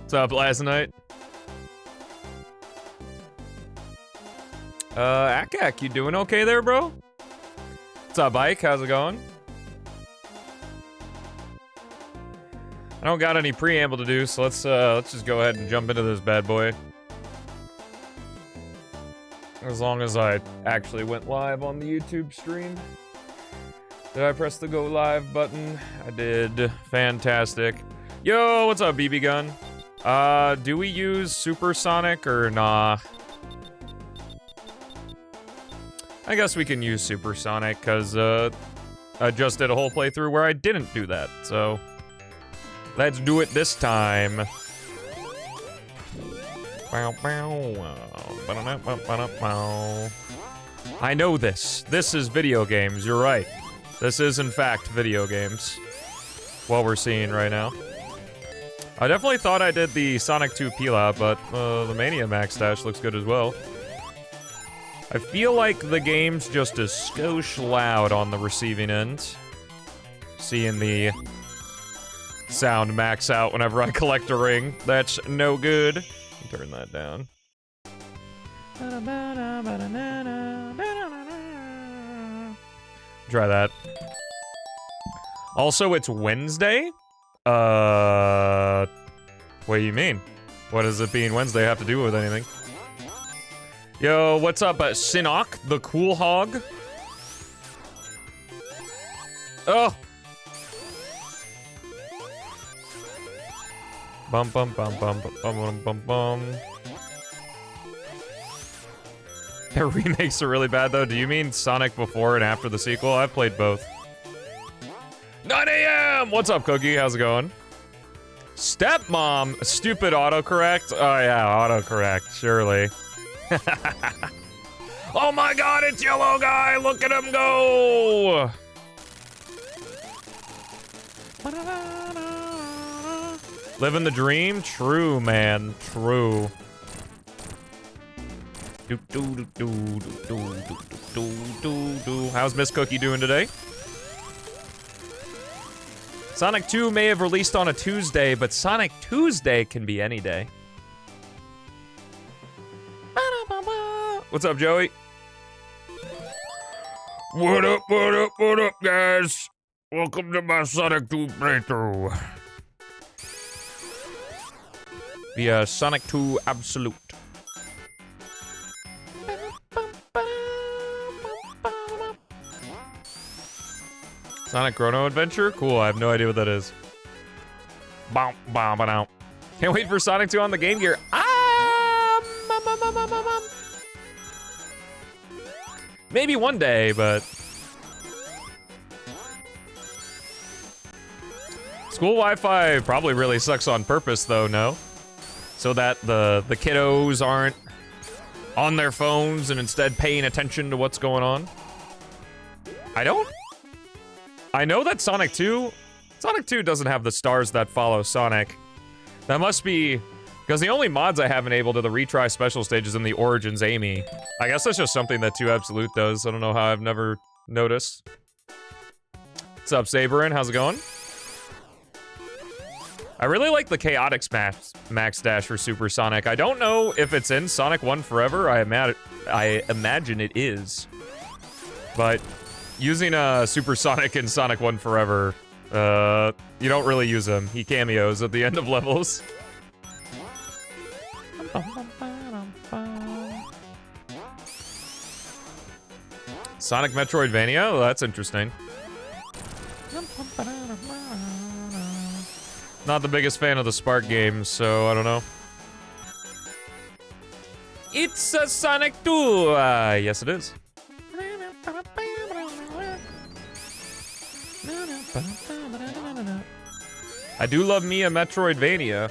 What's up, last night? Akak, you doing okay there, bro? What's up, Ike? How's it going? I don't got any preamble to do, so let's just go ahead and jump into this bad boy. As long as I actually went live on the YouTube stream. Did I press the go live button? I did. Fantastic. Yo, what's up, BB Gun? Do we use supersonic or nah? I guess we can use supersonic, because, I just did a whole playthrough where I didn't do that, so... Let's do it this time. I know this. This is video games, you're right. This is, in fact, video games. What we're seeing right now. I definitely thought I did the Sonic 2 peel-out, but the Mania Max Dash looks good as well. I feel like the game's just a skosh loud on the receiving end. Seeing the sound max out whenever I collect a ring. That's no good. Turn that down. Try that. Also, it's Wednesday? What do you mean? What does it being Wednesday have to do with anything? Yo, what's up, Sinok, the cool hog? Oh! Bum bum bum bum bum bum bum bum. Their remakes are really bad, though. Do you mean Sonic before and after the sequel? I've played both. 9 AM! What's up, Cookie? How's it going? Stepmom! Stupid autocorrect? Oh, yeah, autocorrect. Surely. Oh my god, it's Yellow Guy! Look at him go! Living the dream? True, man. True. How's Miss Cookie doing today? Sonic 2 may have released on a Tuesday, but Sonic Tuesday can be any day. What's up, Joey? What up, what up, what up, guys? Welcome to my Sonic 2 playthrough. The Sonic 2 Absolute. Sonic Chrono Adventure? Cool, I have no idea what that is. Can't wait for Sonic 2 on the Game Gear. Maybe one day, but... School Wi-Fi probably really sucks on purpose, though, no? So that the kiddos aren't on their phones and instead paying attention to what's going on. I know that Sonic 2 doesn't have the stars that follow Sonic. That must be, because the only mods I have enabled are the retry special stages and the Origins Amy. I guess that's just something that 2 Absolute does. I don't know how I've never noticed. What's up, Saberin? How's it going? I really like the Chaotix Max Dash for Super Sonic. I don't know if it's in Sonic 1 Forever. I imagine it is. But using Super Sonic in Sonic 1 Forever, you don't really use him. He cameos at the end of levels. Sonic Metroidvania? Well, that's interesting. Not the biggest fan of the Spark games, so I don't know. It's a Sonic 2! Yes it is. I do love me a Metroidvania.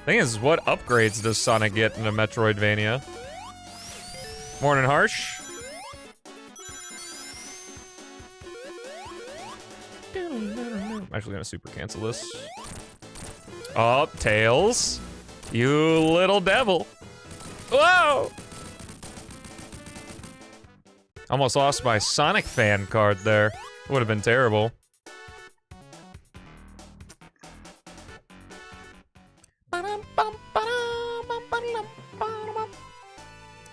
Thing is, what upgrades does Sonic get in a Metroidvania? Morning, Harsh. I'm actually gonna super cancel this. Oh, Tails. You little devil. Whoa! Almost lost my Sonic fan card there. Would have been terrible.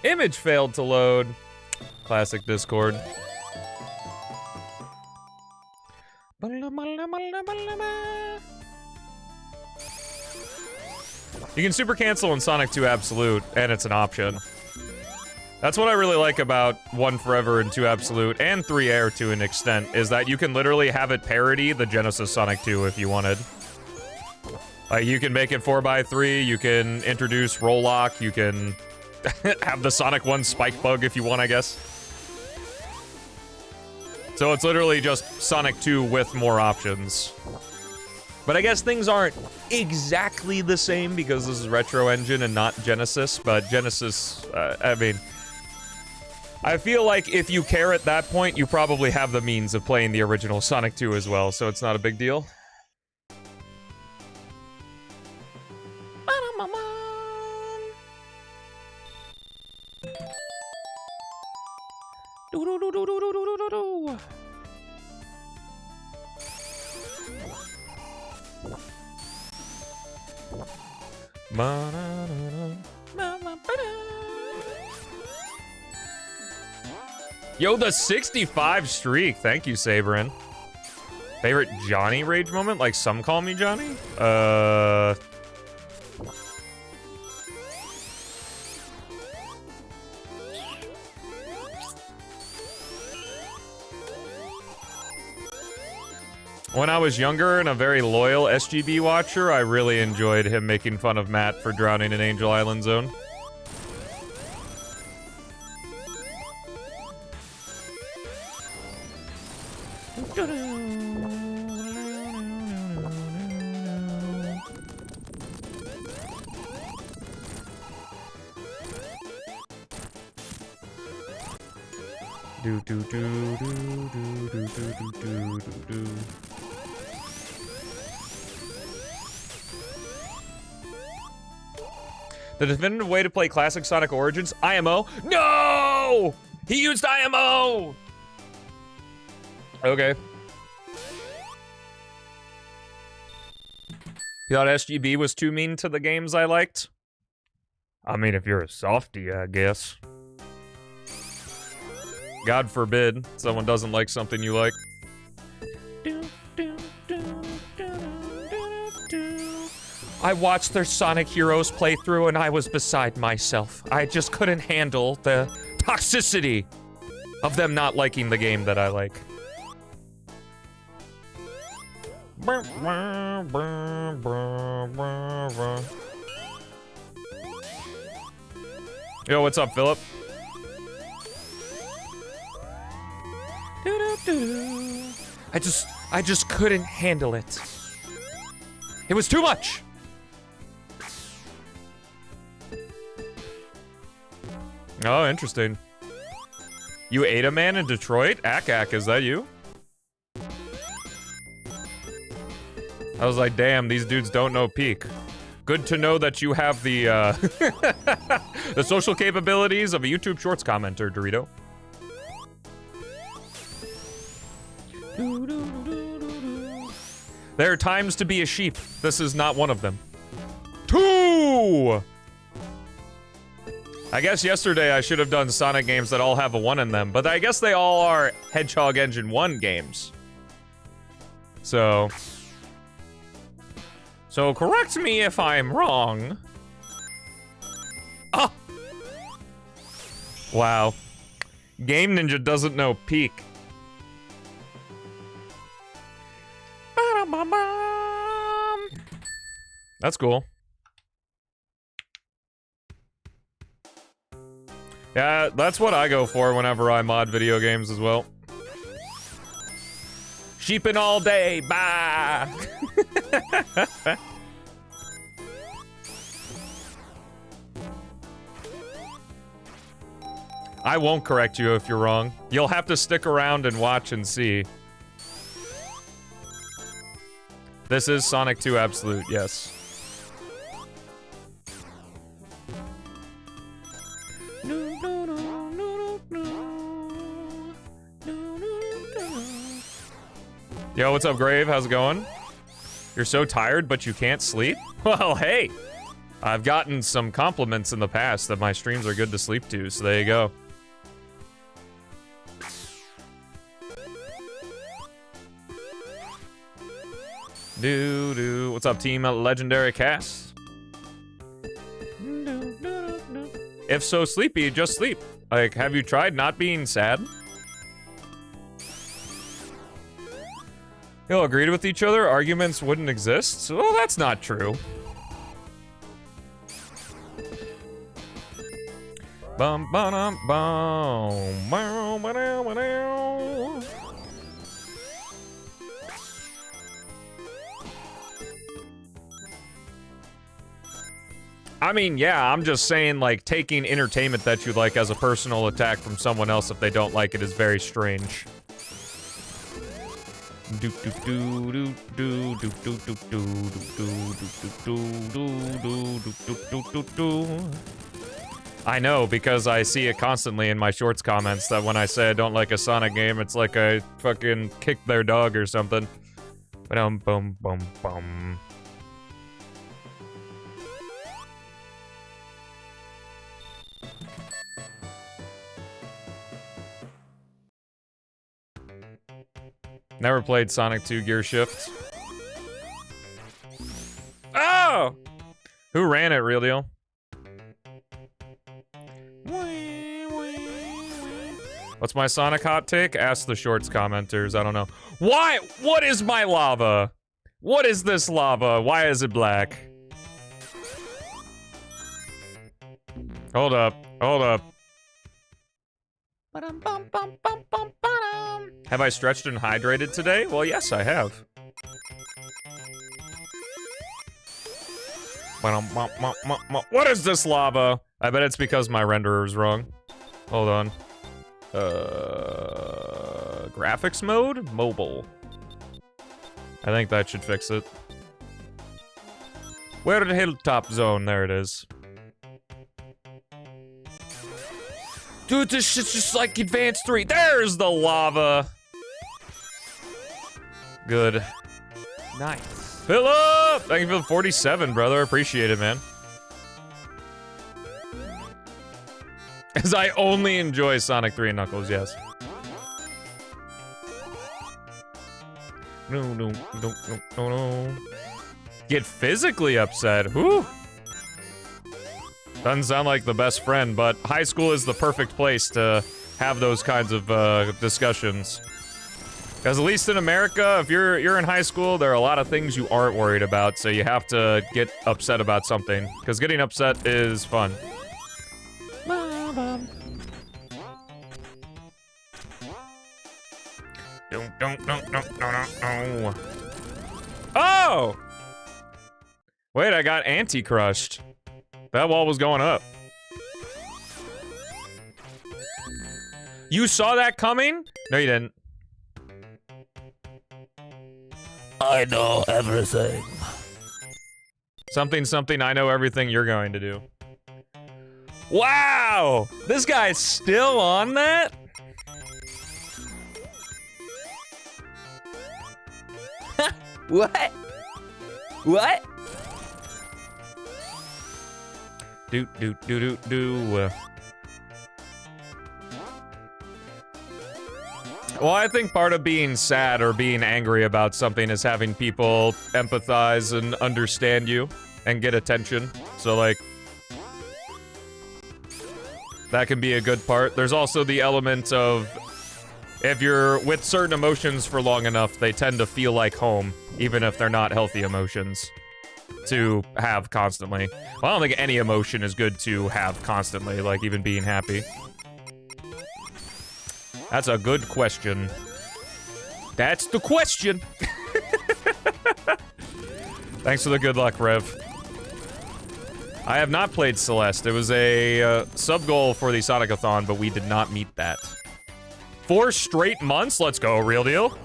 Image failed to load. Classic Discord. You can super cancel in Sonic 2 Absolute, and it's an option. That's what I really like about 1 Forever and 2 Absolute, and 3 Air to an extent, is that you can literally have it parody the Genesis Sonic 2 if you wanted. Like, you can make it 4x3, you can introduce roll lock, you can have the Sonic 1 spike bug if you want, I guess. So it's literally just Sonic 2 with more options. But I guess things aren't exactly the same because this is Retro Engine and not Genesis, but Genesis, I mean, I feel like if you care at that point, you probably have the means of playing the original Sonic 2 as well, so it's not a big deal. Yo, the 65 streak. Thank you, Saberin. Favorite Johnny rage moment? Like some call me Johnny? When I was younger and a very loyal SGB watcher, I really enjoyed him making fun of Matt for drowning in Angel Island Zone. Do do do do do do do do do do. The definitive way to play classic Sonic Origins, IMO. No! He used IMO! Okay. You thought SGB was too mean to the games I liked? I mean, if you're a softie, I guess. God forbid someone doesn't like something you like. I watched their Sonic Heroes playthrough and I was beside myself. I just couldn't handle the toxicity of them not liking the game that I like. Yo, what's up, Philip? I just couldn't handle it. It was too much. Oh, interesting. You ate a man in Detroit? Ak, is that you? I was like, damn, these dudes don't know peak. Good to know that you have the, the social capabilities of a YouTube Shorts commenter, Dorito. There are times to be a sheep. This is not one of them. 2! I guess yesterday I should have done Sonic games that all have a 1 in them, but I guess they all are Hedgehog Engine 1 games. So correct me if I'm wrong. Oh! Wow. Game Ninja doesn't know peak. That's cool. Yeah, that's what I go for whenever I mod video games as well. Sheepin' all day, bye! I won't correct you if you're wrong. You'll have to stick around and watch and see. This is Sonic 2 Absolute, yes. Yo, what's up, Grave? How's it going? You're so tired, but you can't sleep? Well, hey, I've gotten some compliments in the past that my streams are good to sleep to, so there you go. What's up, team? Legendary Cast. If so sleepy, just sleep. Like, have you tried not being sad? You'll agreed with each other, arguments wouldn't exist? Well, that's not true. Bum bum bum bum. I mean, yeah, I'm just saying, like, taking entertainment that you like as a personal attack from someone else if they don't like it is very strange. I know, because I see it constantly in my shorts comments that when I say I don't like a Sonic game, it's like I fucking kicked their dog or something. Bum bum bum bum. Never played Sonic 2 Gear Shift. Oh! Who ran it, Real Deal? What's my Sonic hot take? Ask the shorts commenters, I don't know. Why? What is my lava? What is this lava? Why is it black? Hold up, hold up. Have I stretched and hydrated today? Well, yes, I have. What is this lava? I bet it's because my renderer is wrong. Hold on. Graphics mode? Mobile. I think that should fix it. Where the hilltop zone? There it is. Dude, this shit's just like Advanced 3. There's the lava. Good. Nice. Philip! Thank you for the 47, brother. Appreciate it, man. As I only enjoy Sonic 3 and Knuckles, yes. No. Get physically upset. Whew. Doesn't sound like the best friend, but high school is the perfect place to have those kinds of discussions. Because at least in America, if you're in high school, there are a lot of things you aren't worried about, so you have to get upset about something. Because getting upset is fun. Oh! Wait, I got anti-crushed. That wall was going up. You saw that coming? No, you didn't. I know everything. Something, I know everything you're going to do. Wow! This guy's still on that? What? What? Do. Well, I think part of being sad or being angry about something is having people empathize and understand you and get attention. So, like, that can be a good part. There's also the element of if you're with certain emotions for long enough, they tend to feel like home, even if they're not healthy emotions to have constantly. Well, I don't think any emotion is good to have constantly, like even being happy. That's a good question. That's the question. Thanks for the good luck, Rev. I have not played Celeste. It was a sub-goal for the Sonic-a-thon, but we did not meet that. 4 straight months? Let's go, Real Deal.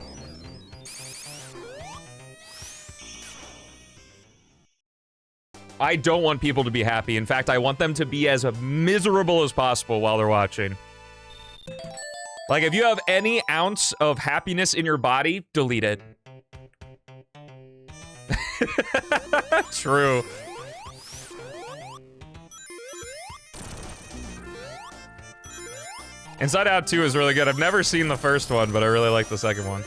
I don't want people to be happy. In fact, I want them to be as miserable as possible while they're watching. Like, if you have any ounce of happiness in your body, delete it. True. Inside Out 2 is really good. I've never seen the first one, but I really like the second one.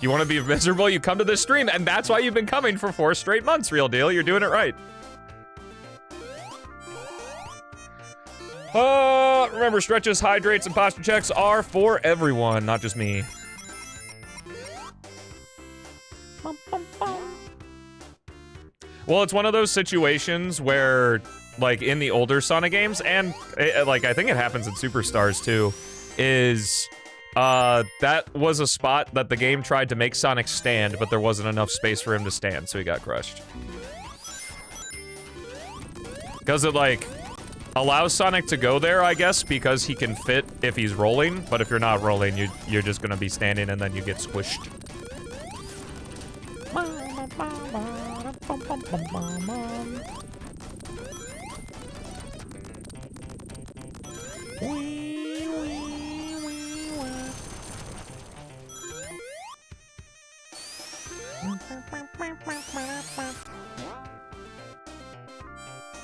You want to be miserable, you come to this stream, and that's why you've been coming for 4 straight months, Real Deal. You're doing it right. Remember, stretches, hydrates, and posture checks are for everyone, not just me. Well, it's one of those situations where, like, in the older Sonic games, and, like, I think it happens in Superstars, too, is, that was a spot that the game tried to make Sonic stand, but there wasn't enough space for him to stand, so he got crushed. Because it, like, allows Sonic to go there, I guess, because he can fit if he's rolling, but if you're not rolling, you're just gonna be standing and then you get squished.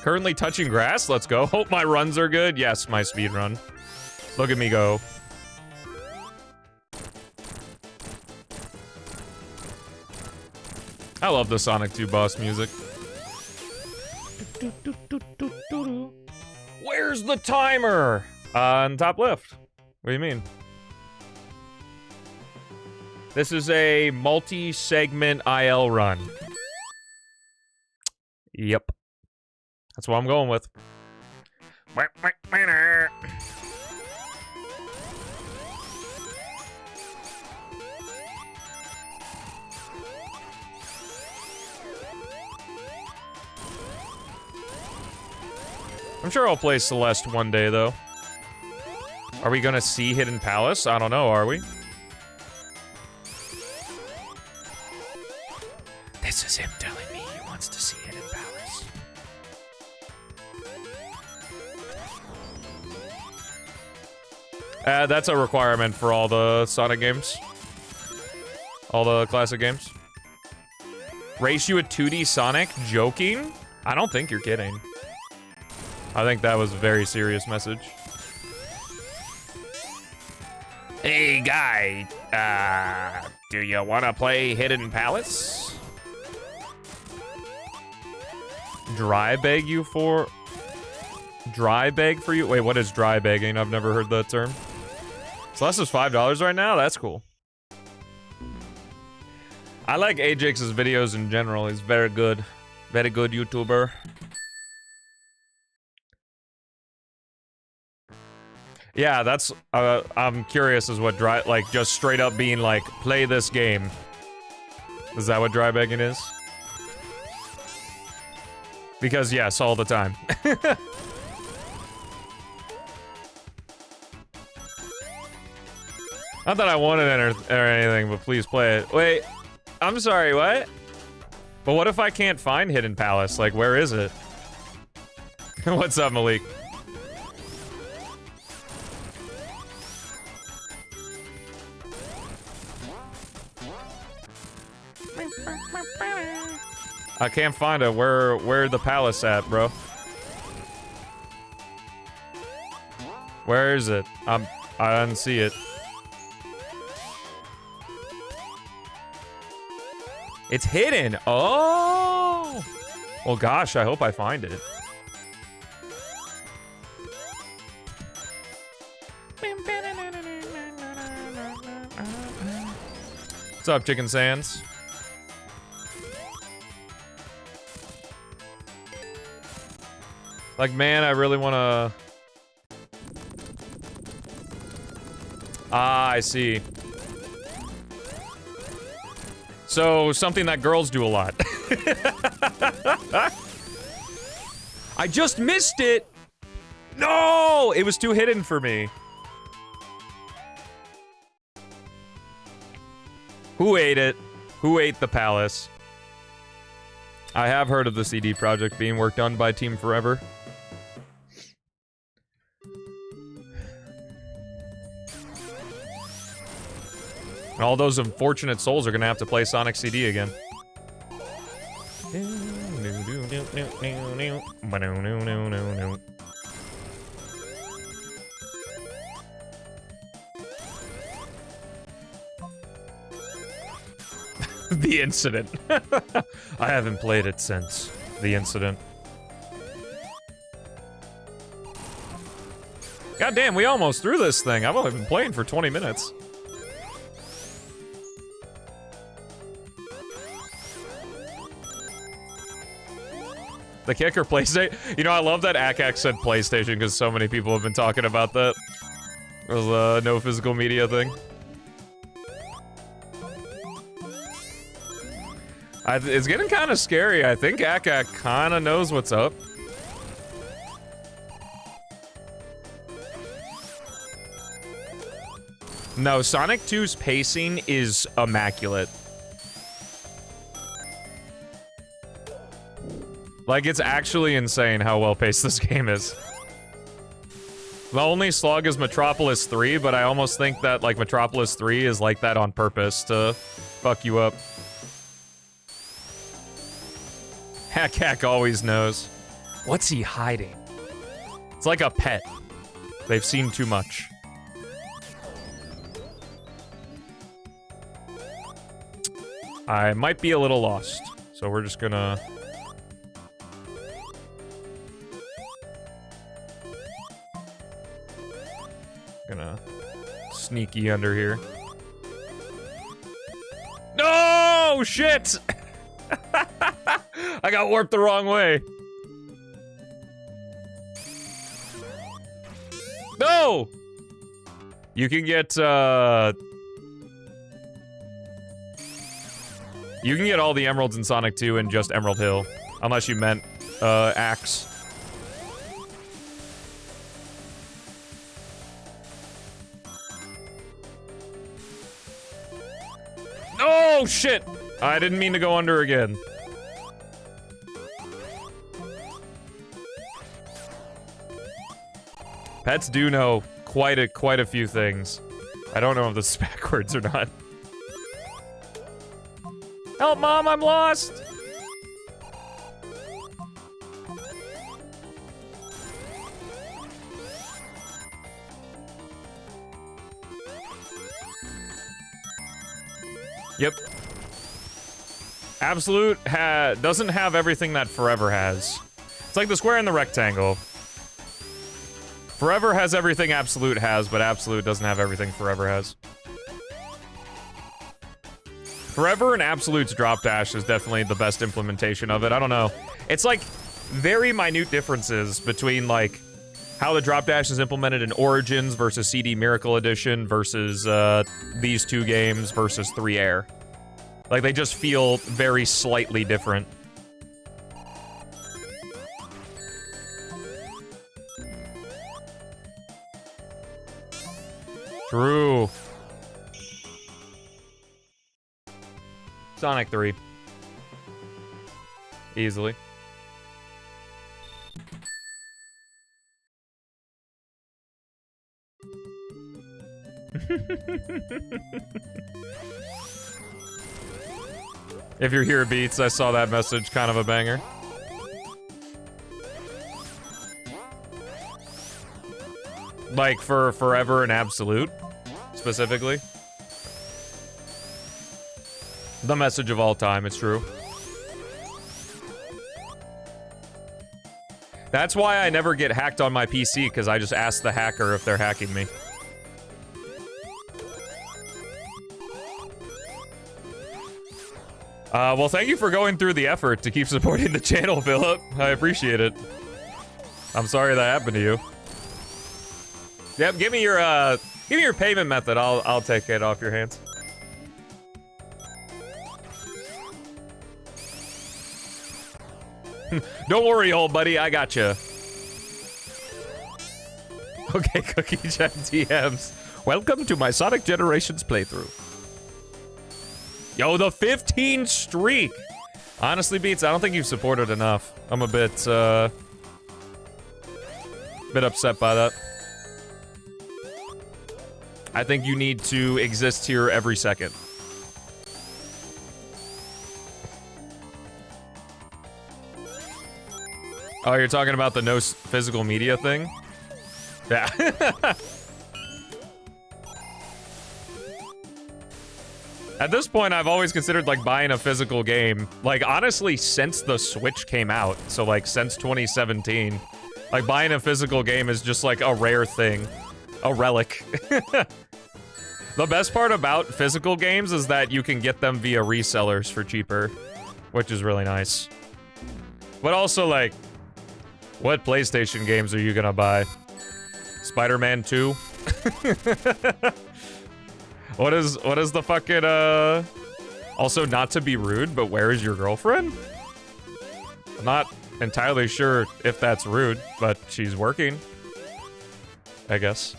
Currently touching grass, let's go. Hope my runs are good. Yes, my speed run. Look at me go. I love the Sonic 2 boss music. Where's the timer? On top left. What do you mean? This is a multi-segment IL run. Yep. That's what I'm going with. I'm sure I'll play Celeste one day, though. Are we gonna see Hidden Palace? I don't know, are we? This is him telling me he wants to see Hidden Palace. That's a requirement for all the Sonic games. All the classic games. Race you a 2D Sonic? Joking? I don't think you're kidding. I think that was a very serious message. Hey, guy. Do you want to play Hidden Palace? Dry beg you for... Dry beg for you? Wait, what is dry begging? I've never heard that term. Celeste is $5 right now? That's cool. I like Ajax's videos in general. He's very good. Very good YouTuber. Yeah, that's, I'm curious as what dry, like, just straight up being like, play this game. Is that what dry begging is? Because yes, all the time. Not that I wanted it or anything, but please play it. Wait, I'm sorry, what? But what if I can't find Hidden Palace? Like, where is it? What's up, Malik? I can't find it. Where the palace at, bro? Where is it? I didn't see it. It's hidden. Oh. Well, gosh, I hope I find it. What's up, Chicken Sands? Like, man, I really want to... Ah, I see. So, something that girls do a lot. I just missed it! No! It was too hidden for me. Who ate it? Who ate the palace? I have heard of the CD project being worked on by Team Forever. And all those unfortunate souls are gonna have to play Sonic CD again. The incident. I haven't played it since the incident. God damn, we almost threw this thing. I've only been playing for 20 minutes. The kicker PlayStation. You know, I love that Akak said PlayStation because so many people have been talking about that. It was a no physical media thing. It's getting kind of scary. I think Akak kind of knows what's up. No, Sonic 2's pacing is immaculate. Like, it's actually insane how well paced this game is. The only slog is Metropolis 3, but I almost think that, like, Metropolis 3 is like that on purpose to fuck you up. Hack always knows. What's he hiding? It's like a pet. They've seen too much. I might be a little lost, so we're just gonna... sneaky under here. No! Shit! I got warped the wrong way. No! You can get, you can get all the emeralds in Sonic 2 in just Emerald Hill. Unless you meant, Axe. Oh, shit! I didn't mean to go under again. Pets do know quite a few things. I don't know if this is backwards or not. Help, Mom, I'm lost! Yep. Absolute doesn't have everything that Forever has. It's like the square and the rectangle. Forever has everything Absolute has, but Absolute doesn't have everything Forever has. Forever and Absolute's drop dash is definitely the best implementation of it. I don't know. It's like very minute differences between like how the drop dash is implemented in Origins versus CD Miracle Edition versus these two games versus 3 Air. Like they just feel very slightly different. True. Sonic 3. Easily. If you're here, Beats, I saw that message. Kind of a banger. Like for Forever and Absolute, specifically. The message of all time, it's true. That's why I never get hacked on my PC, because I just ask the hacker if they're hacking me. Well, thank you for going through the effort to keep supporting the channel, Philip. I appreciate it. I'm sorry that happened to you. Yep, give me your payment method. I'll take it off your hands. Don't worry, old buddy. I got you. Okay, Cookie Chat DMs. Welcome to my Sonic Generations playthrough. Yo, the 15 streak. Honestly, Beats, I don't think you've supported enough. I'm a bit upset by that. I think you need to exist here every second. Oh, you're talking about the no physical media thing? Yeah. At this point, I've always considered, like, buying a physical game. Like, honestly, since the Switch came out, so, like, since 2017, like, buying a physical game is just, like, a rare thing. A relic. The best part about physical games is that you can get them via resellers for cheaper, which is really nice. But also, like, what PlayStation games are you gonna buy? Spider-Man 2? What is the fucking, also, not to be rude, but where is your girlfriend? I'm not entirely sure if that's rude, but she's working. I guess.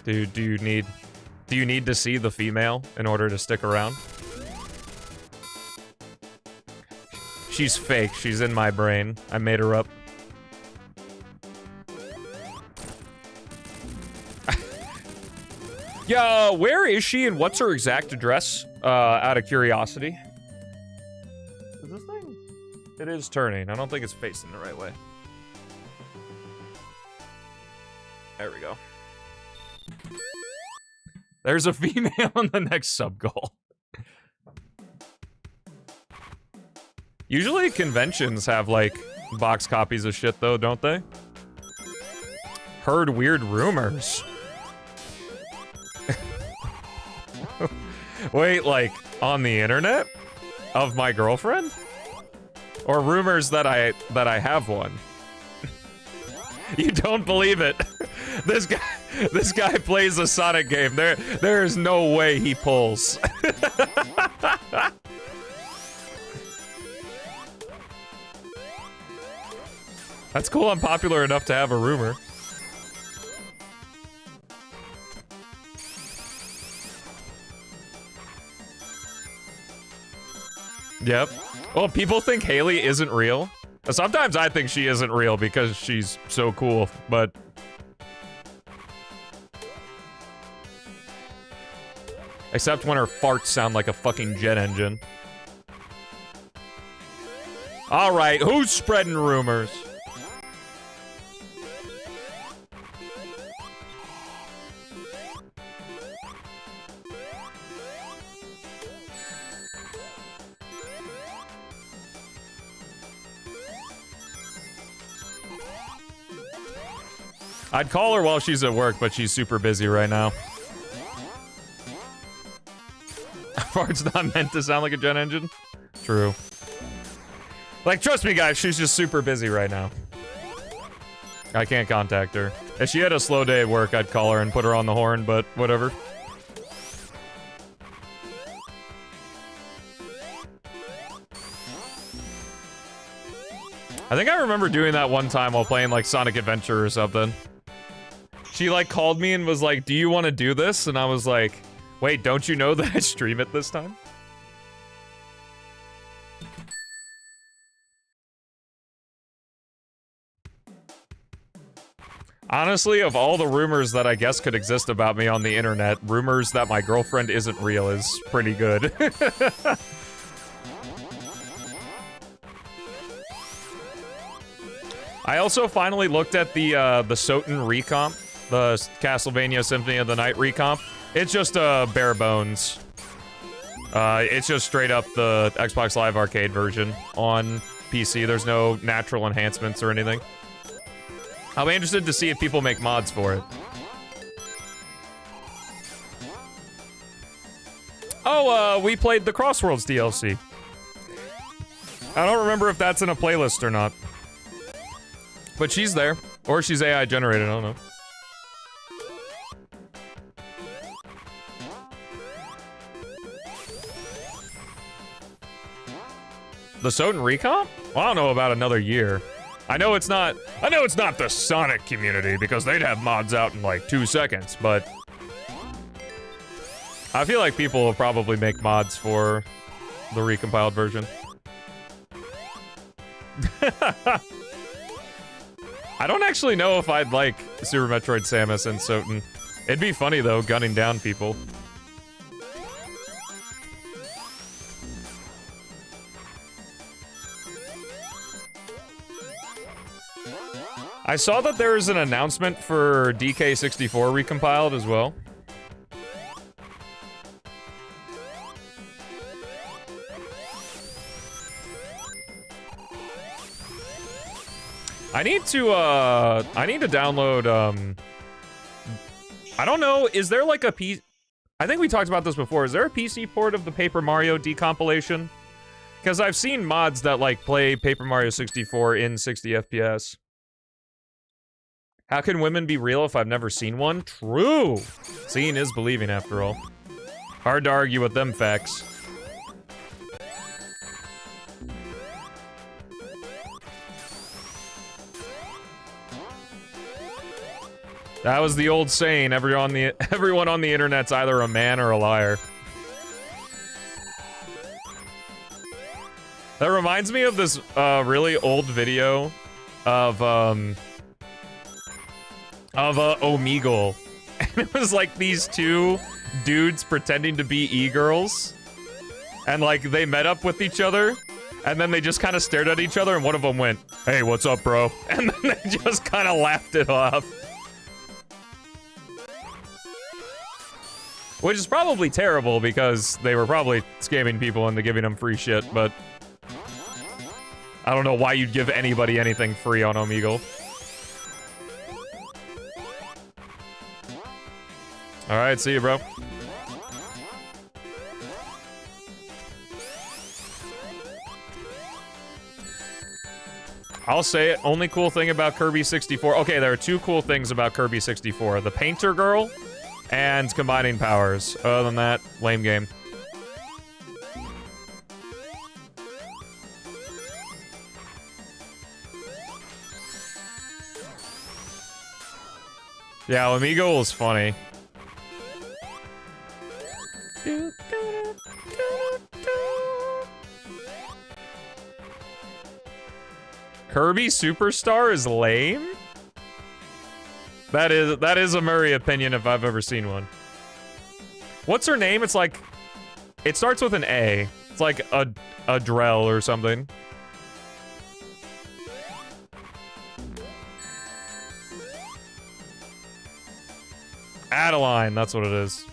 Do you need to see the female in order to stick around? She's fake. She's in my brain. I made her up. Yo, where is she and what's her exact address? Out of curiosity. Is this thing? It is turning. I don't think it's facing the right way. There we go. There's a female on the next sub-goal. Usually conventions have, like, box copies of shit, though, don't they? Heard weird rumors. Wait, like, on the internet? Of my girlfriend? Or rumors that I have one? You don't believe it. This guy plays a Sonic game. There is no way he pulls. That's cool. I'm popular enough to have a rumor. Yep. Well, people think Haley isn't real. Sometimes I think she isn't real because she's so cool, but... Except when her farts sound like a fucking jet engine. Alright, who's spreading rumors? I'd call her while she's at work, but she's super busy right now. Fart's not meant to sound like a jet engine? True. Like, trust me, guys, she's just super busy right now. I can't contact her. If she had a slow day at work, I'd call her and put her on the horn, but whatever. I think I remember doing that one time while playing, like, Sonic Adventure or something. She, like, called me and was like, do you want to do this? And I was like, wait, don't you know that I stream it this time? Honestly, of all the rumors that I guess could exist about me on the internet, rumors that my girlfriend isn't real is pretty good. I also finally looked at the Soten recomp, the Castlevania Symphony of the Night recomp. It's just bare bones. It's just straight up the Xbox Live Arcade version on PC. There's no natural enhancements or anything. I'll be interested to see if people make mods for it. Oh, we played the Crossworlds DLC. I don't remember if that's in a playlist or not. But she's there. Or she's AI generated, I don't know. The Soten recomp? Well, I don't know about another year. I know it's not the Sonic community because they'd have mods out in like 2 seconds, but I feel like people will probably make mods for the recompiled version. I don't actually know if I'd like Super Metroid Samus and Soten. It'd be funny though, gunning down people. I saw that there's an announcement for DK64 recompiled as well. I need to download, I don't know, is there like a P... I think we talked about this before. Is there a PC port of the Paper Mario decompilation? Because I've seen mods that, like, play Paper Mario 64 in 60 FPS. How can women be real if I've never seen one? True! Seeing is believing, after all. Hard to argue with them facts. That was the old saying, everyone on the internet's either a man or a liar. That reminds me of this really old video of Omegle. And it was like these two dudes pretending to be e-girls. And like they met up with each other. And then they just kind of stared at each other and one of them went, "Hey, what's up, bro?" And then they just kind of laughed it off. Which is probably terrible because they were probably scamming people into giving them free shit, but I don't know why you'd give anybody anything free on Omegle. Alright, see you, bro. I'll say it, only cool thing about Kirby 64... Okay, there are two cool things about Kirby 64. The Painter Girl and combining powers. Other than that, lame game. Yeah, Omegle was funny. Kirby Superstar is lame? That is a Murray opinion if I've ever seen one. What's her name? It's like... It starts with an A. It's like a Drell or something. Adeline, that's what it is.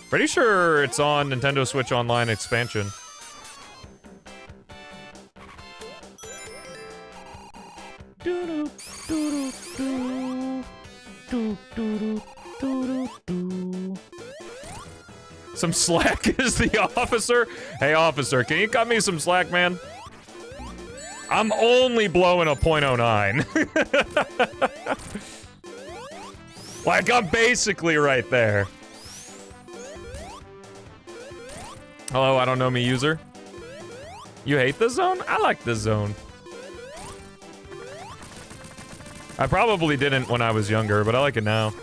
Pretty sure it's on Nintendo Switch Online expansion. Some slack is the officer? Hey, officer, can you cut me some slack, man? I'm only blowing a .09. Like, I'm basically right there. Hello, I don't know me user. You hate this zone? I like this zone. I probably didn't when I was younger, but I like it now.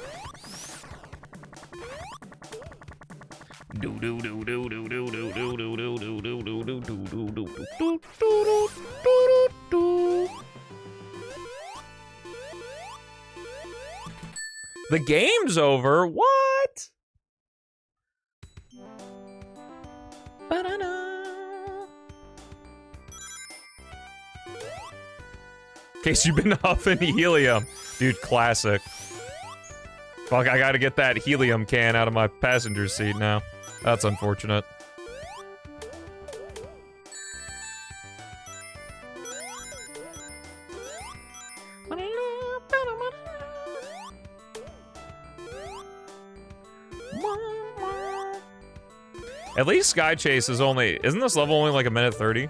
The game's over? What? In case you've been huffing helium. Dude, classic. Fuck, I gotta get that helium can out of my passenger seat now. That's unfortunate. At least Sky Chase is only... Isn't this level only like a minute 30?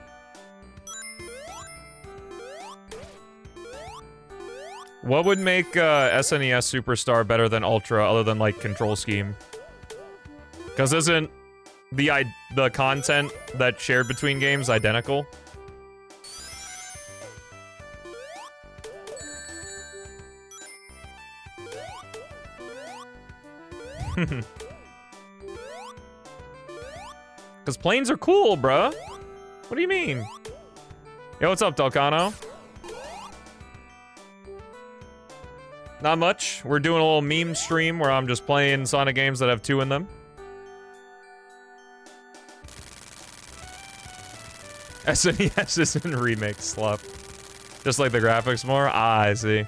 What would make SNES Superstar better than Ultra other than like control scheme? Because isn't the content that's shared between games identical? Because planes are cool, bruh. What do you mean? Yo, what's up, Delcano? Not much. We're doing a little meme stream where I'm just playing Sonic games that have 2 in them. SNES isn't Remake slup. Just like the graphics more? Ah, I see.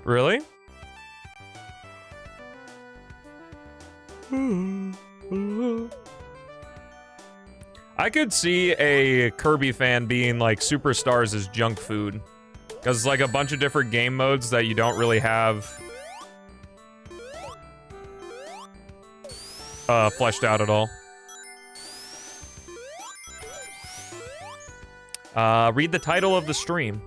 Really? I could see a Kirby fan being like Superstars is junk food. Because it's like a bunch of different game modes that you don't really have fleshed out at all. Read the title of the stream.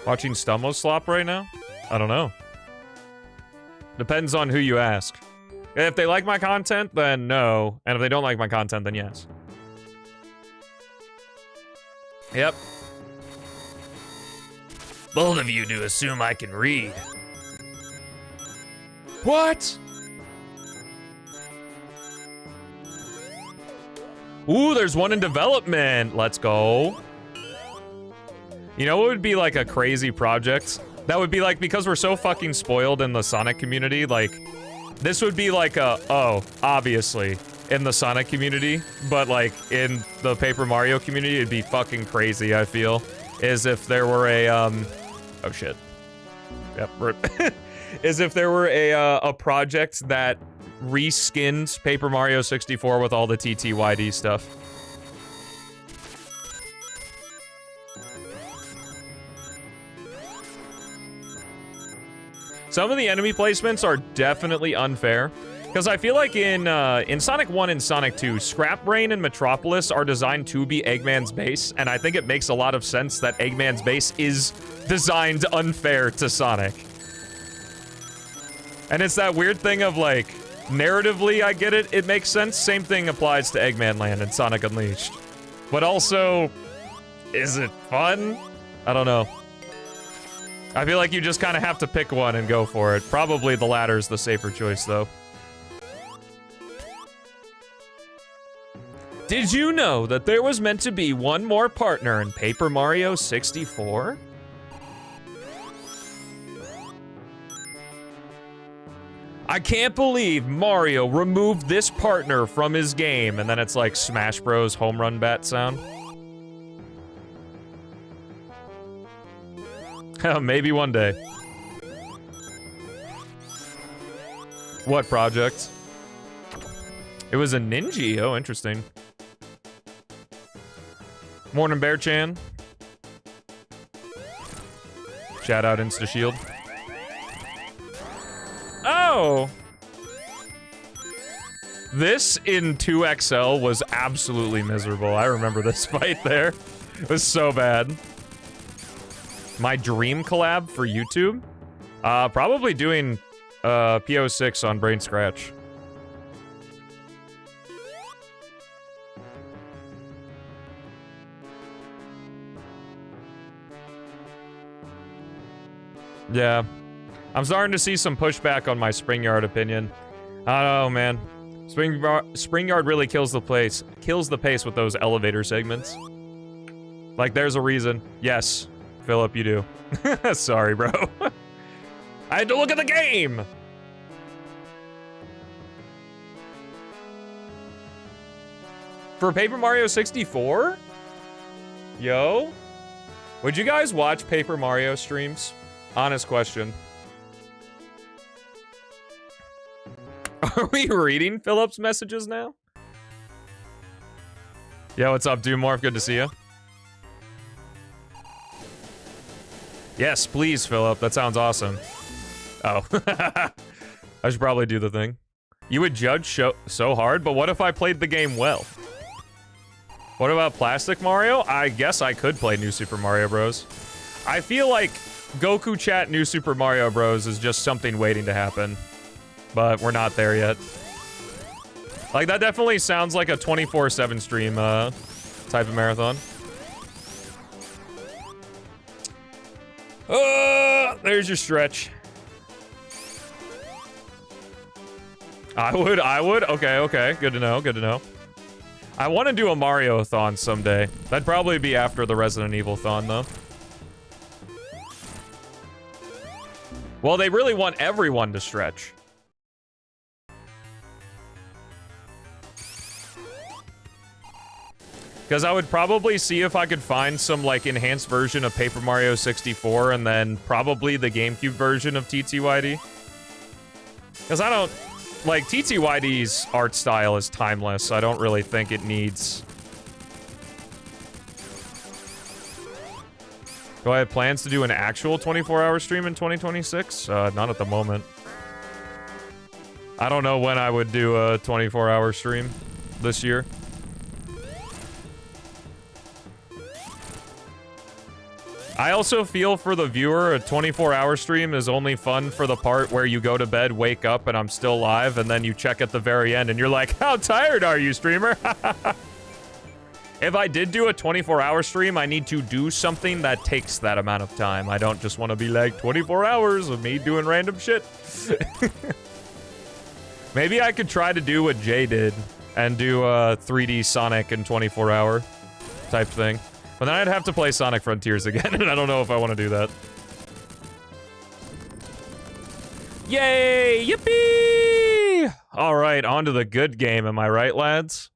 Watching Stelmo slop right now? I don't know. Depends on who you ask. If they like my content, then no. And if they don't like my content, then yes. Yep. Bold of you to assume I can read. What? Ooh, there's one in development. Let's go. You know what would be like a crazy project? That would be like, because we're so fucking spoiled in the Sonic community, like, this would be like a, oh, obviously, in the Sonic community, but like, in the Paper Mario community, it'd be fucking crazy, I feel, is if there were a, oh shit. Yep, rip. Is if there were a project that reskinned Paper Mario 64 with all the TTYD stuff. Some of the enemy placements are definitely unfair, because I feel like in Sonic 1 and Sonic 2, Scrap Brain and Metropolis are designed to be Eggman's base, and I think it makes a lot of sense that Eggman's base is designed unfair to Sonic. And it's that weird thing of like, narratively I get it, it makes sense, same thing applies to Eggman Land and Sonic Unleashed. But also, is it fun? I don't know. I feel like you just kind of have to pick one and go for it. Probably the latter's the safer choice, though. Did you know that there was meant to be one more partner in Paper Mario 64? I can't believe Mario removed this partner from his game, and then it's like Smash Bros. Home run bat sound. Maybe one day. What project? It was a Ninja. Oh, interesting. Morning, Bear Chan. Shout out Insta Shield. Oh! This in 2XL was absolutely miserable. I remember this fight there. It was so bad. My dream collab for YouTube? Probably doing PO6 on Brain Scratch. Yeah. I'm starting to see some pushback on my Springyard opinion. I don't know, man. Springyard really kills the pace with those elevator segments. Like, there's a reason. Yes. Philip, you do. Sorry, bro. I had to look at the game! For Paper Mario 64? Yo? Would you guys watch Paper Mario streams? Honest question. Are we reading Philip's messages now? Yeah, what's up, Doomorph? Good to see you. Yes, please, Philip. That sounds awesome. Oh. I should probably do the thing. You would judge so hard, but what if I played the game well? What about Plastic Mario? I guess I could play New Super Mario Bros. I feel like Goku Chat New Super Mario Bros. Is just something waiting to happen. But we're not there yet. Like, that definitely sounds like a 24/7 stream, type of marathon. There's your stretch. I would? Okay, good to know. I want to do a Mario-thon someday. That'd probably be after the Resident Evil-thon, though. Well, they really want everyone to stretch. Because I would probably see if I could find some, like, enhanced version of Paper Mario 64 and then probably the GameCube version of TTYD. Because I don't... Like, TTYD's art style is timeless, so I don't really think it needs... Do I have plans to do an actual 24-hour stream in 2026? Not at the moment. I don't know when I would do a 24-hour stream this year. I also feel for the viewer, a 24-hour stream is only fun for the part where you go to bed, wake up, and I'm still live, and then you check at the very end, and you're like, how tired are you, streamer? If I did do a 24-hour stream, I need to do something that takes that amount of time. I don't just want to be like 24 hours of me doing random shit. Maybe I could try to do what Jay did and do a 3D Sonic in 24-hour type thing. But then I'd have to play Sonic Frontiers again, and I don't know if I want to do that. Yay! Yippee! All right, on to the good game, am I right, lads?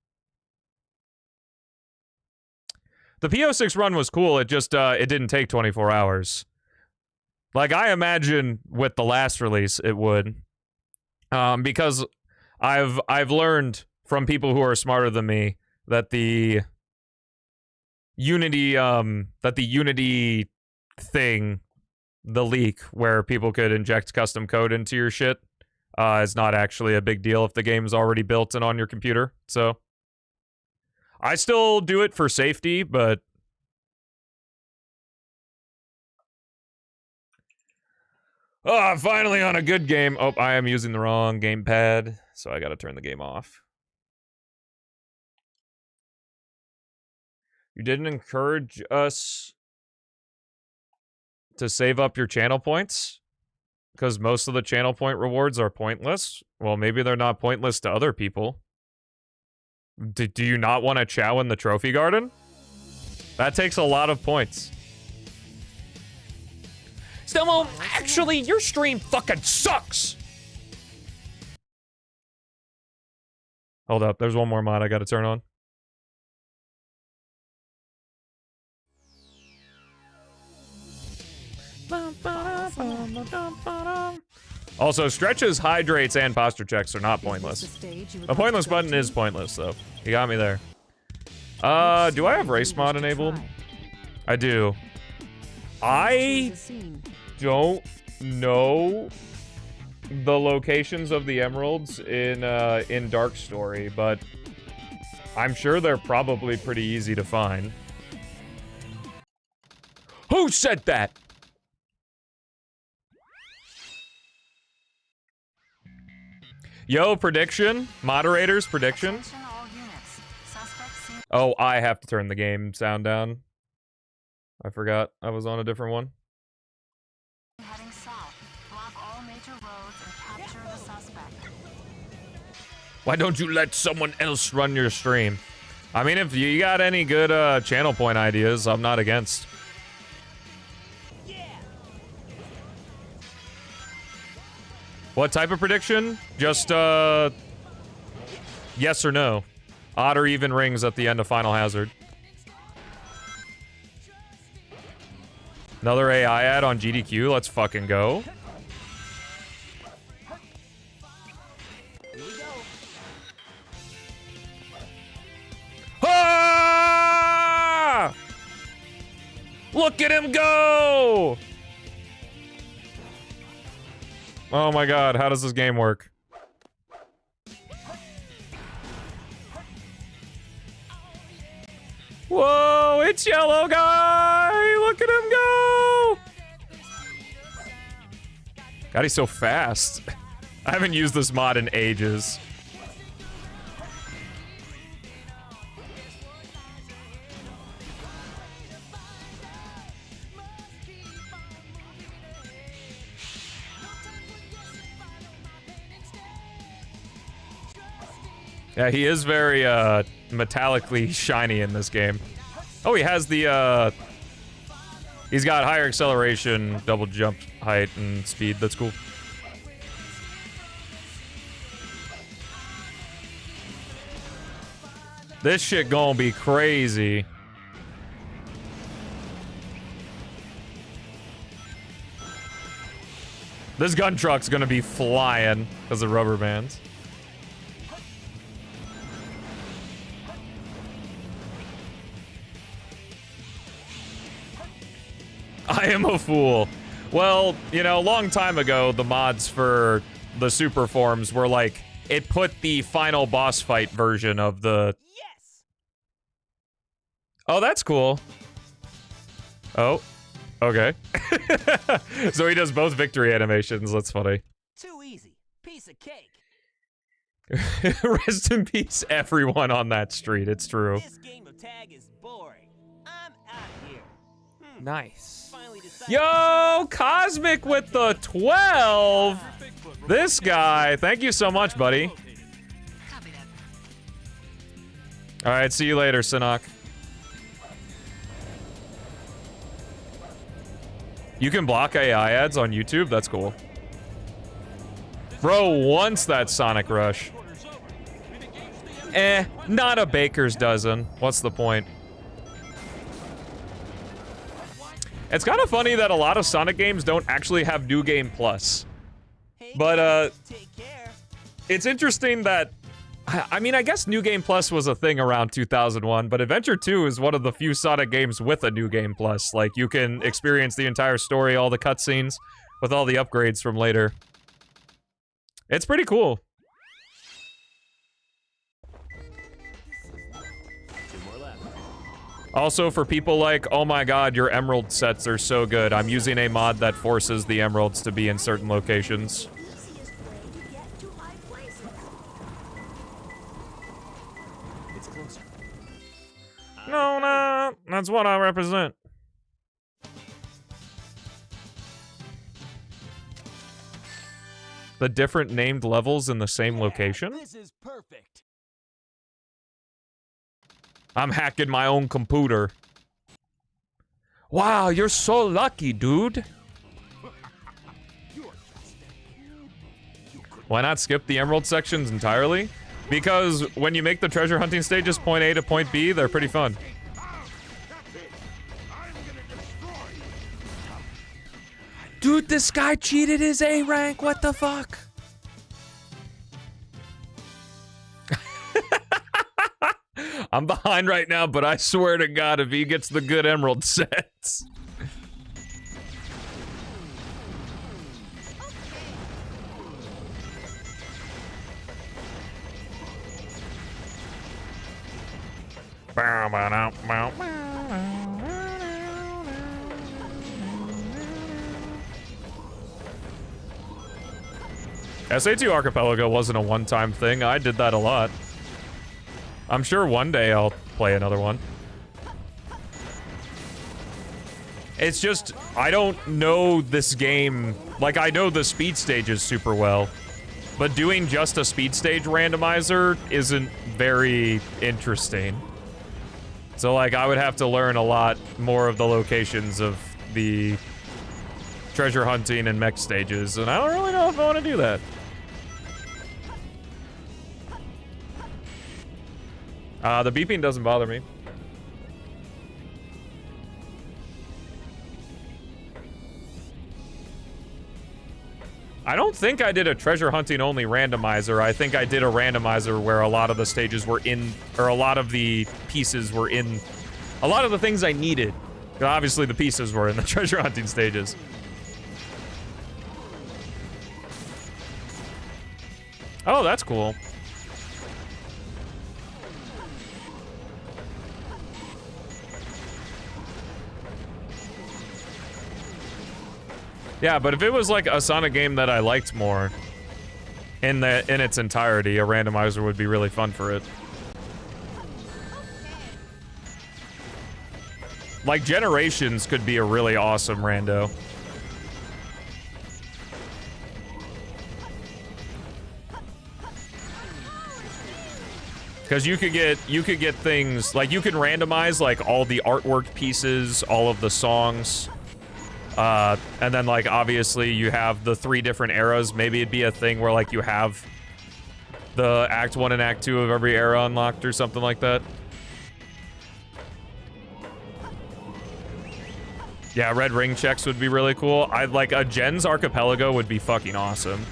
The PO6 run was cool, it just, it didn't take 24 hours. Like, I imagine with the last release, it would. Because I've learned from people who are smarter than me that the Unity, thing, the leak, where people could inject custom code into your shit, is not actually a big deal if the game is already built and on your computer, so... I still do it for safety, but... Oh, I'm finally on a good game. Oh, I am using the wrong gamepad, so I gotta turn the game off. You didn't encourage us to save up your channel points? Because most of the channel point rewards are pointless? Well, maybe they're not pointless to other people. Do you not want to chow in the trophy garden? That takes a lot of points. Stelmo, actually, your stream fucking sucks! Hold up, there's one more mod I gotta turn on. Also, stretches, hydrates, and posture checks are not pointless. A pointless button is pointless, though. You got me there. Do I have race mod enabled? I do. I don't know the locations of the emeralds in Dark Story, but I'm sure they're probably pretty easy to find. Who said that? Yo, prediction? Moderators, prediction? Oh, I have to turn the game sound down. I forgot I was on a different one. Heading south. Block all major roads and capture the suspect. Why don't you let someone else run your stream? I mean, if you got any good channel point ideas, I'm not against. What type of prediction? Just, yes or no. Odd or even rings at the end of Final Hazard. Another AI ad on GDQ, let's fucking go. Ah! Look at him go! Oh my god, how does this game work? Whoa, it's yellow guy! Look at him go! God, he's so fast. I haven't used this mod in ages. Yeah, he is very, metallically shiny in this game. Oh, he has the, he's got higher acceleration, double jump height, and speed. That's cool. This shit gonna be crazy. This gun truck's gonna be flying because of rubber bands. I am a fool. Well, you know, a long time ago, the mods for the super forms were like, it put the final boss fight version of the... Yes! Oh, that's cool. Oh, okay. So he does both victory animations. That's funny. Too easy. Piece of cake. Rest in peace, everyone on that street. It's true. This game of tag is boring. I'm out here. Nice. Finally decided Yo, Cosmic with the 12. This guy. Thank you so much, buddy. Copy that. All right, see you later, Sinnock. You can block AI ads on YouTube? That's cool. Bro wants that Sonic Rush. Not a baker's dozen. What's the point? It's kind of funny that a lot of Sonic games don't actually have New Game Plus. Hey, But, take care. it's interesting that... I mean, I guess New Game Plus was a thing around 2001, but Adventure 2 is one of the few Sonic games with a New Game Plus. Like, you can experience the entire story, all the cutscenes, with all the upgrades from later. It's pretty cool. Also, for people like, oh my god, your emerald sets are so good, I'm using a mod that forces the emeralds to be in certain locations. Easiest way to get to high places. It's closer. No, no, that's what I represent. The different named levels in the same location? This is perfect. I'm hacking my own computer. Wow, you're so lucky, dude. Why not skip the emerald sections entirely? Because when you make the treasure hunting stages point A to point B, they're pretty fun. Dude, this guy cheated his A rank, what the fuck? I'm behind right now, but I swear to God, if he gets the good emerald sets. SA2 Archipelago wasn't a one-time thing. I did that a lot. I'm sure one day I'll play another one. It's just, I don't know this game. Like, I know the speed stages super well, but doing just a speed stage randomizer isn't very interesting. So, like, I would have to learn a lot more of the locations of the treasure hunting and mech stages, and I don't really know if I want to do that. The beeping doesn't bother me. I don't think I did a treasure hunting only randomizer. I think I did a randomizer where a lot of the stages were in, or a lot of the pieces were in, a lot of the things I needed. Obviously the pieces were in the treasure hunting stages. Oh, that's cool. Yeah, but if it was like a Sonic game that I liked more in its entirety, a randomizer would be really fun for it. Like Generations could be a really awesome rando. Because you could get things like, you can randomize like all the artwork pieces, all of the songs. And then, like, obviously you have the 3 different eras. Maybe it'd be a thing where, like, you have the Act 1 and Act 2 of every era unlocked or something like that. Yeah, red ring checks would be really cool. I'd like a Jen's Archipelago would be fucking awesome.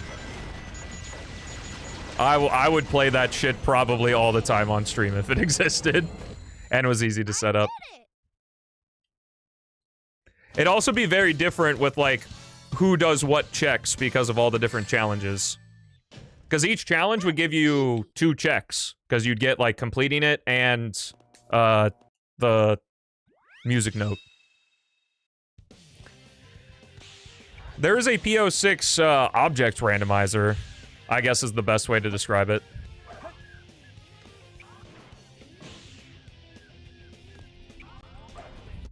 I would play that shit probably all the time on stream if it existed and was easy to set up. It'd also be very different with like who does what checks because of all the different challenges. Because each challenge would give you 2 checks because you'd get like completing it and the music note. There is a PO6 object randomizer, I guess is the best way to describe it.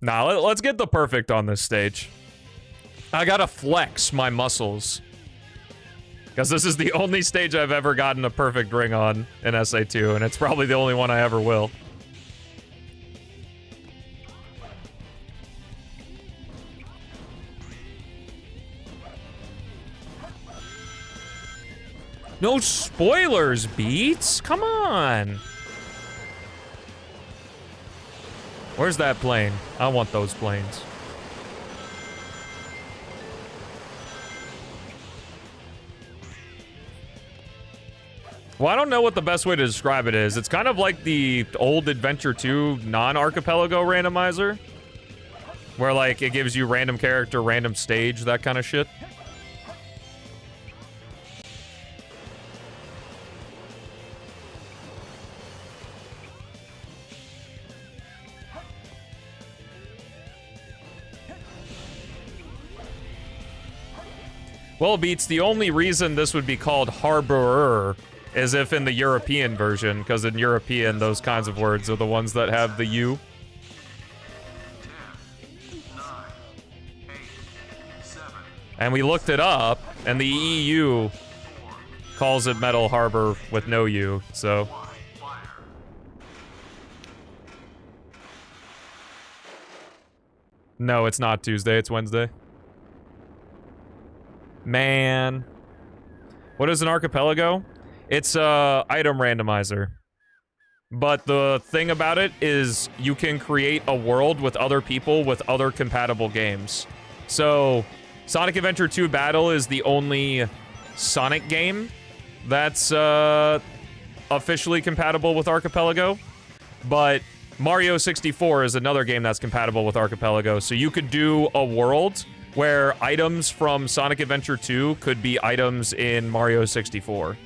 Now, let's get the perfect on this stage. I gotta flex my muscles. Because this is the only stage I've ever gotten a perfect ring on in SA2, and it's probably the only one I ever will. No spoilers, Beats! Come on! Where's that plane? I want those planes. Well, I don't know what the best way to describe it is. It's kind of like the old Adventure 2 non-archipelago randomizer. Where, like, it gives you random character, random stage, that kind of shit. Well, Beats, the only reason this would be called Harborer is if in the European version, because in European, those kinds of words are the ones that have the U. 10, 9, 8, 7. And we looked it up, and the EU calls it Metal Harbor with no U, so... No, it's not Tuesday, it's Wednesday. Man. What is an archipelago? It's a item randomizer. But the thing about it is you can create a world with other people with other compatible games. So, Sonic Adventure 2 Battle is the only Sonic game that's officially compatible with Archipelago. But Mario 64 is another game that's compatible with Archipelago. So you could do a world where items from Sonic Adventure 2 could be items in Mario 64.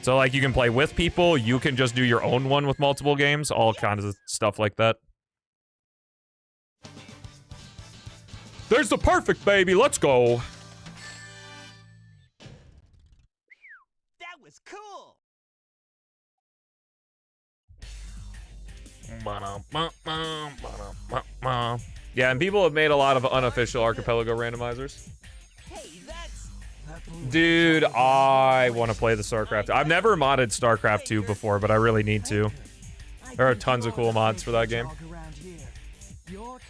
So, like, you can play with people, you can just do your own one with multiple games, all kinds of stuff like that. There's the perfect, baby, let's go! That was cool. Yeah, and people have made a lot of unofficial Archipelago randomizers. Hey, that's Dude, I want to play the StarCraft. I've never modded StarCraft 2 before, but I really need to. There are tons of cool mods for that game.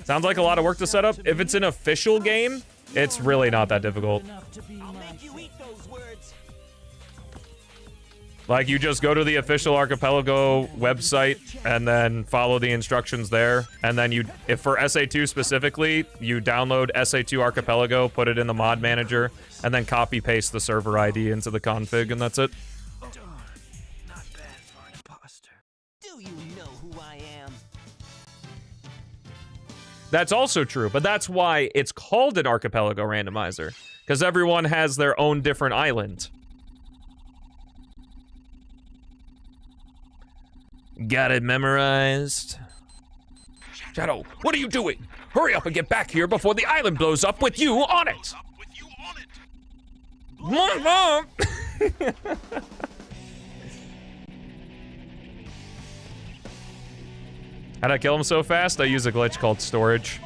Sounds like a lot of work to set up. If it's an official game, it's really not that difficult. I'll make you eat those words. Like, you just go to the official Archipelago website and then follow the instructions there. And then you, if for SA2 specifically, you download SA2 Archipelago, put it in the mod manager, and then copy paste the server ID into the config, and that's it. Not bad for an imposter. Do you know who I am? That's also true, but that's why it's called an Archipelago randomizer. Because everyone has their own different island. Got it memorized. Shadow, what are you doing? Hurry up and get back here before the island blows up with you on it! Mom! How'd I kill him so fast? I use a glitch called storage.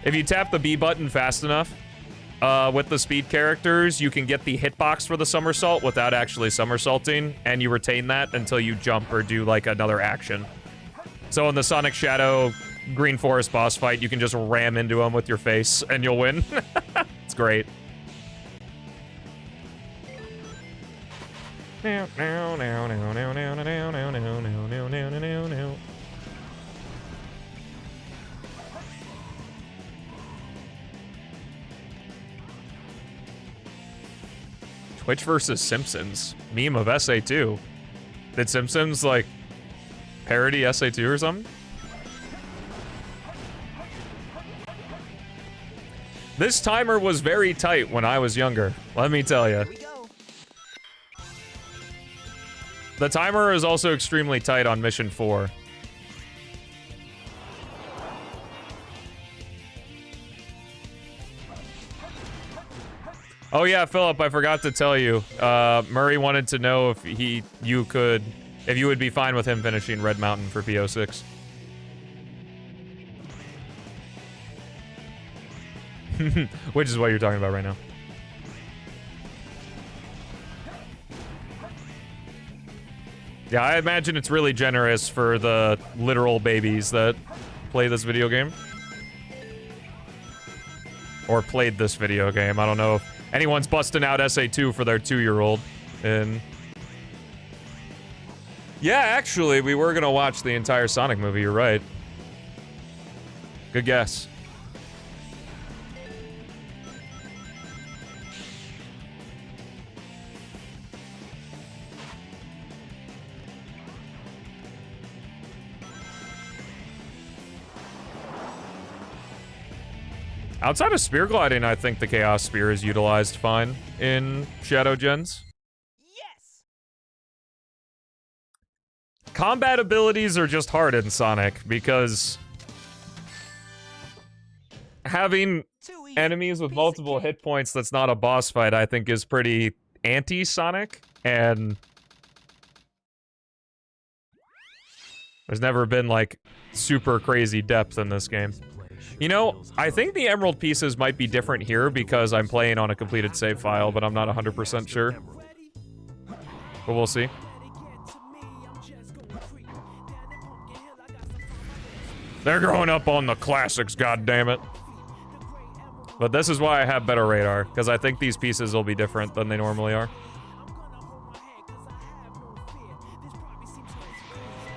If you tap the B button fast enough, with the speed characters, you can get the hitbox for the somersault without actually somersaulting, and you retain that until you jump or do, like, another action. So in the Sonic Shadow Green Forest boss fight, you can just ram into him with your face, and you'll win. It's great. Now, now, now, now, now, now, now, now, now, now, now, now, now, now. Twitch versus Simpsons. Meme of SA2. Did Simpsons, like, parody SA2 or something? This timer was very tight when I was younger, let me tell you. The timer is also extremely tight on Mission 4. Oh yeah, Philip, I forgot to tell you. Murray wanted to know if you would be fine with him finishing Red Mountain for PO6. Which is what you're talking about right now. Yeah, I imagine it's really generous for the literal babies that play this video game. Or played this video game. I don't know if anyone's busting out SA2 for their 2-year-old. And yeah, actually, we were gonna watch the entire Sonic movie, you're right. Good guess. Outside of spear gliding, I think the Chaos Spear is utilized fine in Shadow Gens. Yes. Combat abilities are just hard in Sonic because having enemies with multiple hit points that's not a boss fight, I think, is pretty anti-Sonic, and there's never been, like, super crazy depth in this game. You know, I think the emerald pieces might be different here because I'm playing on a completed save file, but I'm not 100% sure. But we'll see. They're growing up on the classics, goddammit. But this is why I have better radar, because I think these pieces will be different than they normally are.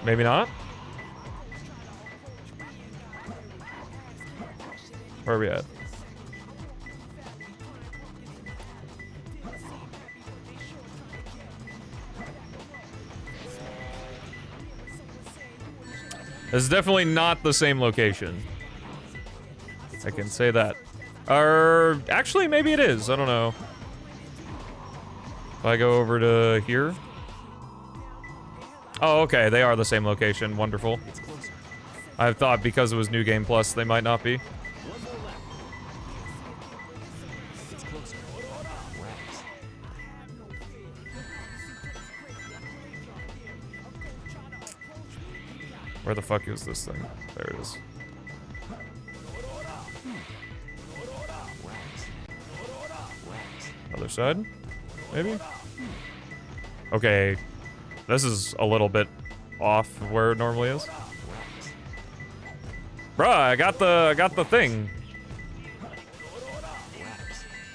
Maybe not? Where are we at? This is definitely not the same location. I can say that. Or actually, maybe it is. I don't know. If I go over to here. Oh, okay. They are the same location. Wonderful. I thought because it was New Game Plus, they might not be. Where the fuck is this thing? There it is. Other side? Maybe? Okay. This is a little bit off of where it normally is. Bruh, I got the thing.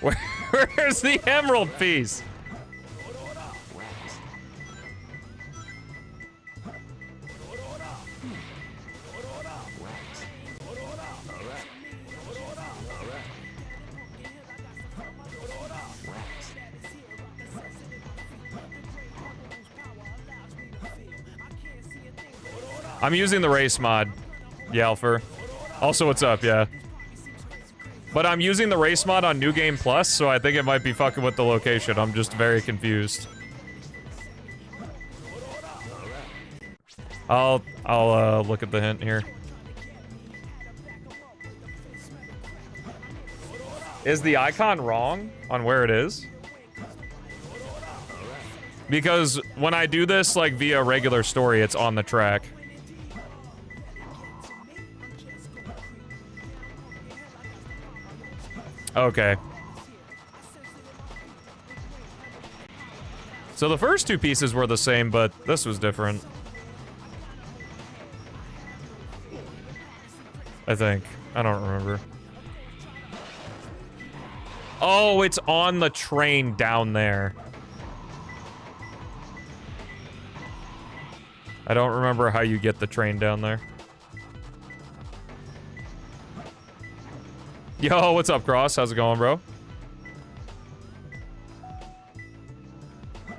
Where's the emerald piece? I'm using the race mod, Yalfer. Also, what's up, yeah. But I'm using the race mod on New Game Plus, so I think it might be fucking with the location. I'm just very confused. I'll look at the hint here. Is the icon wrong on where it is? Because when I do this, like, via regular story, it's on the track. Okay. So the first two pieces were the same, but this was different. I think. I don't remember. Oh, it's on the train down there. I don't remember how you get the train down there. Yo, what's up, Cross? How's it going, bro?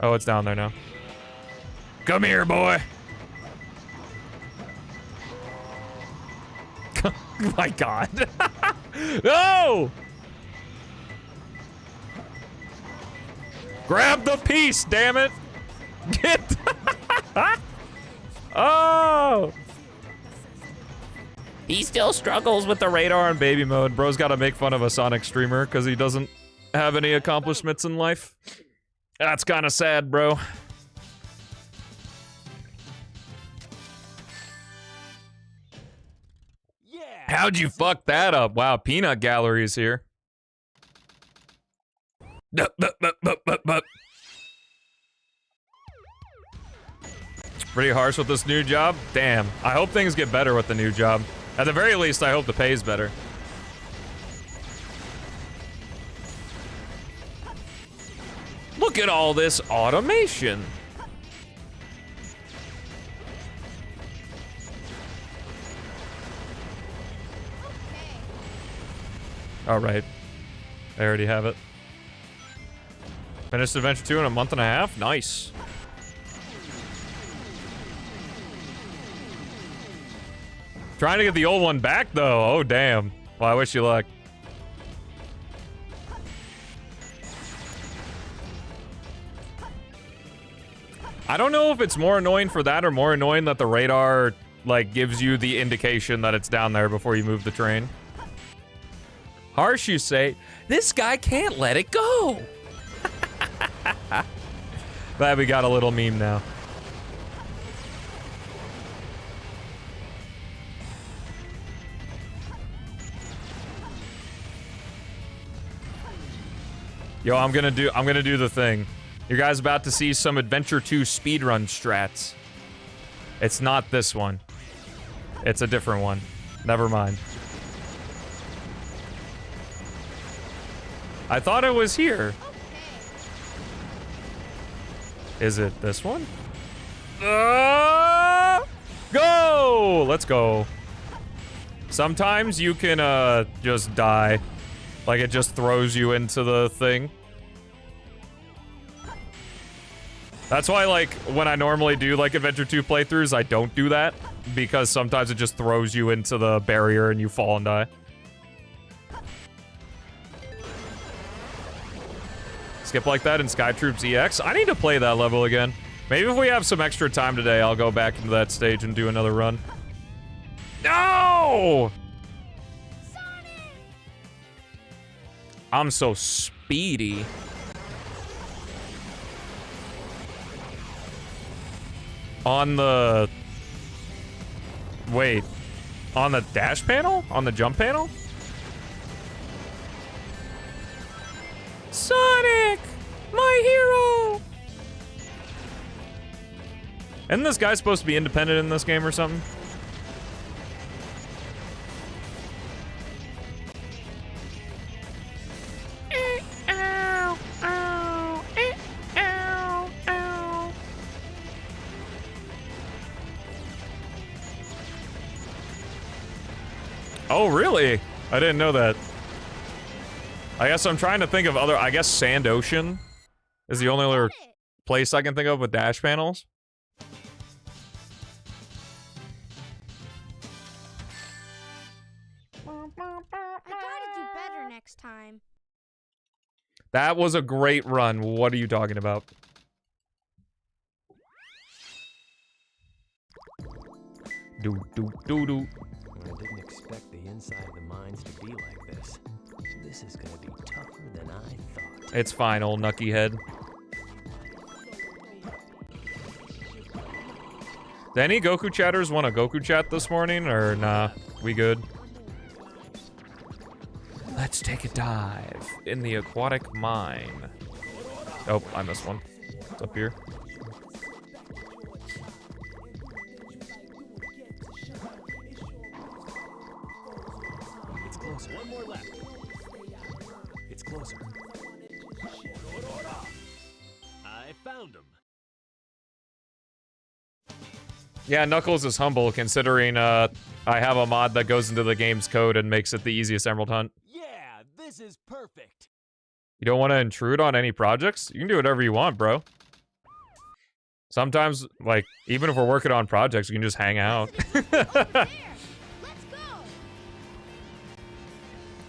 Oh, it's down there now. Come here, boy. Oh my god. No! Grab the piece, damn it! Get. Oh! He still struggles with the radar and baby mode. Bro's gotta make fun of a Sonic streamer because he doesn't have any accomplishments in life. That's kind of sad, bro. Yeah. How'd you fuck that up? Wow, Peanut Gallery is here. Pretty harsh with this new job? Damn. I hope things get better with the new job. At the very least, I hope the pay's better. Look at all this automation. All right. I already have it. Finished Adventure 2 in a month and a half? Nice. Trying to get the old one back, though. Oh, damn. Well, I wish you luck. I don't know if it's more annoying for that or more annoying that the radar, like, gives you the indication that it's down there before you move the train. Harsh, you say? This guy can't let it go. Glad we got a little meme now. Yo, I'm gonna do the thing. You guys about to see some Adventure 2 speedrun strats. It's not this one. It's a different one. Never mind. I thought it was here. Is it this one? Go! Let's go. Sometimes you can just die. Like it just throws you into the thing. That's why, like, when I normally do, like, Adventure 2 playthroughs, I don't do that. Because sometimes it just throws you into the barrier and you fall and die. Skip like that in Sky Troops EX? I need to play that level again. Maybe if we have some extra time today, I'll go back into that stage and do another run. No! Sonic! I'm so speedy. On the... Wait. On the dash panel? On the jump panel? Sonic! My hero! Isn't this guy supposed to be independent in this game or something? Oh, really? I didn't know that. I guess I'm trying to think of other... I guess Sand Ocean is the only other place I can think of with dash panels. I gotta do better next time. That was a great run. What are you talking about? Do. I didn't expect the inside of the mines to be like this. This is gonna be tougher than I thought. It's fine, old Nucky head. Did any Goku chatters want a Goku chat this morning, or nah? We good? Let's take a dive in the aquatic mine. Oh, I missed one. It's up here. It's closer. One more left. It's closer. I found him. Yeah, Knuckles is humble considering I have a mod that goes into the game's code and makes it the easiest Emerald Hunt. Yeah, this is perfect. You don't want to intrude on any projects? You can do whatever you want, bro. Sometimes, like, even if we're working on projects, you can just hang out. Let's go.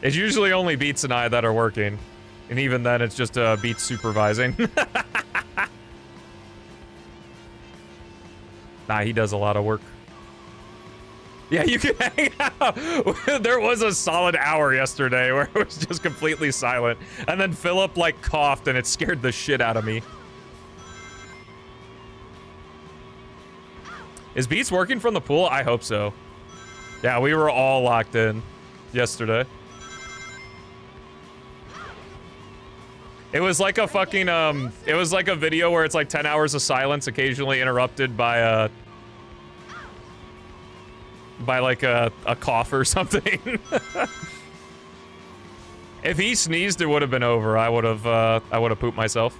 It's usually only Beats and I that are working. And even then, it's just Beats supervising. Nah, he does a lot of work. Yeah, you can hang out. There was a solid hour yesterday where it was just completely silent. And then Philip, like, coughed and it scared the shit out of me. Is Beats working from the pool? I hope so. Yeah, we were all locked in yesterday. It was like a fucking, it was like a video where it's like 10 hours of silence occasionally interrupted by like a cough or something. If he sneezed, it would have been over. I would have pooped myself.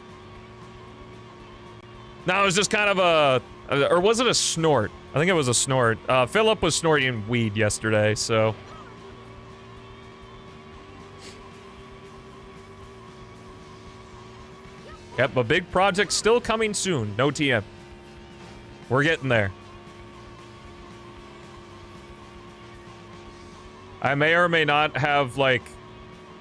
No, it was just kind of or was it a snort? I think it was a snort. Philip was snorting weed yesterday, so. Yep, a big project still coming soon. No TM. We're getting there. I may or may not have, like,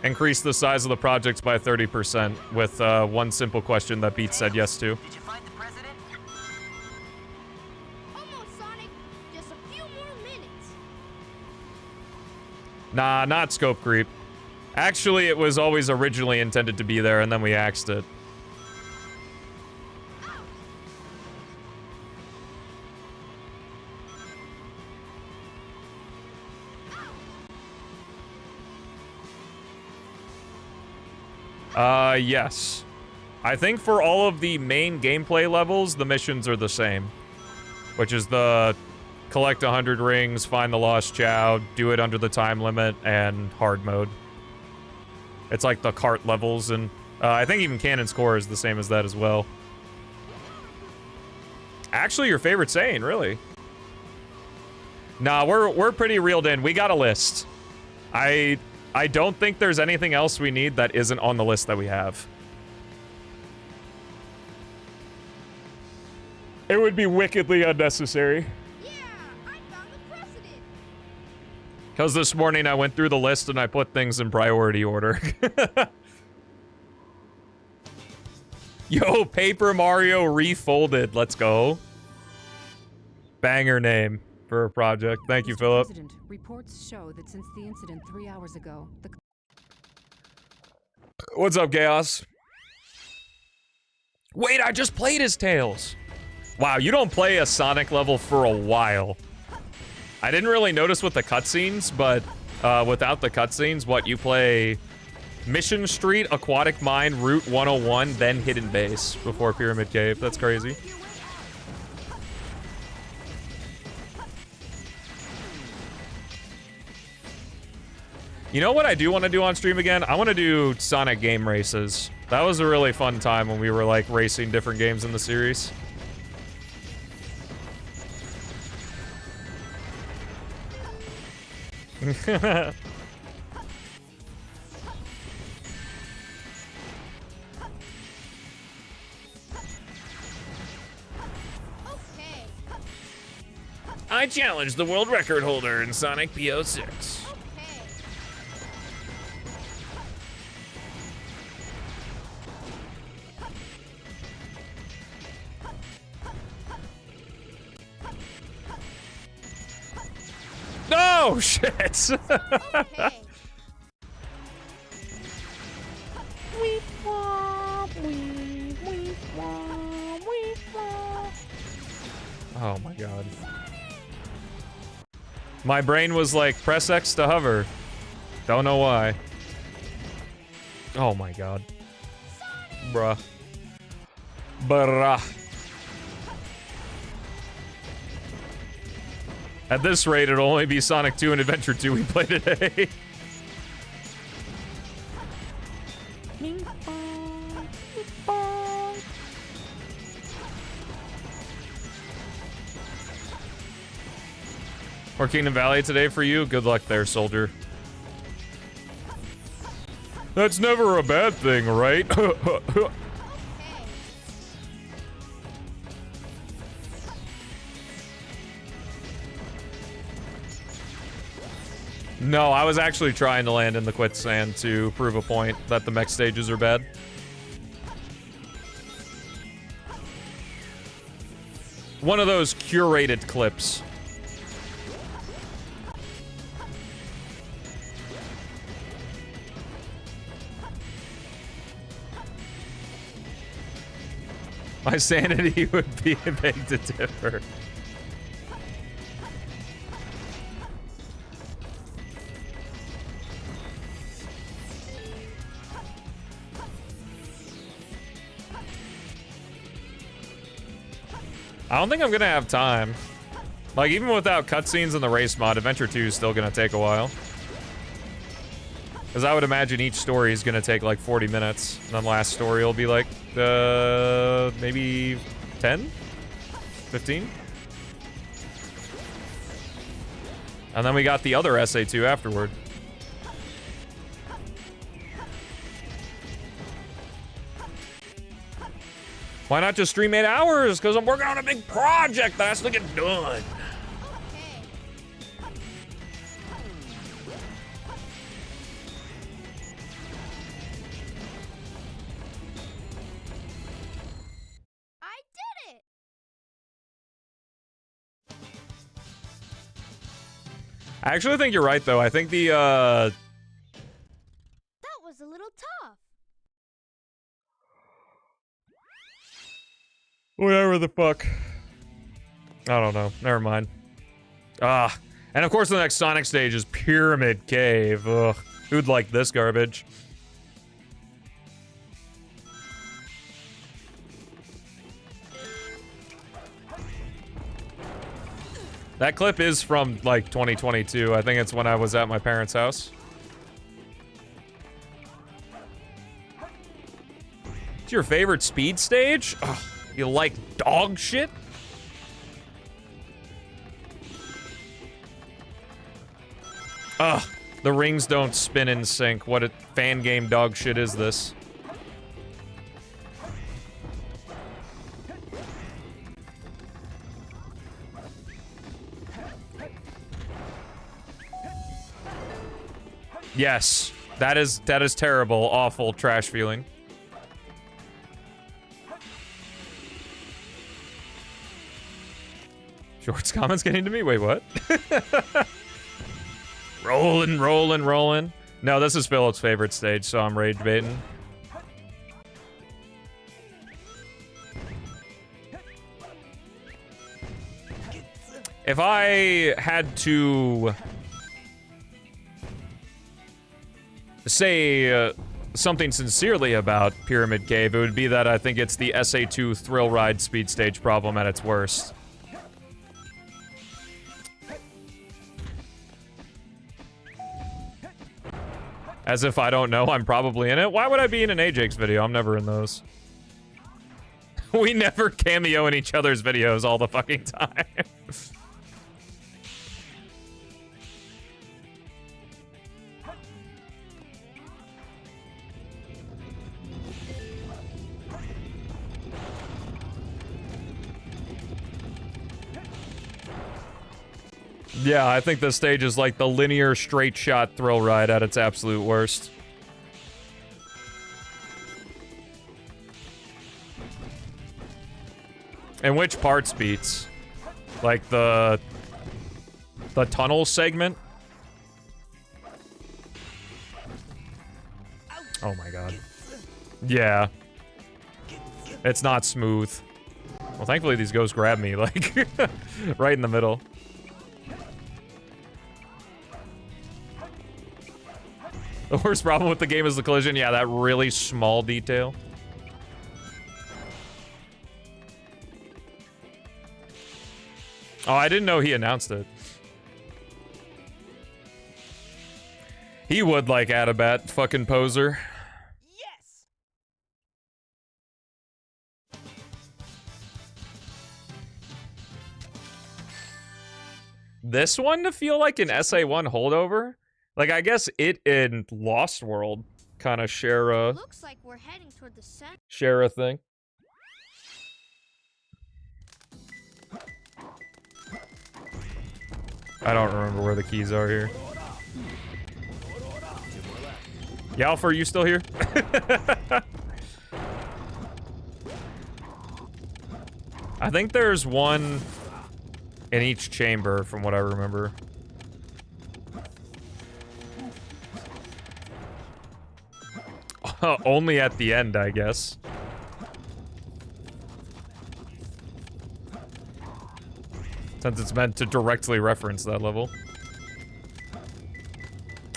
increased the size of the projects by 30% with one simple question that Beats said yes to. Did you find the president? Almost, Sonic. Just a few more minutes. Nah, not scope creep. Actually, it was always originally intended to be there, and then we axed it. Yes. I think for all of the main gameplay levels, the missions are the same. Which is the collect 100 rings, find the lost Chow, do it under the time limit, and hard mode. It's like the cart levels, and I think even Cannon's Core is the same as that as well. Actually, your favorite saying, really? Nah, we're pretty reeled in. We got a list. I don't think there's anything else we need that isn't on the list that we have. It would be wickedly unnecessary. Yeah, I found the president. Because this morning I went through the list and I put things in priority order. Yo, Paper Mario Refolded. Let's go. Banger name for a project. Thank you, Mr. Philip. President, reports show that since the incident 3 hours ago, the What's up, Chaos? Wait, I just played his Tails. Wow, you don't play a Sonic level for a while. I didn't really notice with the cutscenes, but without the cutscenes, what, you play Mission Street, Aquatic Mine, Route 101, then Hidden Base before Pyramid Cave. That's crazy. You know what I do want to do on stream again? I want to do Sonic game races. That was a really fun time when we were, like, racing different games in the series. Okay. I challenge the world record holder in Sonic PO6. Okay. No, shit. Okay. Oh my god. My brain was like, press X to hover. Don't know why. Oh my god. Bruh. Bruh. At this rate, it'll only be Sonic 2 and Adventure 2 we play today. Or Kingdom Valley today for you? Good luck there, soldier. That's never a bad thing, right? No, I was actually trying to land in the quicksand to prove a point that the mech stages are bad. One of those curated clips. My sanity would be big to differ. I don't think I'm gonna have time. Like, even without cutscenes in the race mod, Adventure 2 is still gonna take a while. Because I would imagine each story is gonna take like 40 minutes. And then last story will be like, maybe 10? 15? And then we got the other SA2 afterward. Why not just stream 8 hours? Because I'm working on a big project that has to get done. I did it! I actually think you're right, though. I think the, That was a little tough. whatever the fuck. I don't know. Never mind. Ah. And of course the next Sonic stage is Pyramid Cave. Ugh. Who'd like this garbage? That clip is from, like, 2022. I think it's when I was at my parents' house. It's your favorite speed stage? Ugh. You like dog shit? Ugh, the rings don't spin in sync. What a fan game dog shit is this? Yes, that is terrible, awful, trash feeling. Shorts comments getting to me? Wait, what? Rolling, rolling, rolling. No, this is Philip's favorite stage, so I'm rage baiting. If I had to say something sincerely about Pyramid Cave, it would be that I think it's the SA2 thrill ride speed stage problem at its worst. As if I don't know I'm probably in it. Why would I be in an Ajax video? I'm never in those. We never cameo in each other's videos all the fucking time. Yeah, I think this stage is like the linear straight shot thrill ride at its absolute worst. And which parts beats? Like the tunnel segment? Oh my god. Yeah. It's not smooth. Well, thankfully these ghosts grab me, like, right in the middle. The worst problem with the game is the collision. Yeah, that really small detail. Oh, I didn't know he announced it. He would like Adabat, fucking poser. Yes! this one to feel like an SA1 holdover. Like, I guess it and Lost World kind of share a... Looks like we're heading toward the center. Share a thing. I don't remember where the keys are here. Yalfa, are you still here? I think there's one in each chamber, from what I remember. Only at the end, I guess. Since it's meant to directly reference that level.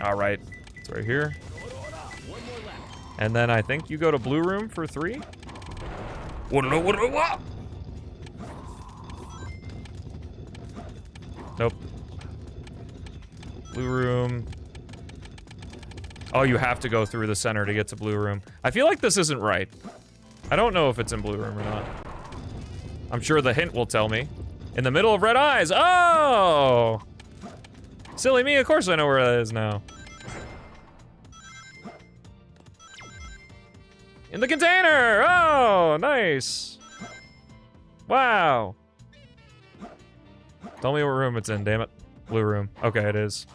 Alright, it's right here. And then I think you go to blue room for 3? What? Nope. Blue room. Oh, you have to go through the center to get to blue room. I feel like this isn't right. I don't know if it's in blue room or not. I'm sure the hint will tell me. In the middle of red eyes. Oh! Silly me, of course I know where that is now. In the container! Oh, nice. Wow. Tell me what room it's in, damn it. Blue room. Okay, it is.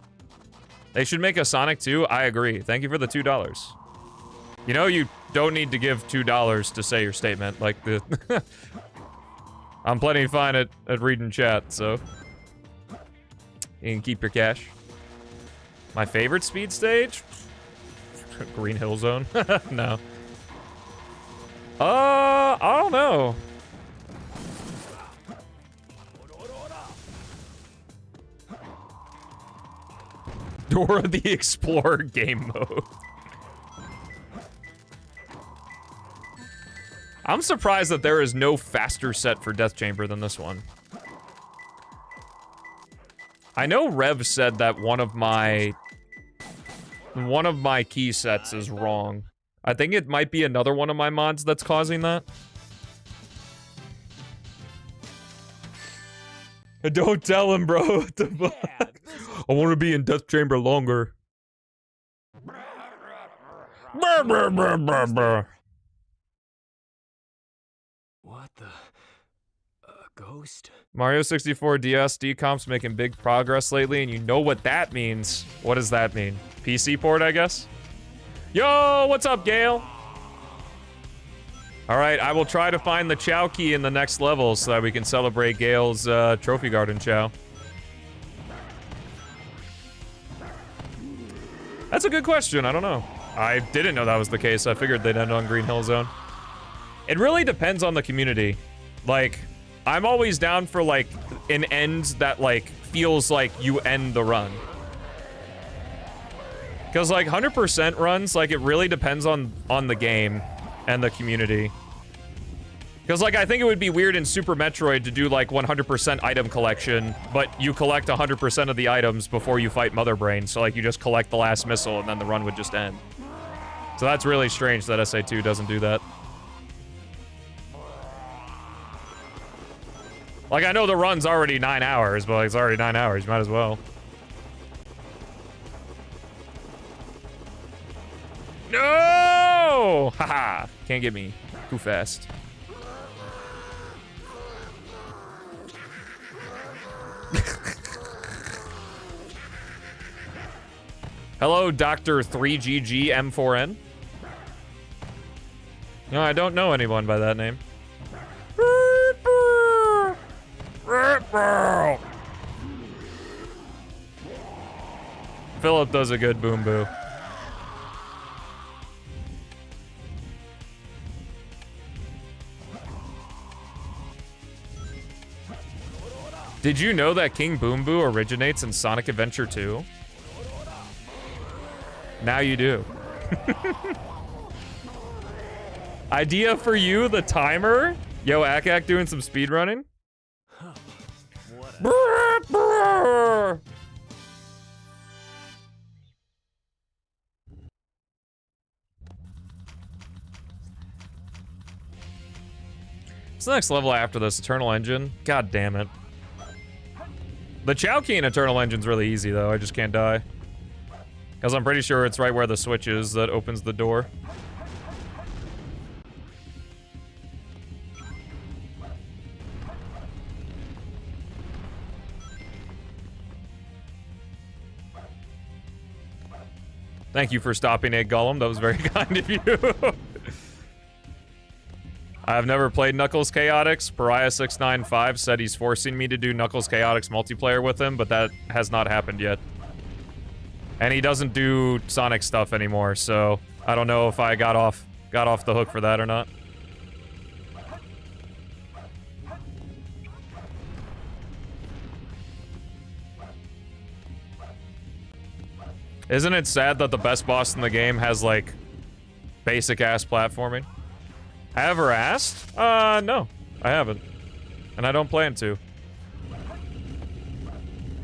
They should make a Sonic 2. I agree. Thank you for the $2. You know, you don't need to give $2 to say your statement. Like, the... I'm plenty fine at reading chat, so... You can keep your cash. My favorite speed stage? Green Hill Zone? No. I don't know. Dora the Explorer game mode. I'm surprised that there is no faster set for Death Chamber than this one. I know Rev said that one of my key sets is wrong. I think it might be another one of my mods that's causing that. Don't tell him, bro. I want to be in Death Chamber longer. What the? Ghost? Mario 64 DS decomps making big progress lately, and you know what that means. What does that mean? PC port, I guess? Yo, what's up, Gale? Alright, I will try to find the Chow key in the next level so that we can celebrate Gale's Trophy Garden Chow. That's a good question, I don't know. I didn't know that was the case. I figured they'd end on Green Hill Zone. It really depends on the community. Like, I'm always down for, like, an end that, like, feels like you end the run. Because, like, 100% runs, like, it really depends on the game and the community. Because, like, I think it would be weird in Super Metroid to do, like, 100% item collection, but you collect 100% of the items before you fight Mother Brain, so, like, you just collect the last missile and then the run would just end. So that's really strange that SA2 doesn't do that. Like, I know the run's already 9 hours, but like, it's already 9 hours. You might as well. No! Haha! Can't get me. Too fast. Hello, Dr. 3GG M4N. No, I don't know anyone by that name. Philip does a good boom boo. Did you know that King Boom Boo originates in Sonic Adventure 2? Now you do. Idea for you, the timer? Yo, Akak doing some speedrunning? What's the next level after this? Eternal Engine? God damn it. The Chowkey in Eternal Engine's really easy, though. I just can't die. Because I'm pretty sure it's right where the switch is that opens the door. Thank you for stopping a Gollum. That was very kind of you. I've never played Knuckles Chaotix. Pariah695 said he's forcing me to do Knuckles Chaotix multiplayer with him, but that has not happened yet. And he doesn't do Sonic stuff anymore, so I don't know if I got off the hook for that or not. Isn't it sad that the best boss in the game has, like, basic-ass platforming? I ever asked? No. I haven't. And I don't plan to.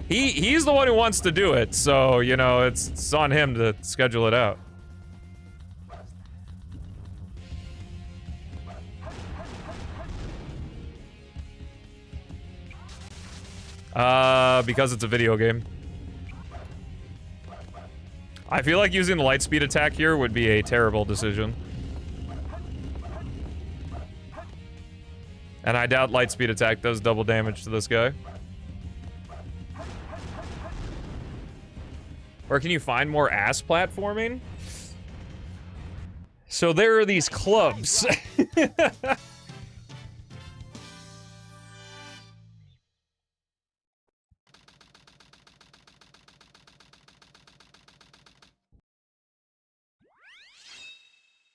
He's the one who wants to do it, so, you know, it's on him to schedule it out. Because it's a video game. I feel like using the lightspeed attack here would be a terrible decision. And I doubt lightspeed attack does double damage to this guy. Or can you find more ass platforming? So there are these clubs.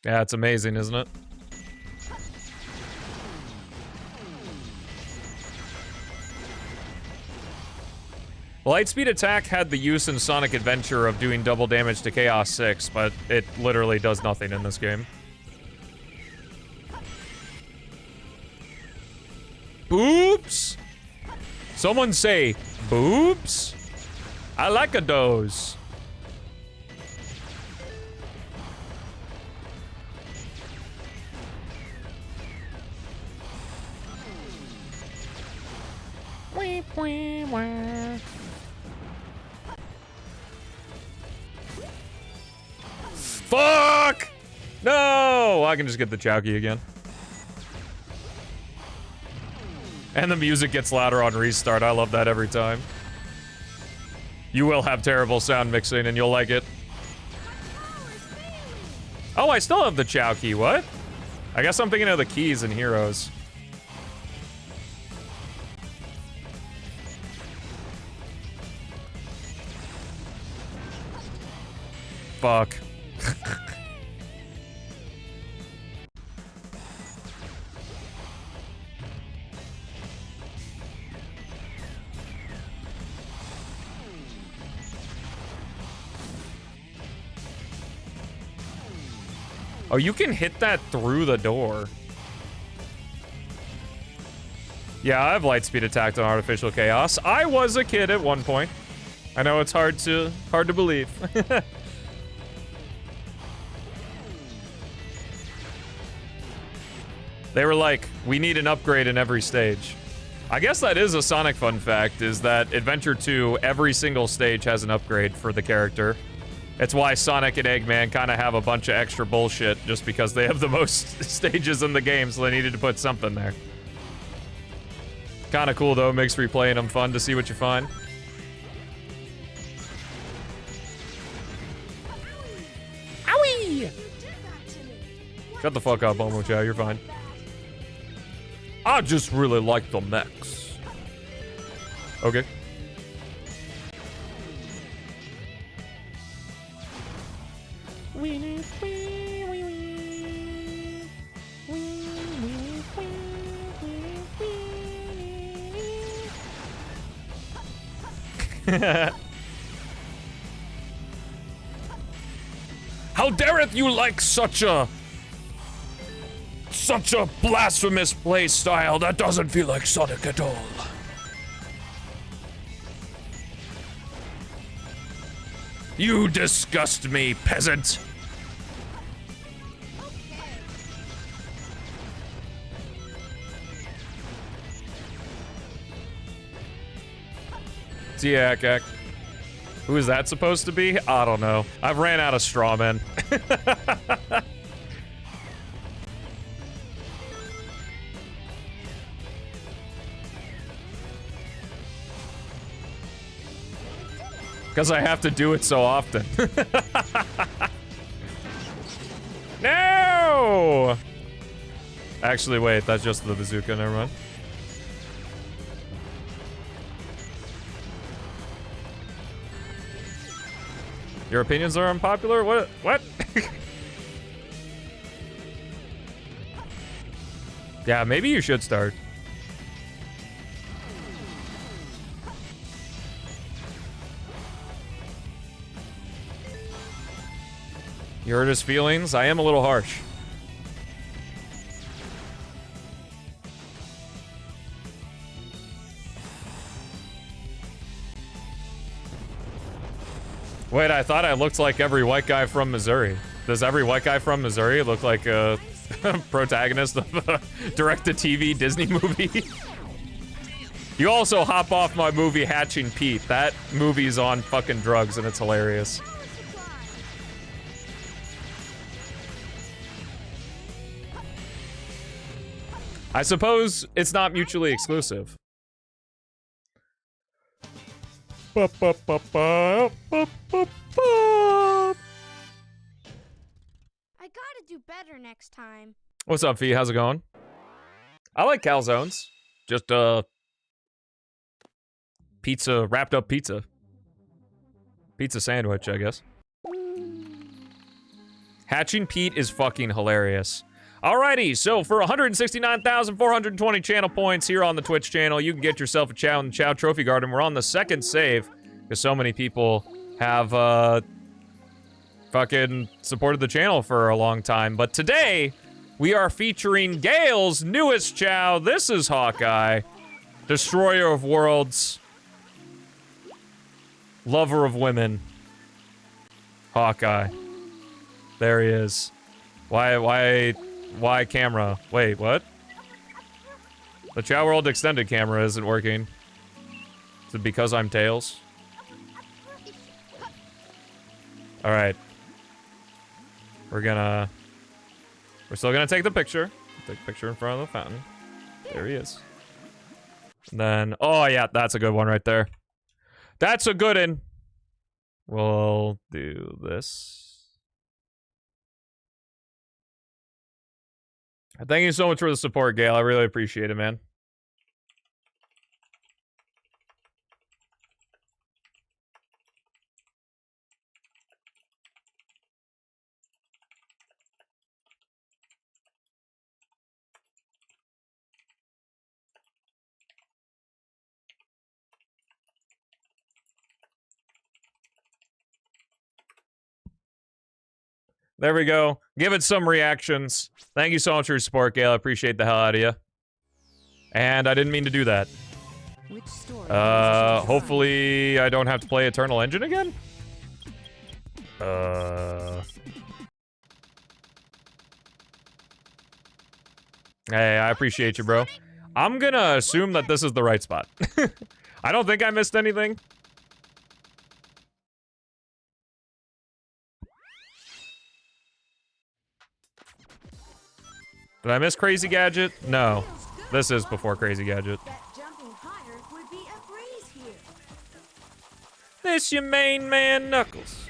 Yeah, it's amazing, isn't it? Lightspeed attack had the use in Sonic Adventure of doing double damage to Chaos 6, but it literally does nothing in this game. Boobs? Someone say, boobs? I like a dose. Fuck! No! I can just get the Chowkey again. And the music gets louder on restart. I love that every time. You will have terrible sound mixing and you'll like it. Oh, I still have the Chowkey. What? I guess I'm thinking of the keys in Heroes. Fuck. Oh, you can hit that through the door. Yeah, I have lightspeed attacked on Artificial Chaos. I was a kid at one point. I know it's hard to believe. They were like, we need an upgrade in every stage. I guess that is a Sonic fun fact, is that Adventure 2, every single stage has an upgrade for the character. It's why Sonic and Eggman kind of have a bunch of extra bullshit, just because they have the most stages in the game, so they needed to put something there. Kind of cool, though. Makes replaying them fun to see what you find. Owie! Shut the fuck up, Momo Chow. You're fine. I just really like the mechs. Okay. How dareth you like such a blasphemous play style that doesn't feel like Sonic at all? You disgust me, peasant. Tiak. Who is that supposed to be? I don't know. I've ran out of straw men. Because I have to do it so often. No! Actually, wait, that's just the bazooka, never mind. Your opinions are unpopular? What? Yeah, maybe you should start. You hurt his feelings? I am a little harsh. Wait, I thought I looked like every white guy from Missouri. Does every white guy from Missouri look like a protagonist of a direct-to-TV Disney movie? You also hop off my movie Hatching Pete. That movie's on fucking drugs and it's hilarious. I suppose it's not mutually exclusive. I gotta do better next time. What's up, Fee? How's it going? I like calzones. Just, pizza, wrapped up pizza. Pizza sandwich, I guess. Hatching Pete is fucking hilarious. Alrighty, so for 169,420 channel points here on the Twitch channel, you can get yourself a Chow and Chow Trophy Garden. We're on the second save, because so many people have, fucking supported the channel for a long time. But today, we are featuring Gale's newest Chow. This is Hawkeye, destroyer of worlds, lover of women. Hawkeye. There he is. Why camera? Wait, what? The Chow World extended camera isn't working. Is it because I'm Tails? Alright. We're still gonna take the picture. Take a picture in front of the fountain. There he is. And then, oh yeah, that's a good one right there. That's a good one. We'll do this. Thank you so much for the support, Gale. I really appreciate it, man. There we go. Give it some reactions. Thank you so much for your support, Gale. I appreciate the hell out of you. And I didn't mean to do that. Hopefully I don't have to play Eternal Engine again? Hey, I appreciate you, bro. I'm gonna assume that this is the right spot. I don't think I missed anything. Did I miss Crazy Gadget? No. This is before Crazy Gadget. This your main man, Knuckles.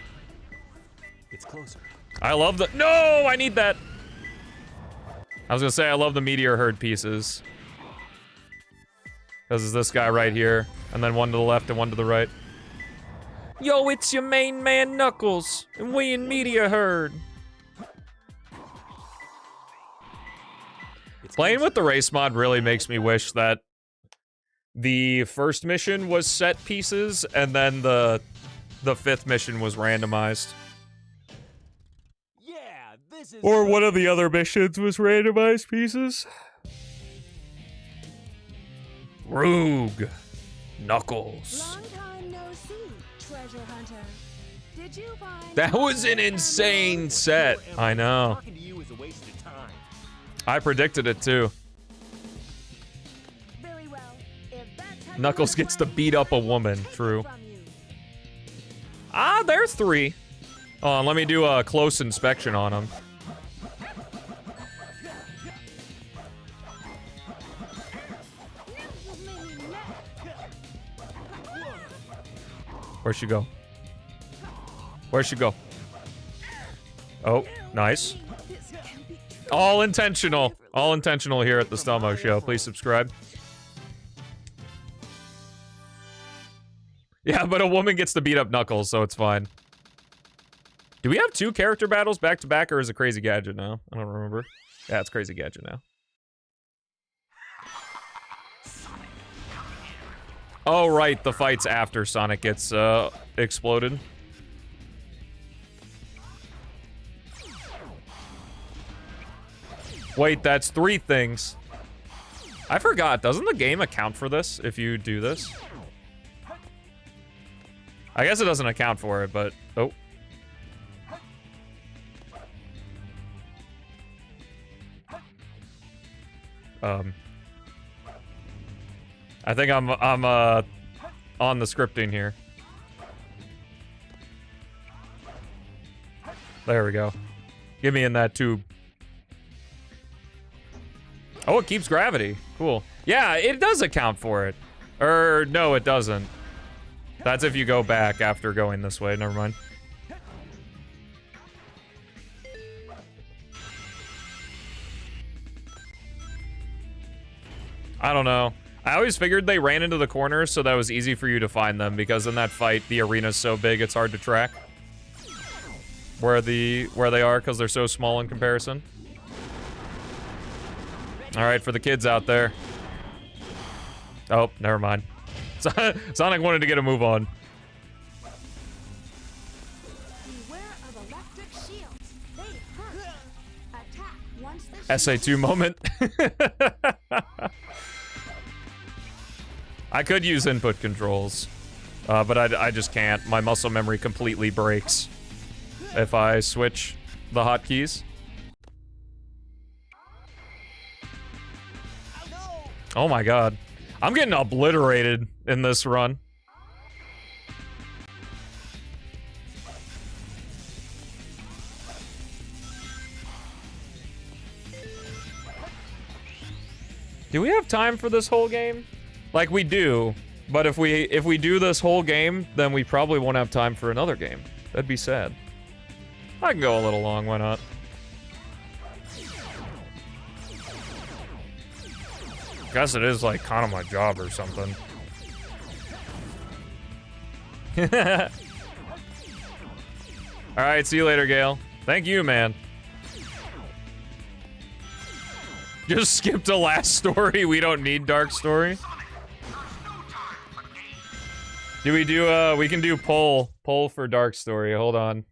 It's closer. I love the— No! I need that! I was gonna say I love the meteor herd pieces. This is this guy right here. And then one to the left and one to the right. Yo, it's your main man, Knuckles. And we in meteor herd. Playing with the race mod really makes me wish that the first mission was set pieces and then the fifth mission was randomized. Yeah, this is Or one of the other missions was randomized pieces. Rogue. Knuckles. Long time no see, treasure hunter. Did you find That was an insane set. I know. Talking to you is a waste of time. I predicted it too. Very well. If that's how Knuckles gets to beat up a woman. True. Ah, there's 3. Hold on, let me do a close inspection on him. Where'd she go? Where'd she go? Oh, nice. All intentional. All intentional here at the Stelmo Show. Please subscribe. Yeah, but a woman gets to beat up Knuckles, so it's fine. Do we have 2 character battles back to back, or is it Crazy Gadget now? I don't remember. Yeah, it's Crazy Gadget now. Oh, right, the fight's after Sonic gets, exploded. Wait, that's 3 things. I forgot, doesn't the game account for this if you do this? I guess it doesn't account for it, but... Oh. I think I'm on the scripting here. There we go. Get me in that tube. Oh, it keeps gravity. Cool. Yeah, it does account for it. Or, no, it doesn't. That's if you go back after going this way. Never mind. I don't know. I always figured they ran into the corners so that it was easy for you to find them, because in that fight, the arena's so big, it's hard to track where they are, because they're so small in comparison. Alright, for the kids out there. Oh, never mind. Sonic wanted to get a move on. Beware of electric shields. They hurt. Attack once the SA2 moment. I could use input controls, but I just can't. My muscle memory completely breaks if I switch the hotkeys. Oh my god. I'm getting obliterated in this run. Do we have time for this whole game? Like, we do, but if we do this whole game, then we probably won't have time for another game. That'd be sad. I can go a little long, why not? Guess it is like kind of my job or something. Alright, see you later, Gale. Thank you, man. Just skip to last story. We don't need dark story. Do we do, we can do poll for dark story. Hold on.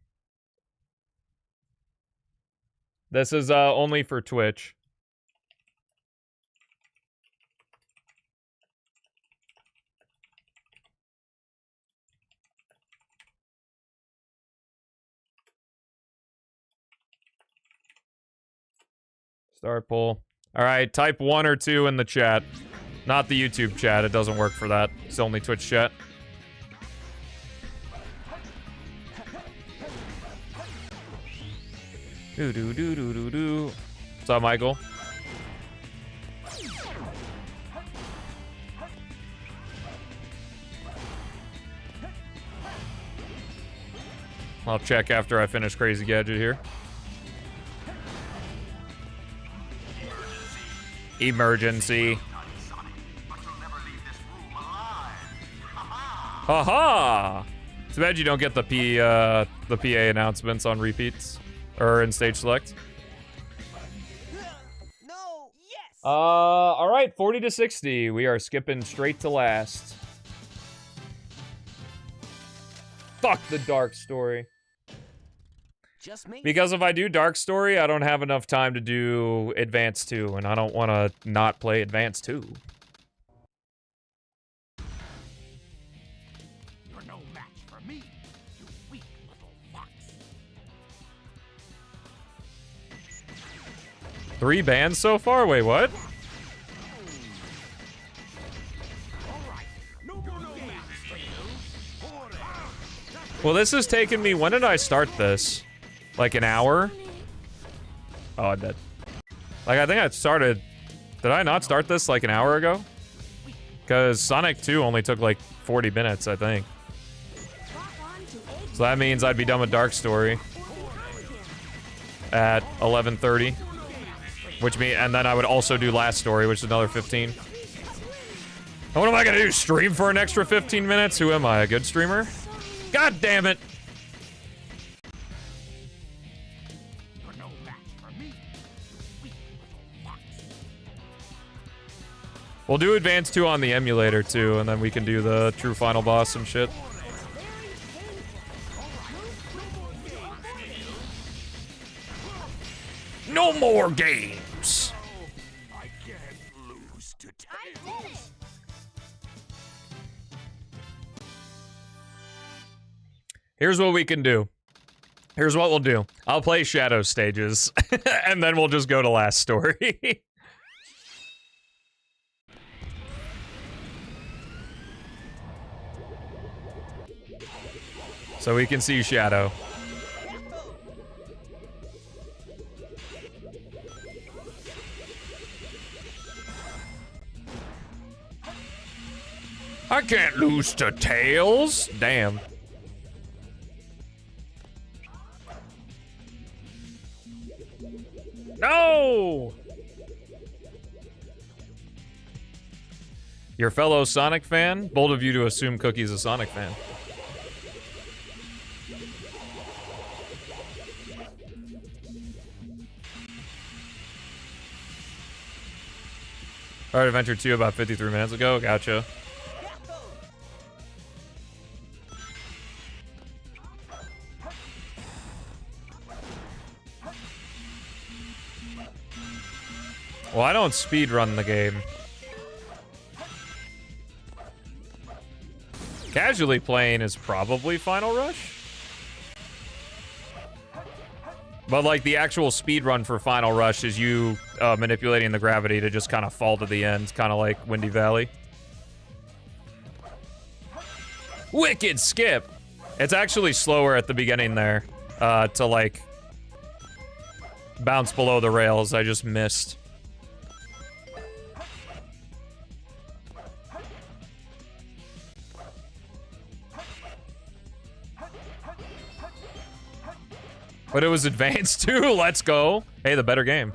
This is, only for Twitch. Start poll. Alright, type 1 or 2 in the chat. Not the YouTube chat, it doesn't work for that. It's only Twitch chat. Do. What's up, Michael? I'll check after I finish Crazy Gadget here. Emergency. Haha! Too bad you don't get the PA announcements on repeats or in stage select. No, yes. All right, 40 to 60. We are skipping straight to last. Fuck the dark story. Just me. Because if I do Dark Story, I don't have enough time to do Advance 2, and I don't want to not play Advance 2. You're no match for me, you weak little fox. 3 bans so far? Wait, what? All right, Well, this has taken me... When did I start this? Like an hour? Oh, I did. Like, I think I started... Did I not start this like an hour ago? Because Sonic 2 only took like 40 minutes, I think. So that means I'd be done with Dark Story at 11:30. Which means... And then I would also do Last Story, which is another 15. And what am I gonna do? Stream for an extra 15 minutes? Who am I? A good streamer? God damn it! You're no match for me. Weak little fox. We'll do Advance 2 on the emulator too, and then we can do the true final boss and shit. No more games! I can't lose to Tails. Here's what we can do. Here's what we'll do. I'll play Shadow stages, and then we'll just go to Last Story. So we can see Shadow. I can't lose to Tails. Damn. No! Your fellow Sonic fan? Bold of you to assume Cookie's a Sonic fan. Alright, Adventure 2 about 53 minutes ago. Gotcha. Well, I don't speedrun the game. Casually playing is probably Final Rush. But like the actual speedrun for Final Rush is you manipulating the gravity to just kind of fall to the end, kind of like Windy Valley. Wicked skip! It's actually slower at the beginning there to like bounce below the rails. I just missed. But it was advanced too. Let's go. Hey, the better game.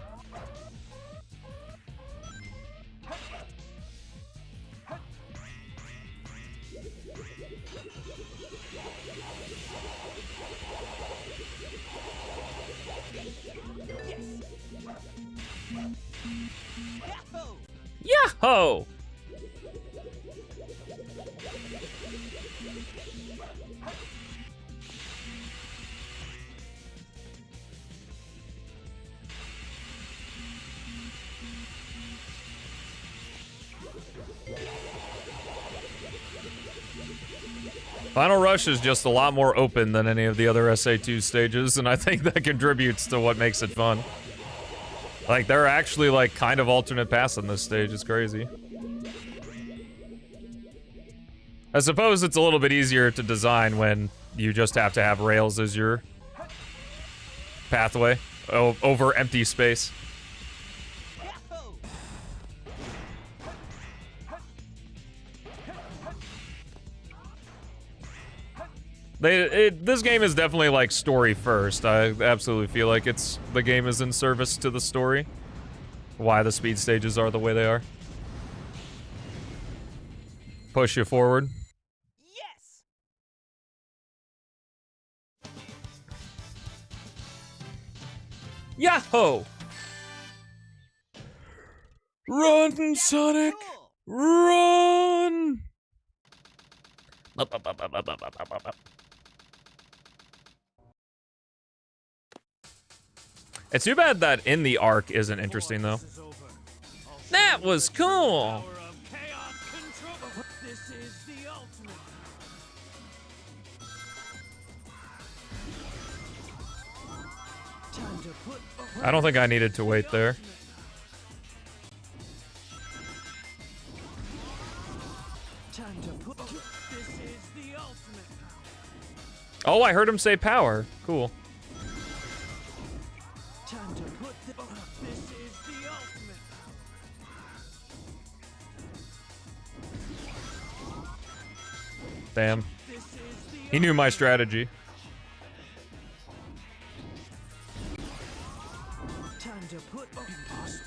Yahoo! Final Rush is just a lot more open than any of the other SA2 stages, and I think that contributes to what makes it fun. Like, there are actually, like, kind of alternate paths on this stage. It's crazy. I suppose it's a little bit easier to design when you just have to have rails as your pathway over empty space. This game is definitely like story first. I absolutely feel like the game is in service to the story. Why the speed stages are the way they are. Push you forward. Yes. Yahoo! Run, Sonic! Run! It's too bad that in the arc isn't interesting though. That was cool. I don't think I needed to wait there. Oh, I heard him say power. Cool. Time to put this is the ultimate. Damn. He knew my strategy. Time to put impossible.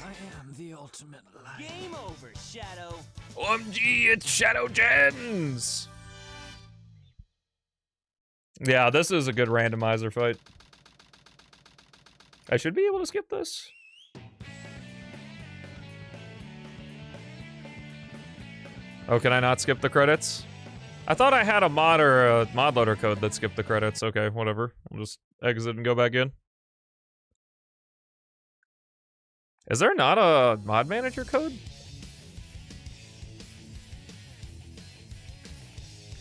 I am the ultimate light. Game over, Shadow. OMG, it's Shadow Gens! Yeah, this is a good randomizer fight. I should be able to skip this. Oh, can I not skip the credits? I thought I had a mod or a mod loader code that skipped the credits. Okay, whatever. I'll just exit and go back in. Is there not a mod manager code?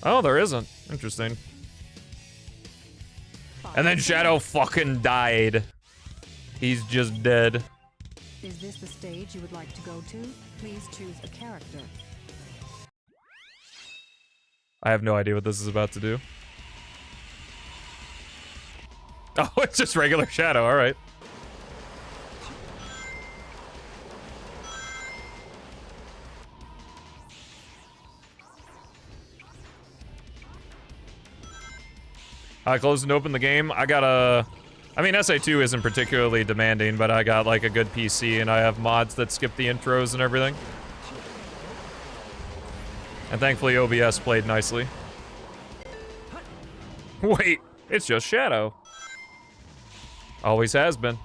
Oh, there isn't. Interesting. And then Shadow fucking died. He's just dead. Is this the stage you would like to go to? Please choose a character. I have no idea what this is about to do. Oh, it's just regular Shadow, alright. I closed and opened the game. I got a... I mean, SA2 isn't particularly demanding, but I got like a good PC and I have mods that skip the intros and everything. And thankfully OBS played nicely. Wait, it's just Shadow. Always has been.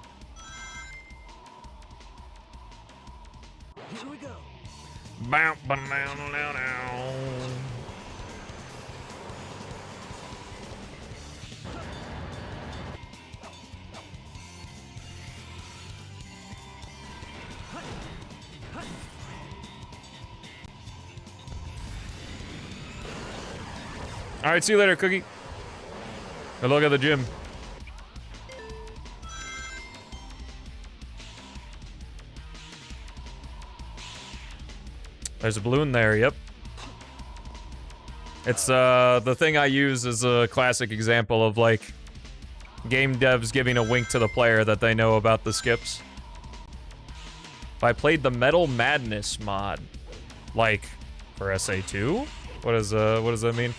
Here we go. Bow, ba, now, now, now. All right, see you later, Cookie. Good luck at the gym. There's a balloon there, yep. It's, the thing I use is a classic example of, like, game devs giving a wink to the player that they know about the skips. If I played the Metal Madness mod, like, for SA2? What does that mean?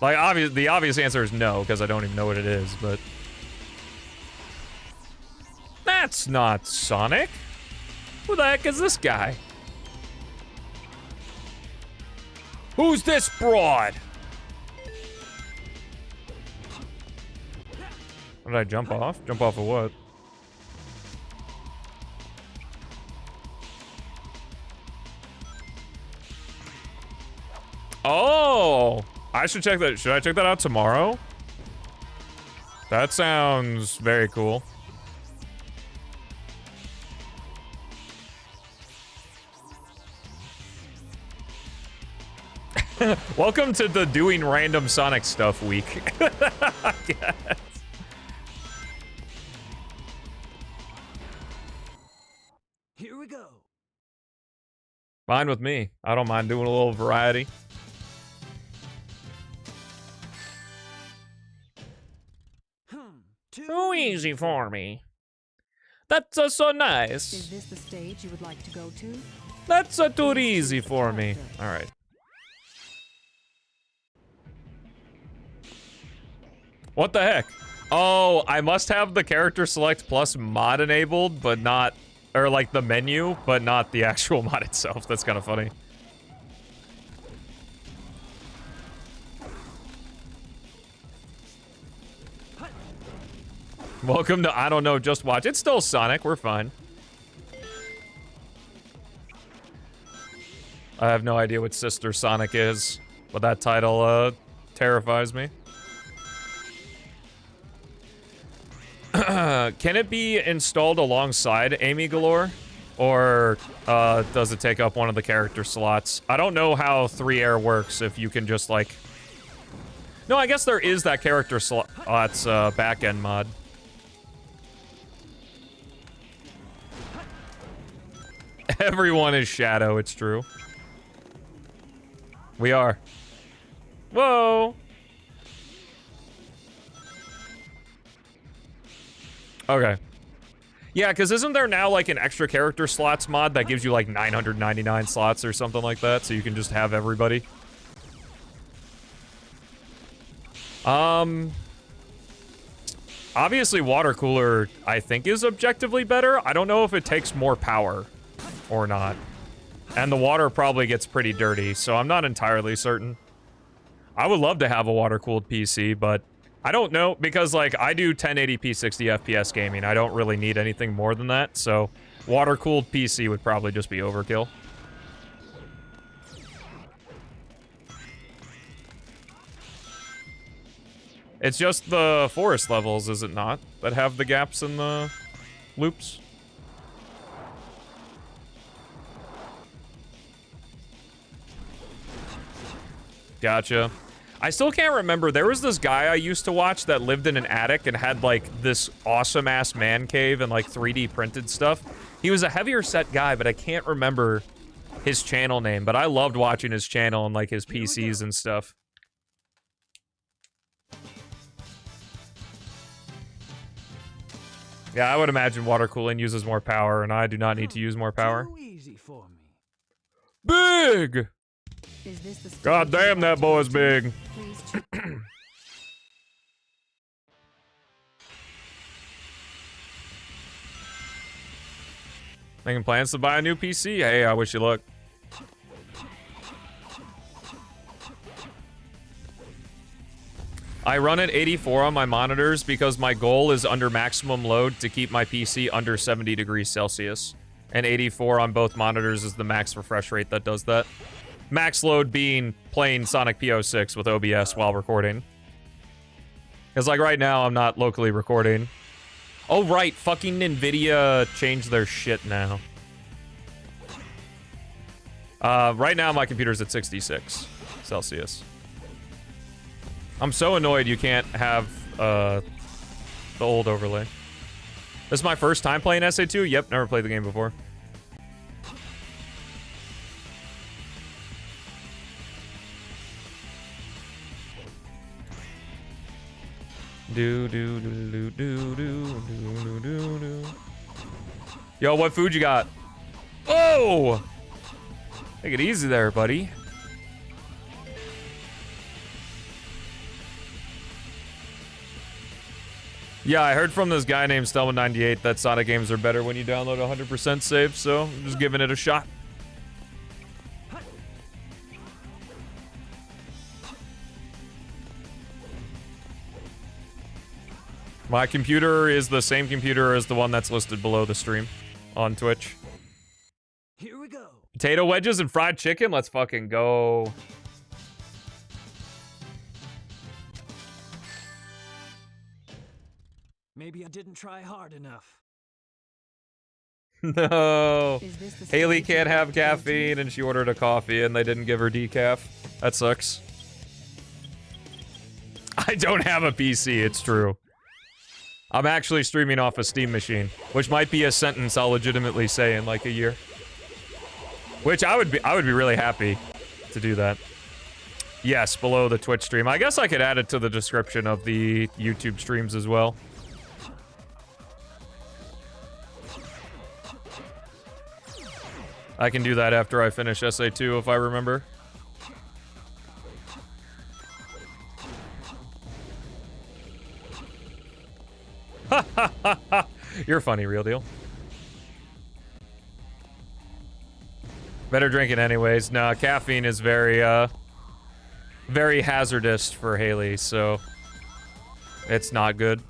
Like, the obvious answer is no, because I don't even know what it is, but... That's not Sonic! Who the heck is this guy? Who's this broad? What did I jump off? Jump off of what? Oh! I should check that. Should I check that out tomorrow? That sounds very cool. Welcome to the doing random Sonic stuff week. Yes. Here we go. Fine with me. I don't mind doing a little variety. Too easy for me. That's so nice. Is this the stage you would like to go to? That's too easy for me. All right. What the heck? Oh, I must have the character select plus mod enabled, but not, or like the menu, but not the actual mod itself. That's kind of funny. Welcome to I don't know, just watch. It's still Sonic, we're fine. I have no idea what Sister Sonic is, but that title terrifies me. Can it be installed alongside Amy Galore? Or does it take up one of the character slots? I don't know how 3Air works if you can just like... No, I guess there is that character slots back-end mod. Everyone is Shadow, it's true. We are. Whoa! Okay. Yeah, because isn't there now like an extra character slots mod that gives you like 999 slots or something like that, so you can just have everybody? Obviously water cooler, I think, is objectively better. I don't know if it takes more power or not. And the water probably gets pretty dirty, so I'm not entirely certain. I would love to have a water-cooled PC, but I don't know, because, like, I do 1080p 60 FPS gaming. I don't really need anything more than that, so water-cooled PC would probably just be overkill. It's just the forest levels, is it not, that have the gaps in the loops? Gotcha. I still can't remember. There was this guy I used to watch that lived in an attic and had, like, this awesome-ass man cave and, like, 3D printed stuff. He was a heavier set guy, but I can't remember his channel name. But I loved watching his channel and, like, his PCs and stuff. Yeah, I would imagine water cooling uses more power, and I do not need to use more power. Too easy for me. Big! Is this the stage God damn, that boy's big. Please choose. Making plans to buy a new PC? Hey, I wish you luck. I run at 84 on my monitors because my goal is under maximum load to keep my PC under 70 degrees Celsius. And 84 on both monitors is the max refresh rate that does that. Max load being playing Sonic P06 with OBS while recording. Because, like, right now, I'm not locally recording. Oh, right, fucking NVIDIA changed their shit now. Right now, my computer's at 66 Celsius. I'm so annoyed you can't have, the old overlay. This is my first time playing SA2? Yep, never played the game before. Yo, what food you got? Whoa! Take it easy there, buddy. Yeah, I heard from this guy named Stelmo98 that Sonic games are better when you download 100% save, so I'm just giving it a shot. My computer is the same computer as the one that's listed below the stream on Twitch. Here we go. Potato wedges and fried chicken? Let's fucking go. Maybe I didn't try hard enough. No. Is this the Haley stage can't you have want to go to? caffeine and she ordered a coffee and they didn't give her decaf. That sucks. I don't have a PC, it's true. I'm actually streaming off a Steam machine, which might be a sentence I'll legitimately say in like a year. Which I would be really happy to do that. Yes, below the Twitch stream. I guess I could add it to the description of the YouTube streams as well. I can do that after I finish SA2 if I remember. You're funny, real deal. Better drink it anyways. Nah, caffeine is very, very hazardous for Haley, so it's not good.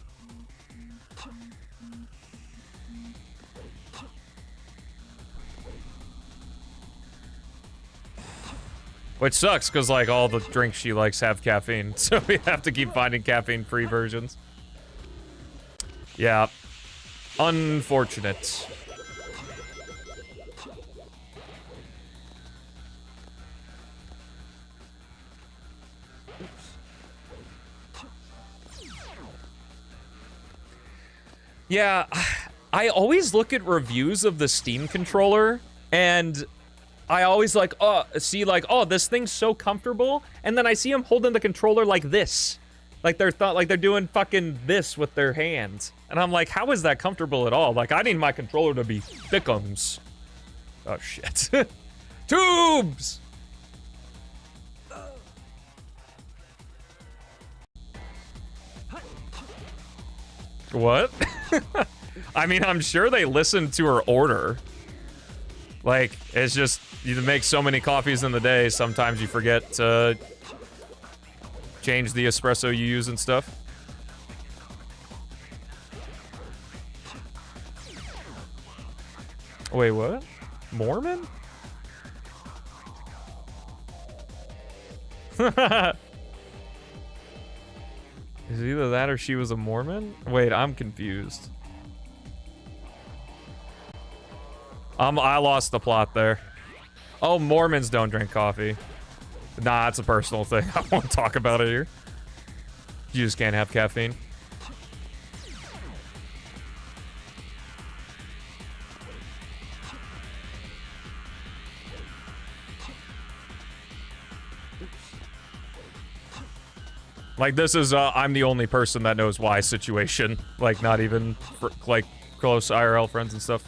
Which sucks, because, like, all the drinks she likes have caffeine, so we have to keep finding caffeine-free versions. Yeah. Unfortunate. Yeah, I always look at reviews of the Steam controller, and I always like, see like, oh, this thing's so comfortable, and then I see him holding the controller like this. Like they're doing fucking this with their hands. And I'm like, how is that comfortable at all? Like, I need my controller to be thickums. Oh, shit. Tubes! What? I mean, I'm sure they listened to her order. Like, it's just, you make so many coffees in the day, sometimes you forget to change the espresso you use and stuff. Wait, what? Mormon? Is it either that or she was a Mormon? Wait, I'm confused. I lost the plot there. Oh, Mormons don't drink coffee. Nah, it's a personal thing. I won't talk about it here. You just can't have caffeine. Like, this is, I'm the only person that knows why situation. Like, not even, for, like, close IRL friends and stuff.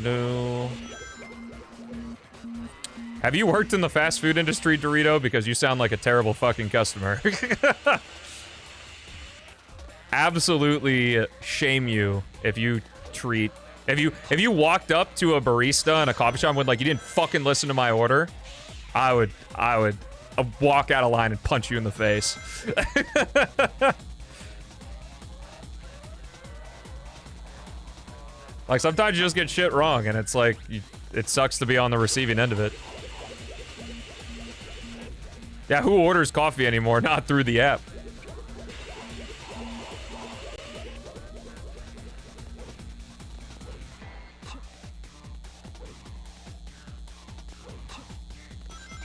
No. Have you worked in the fast food industry, Dorito? Because you sound like a terrible fucking customer. Absolutely shame you if you treat... If you walked up to a barista in a coffee shop and went like, you didn't fucking listen to my order, I would walk out of line and punch you in the face. Like, sometimes you just get shit wrong, and it's like, it sucks to be on the receiving end of it. Yeah, who orders coffee anymore? Not through the app.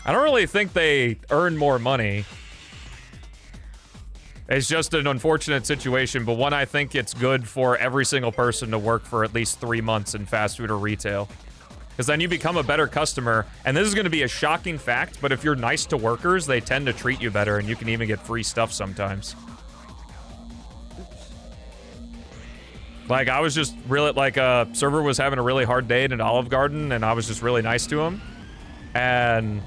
I don't really think they earn more money. It's just an unfortunate situation, but one I think it's good for every single person to work for at least 3 months in fast food or retail. Because then you become a better customer, and this is going to be a shocking fact, but if you're nice to workers, they tend to treat you better, and you can even get free stuff sometimes. Like, I was just really, like, a server was having a really hard day at Olive Garden, and I was just really nice to him. And...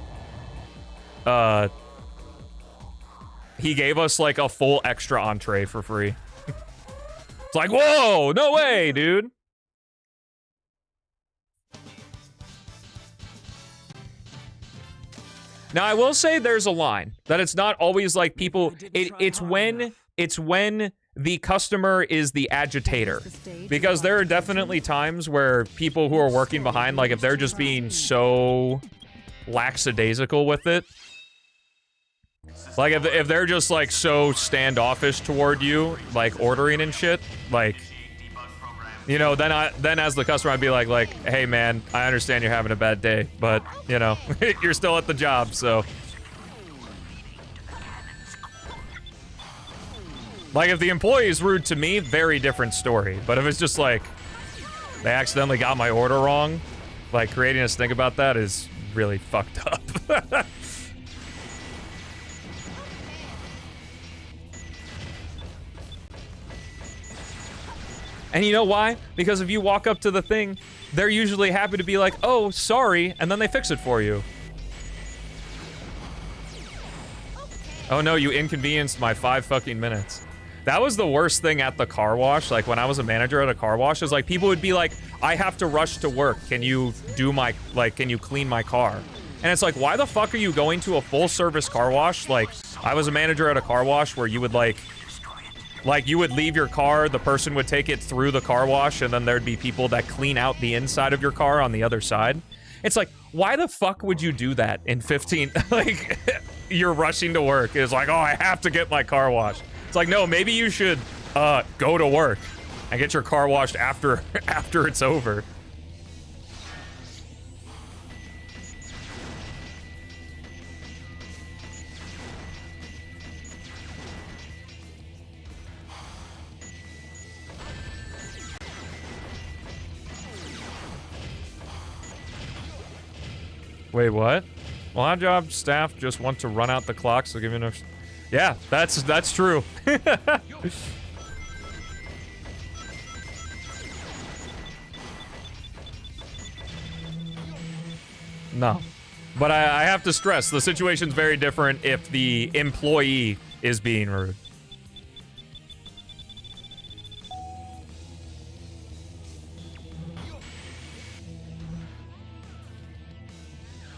he gave us like a full extra entree for free. It's like, whoa, no way, dude. Now, I will say there's a line that it's not always like people, it's when the customer is the agitator. Because there are definitely times where people who are working behind, like if they're just being so lackadaisical with it, like, if they're just, like, so standoffish toward you, like, ordering and shit, like, you know, then as the customer, I'd be like, hey, man, I understand you're having a bad day, but, you know, you're still at the job, so. Like, if the employee is rude to me, very different story. But if it's just, like, they accidentally got my order wrong, like, creating us think about that is really fucked up. And you know why? Because if you walk up to the thing, they're usually happy to be like, oh, sorry, and then they fix it for you. Oh no, you inconvenienced my 5 fucking minutes. That was the worst thing at the car wash, like when I was a manager at a car wash, is like people would be like, I have to rush to work, can you do my, like, can you clean my car? And it's like, why the fuck are you going to a full service car wash? Like, I was a manager at a car wash where you would like, you would leave your car, the person would take it through the car wash, and then there'd be people that clean out the inside of your car on the other side. It's like, why the fuck would you do that in 15, like, you're rushing to work. It's like, oh, I have to get my car washed. It's like, no, maybe you should, go to work and get your car washed after it's over. Wait, what? Well, our job staff just want to run out the clock, so give me enough... Yeah, that's true. No. But I have to stress, the situation's very different if the employee is being rude.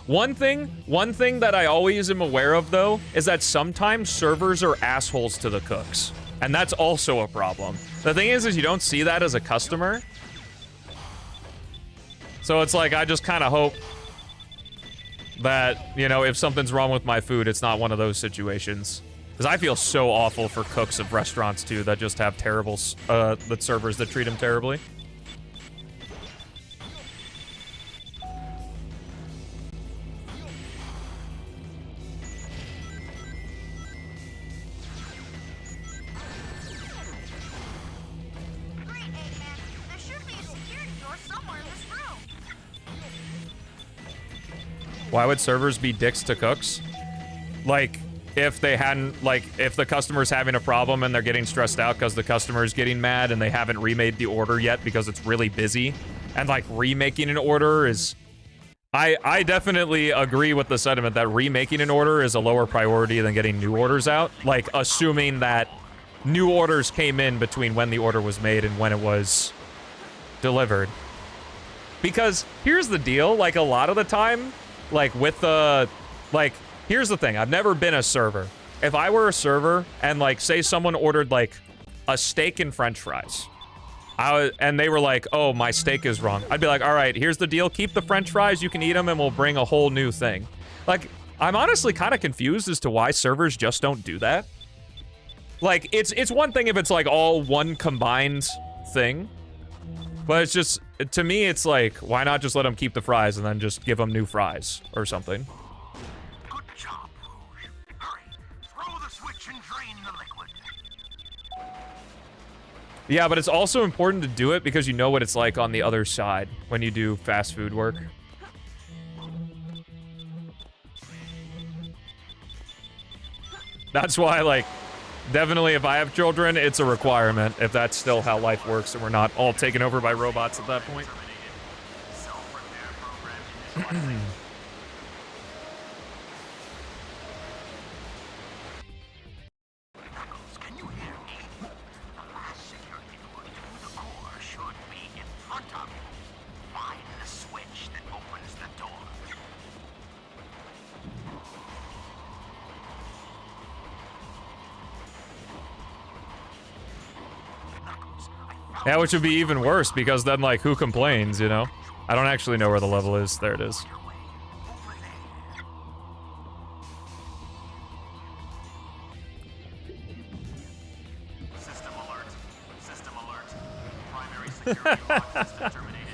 One thing that I always am aware of, though, is that sometimes servers are assholes to the cooks. And that's also a problem. The thing is you don't see that as a customer. So it's like, I just kind of hope that, you know, if something's wrong with my food, it's not one of those situations. Because I feel so awful for cooks of restaurants, too, that just have terrible, the servers that treat them terribly. Why would servers be dicks to cooks? Like, if they hadn't, like, if the customer's having a problem and they're getting stressed out because the customer's getting mad and they haven't remade the order yet because it's really busy, and, like, remaking an order is... I definitely agree with the sentiment that remaking an order is a lower priority than getting new orders out. Like, assuming that new orders came in between when the order was made and when it was delivered. Because, here's the deal, like, a lot of the time... Like, with the... Like, here's the thing. I've never been a server. If I were a server, and, like, say someone ordered, like, a steak and french fries. And they were like, oh, my steak is wrong. I'd be like, all right, here's the deal. Keep the french fries. You can eat them, and we'll bring a whole new thing. Like, I'm honestly kind of confused as to why servers just don't do that. Like, it's one thing if it's, like, all one combined thing. But it's just, to me, it's like, why not just let them keep the fries and then just give them new fries or something? Good job, Rouge. Hurry, throw the switch and drain the liquid. Yeah, but it's also important to do it because you know what it's like on the other side when you do fast food work. That's why, like, definitely if I have children, it's a requirement, if that's still how life works and we're not all taken over by robots at that point. Can you hear me? The last security door to the core should be in front of you. Find the switch that opens the door. Yeah, which would be even worse because then, like, who complains, you know? I don't actually know where the level is. There it is. System alert. System alert. Primary security lock system terminated.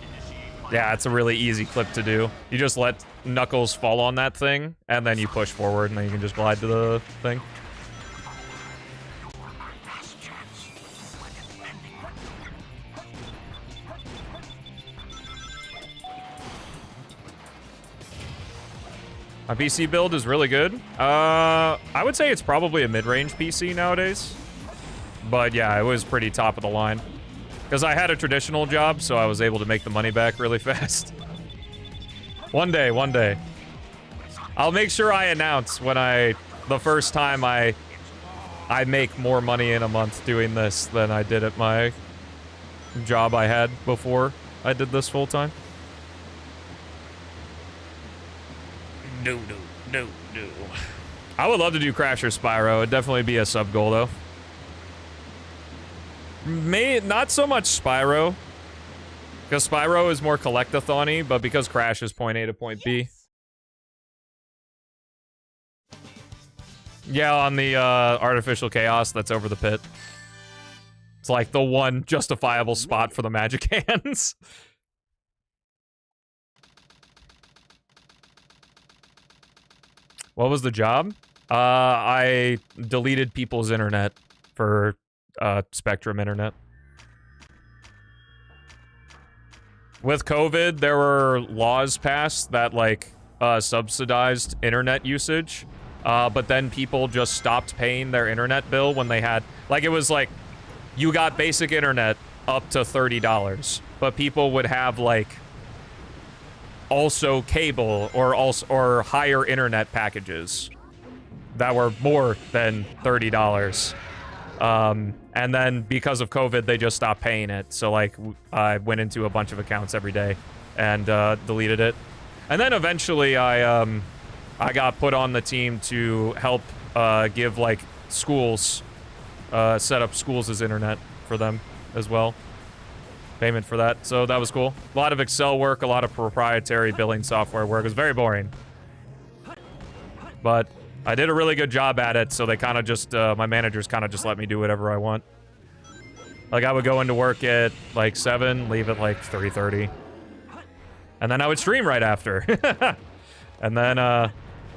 Initiate. Yeah, it's a really easy clip to do. You just let Knuckles fall on that thing, and then you push forward, and then you can just glide to the thing. My PC build is really good. I would say it's probably a mid-range PC nowadays. But yeah, it was pretty top of the line. Because I had a traditional job, so I was able to make the money back really fast. One day, one day. I'll make sure I announce when the first time I make more money in a month doing this than I did at my job I had before I did this full time. No. I would love to do Crash or Spyro. It'd definitely be a sub goal though. Not so much Spyro. Because Spyro is more collectathon-y, but because Crash is point A to point B. Yeah, on the Artificial Chaos that's over the pit. It's like the one justifiable spot for the magic hands. What was the job? I deleted people's internet for Spectrum internet. with COVID, there were laws passed that, like, subsidized internet usage. But then people just stopped paying their internet bill when they had... Like, it was like, you got basic internet up to $30. But people would have, like, also cable or higher internet packages that were more than $30. And then because of COVID, they just stopped paying it. So, like, I went into a bunch of accounts every day and deleted it. And then eventually I got put on the team to help give, like, schools, set up schools as internet for them as well. Payment for that, so that was cool. A lot of Excel work, a lot of proprietary billing software work. It was very boring. But I did a really good job at it, so they kind of just, my managers kind of just let me do whatever I want. Like, I would go into work at, like, 7, leave at, like, 3:30. And then I would stream right after. And then,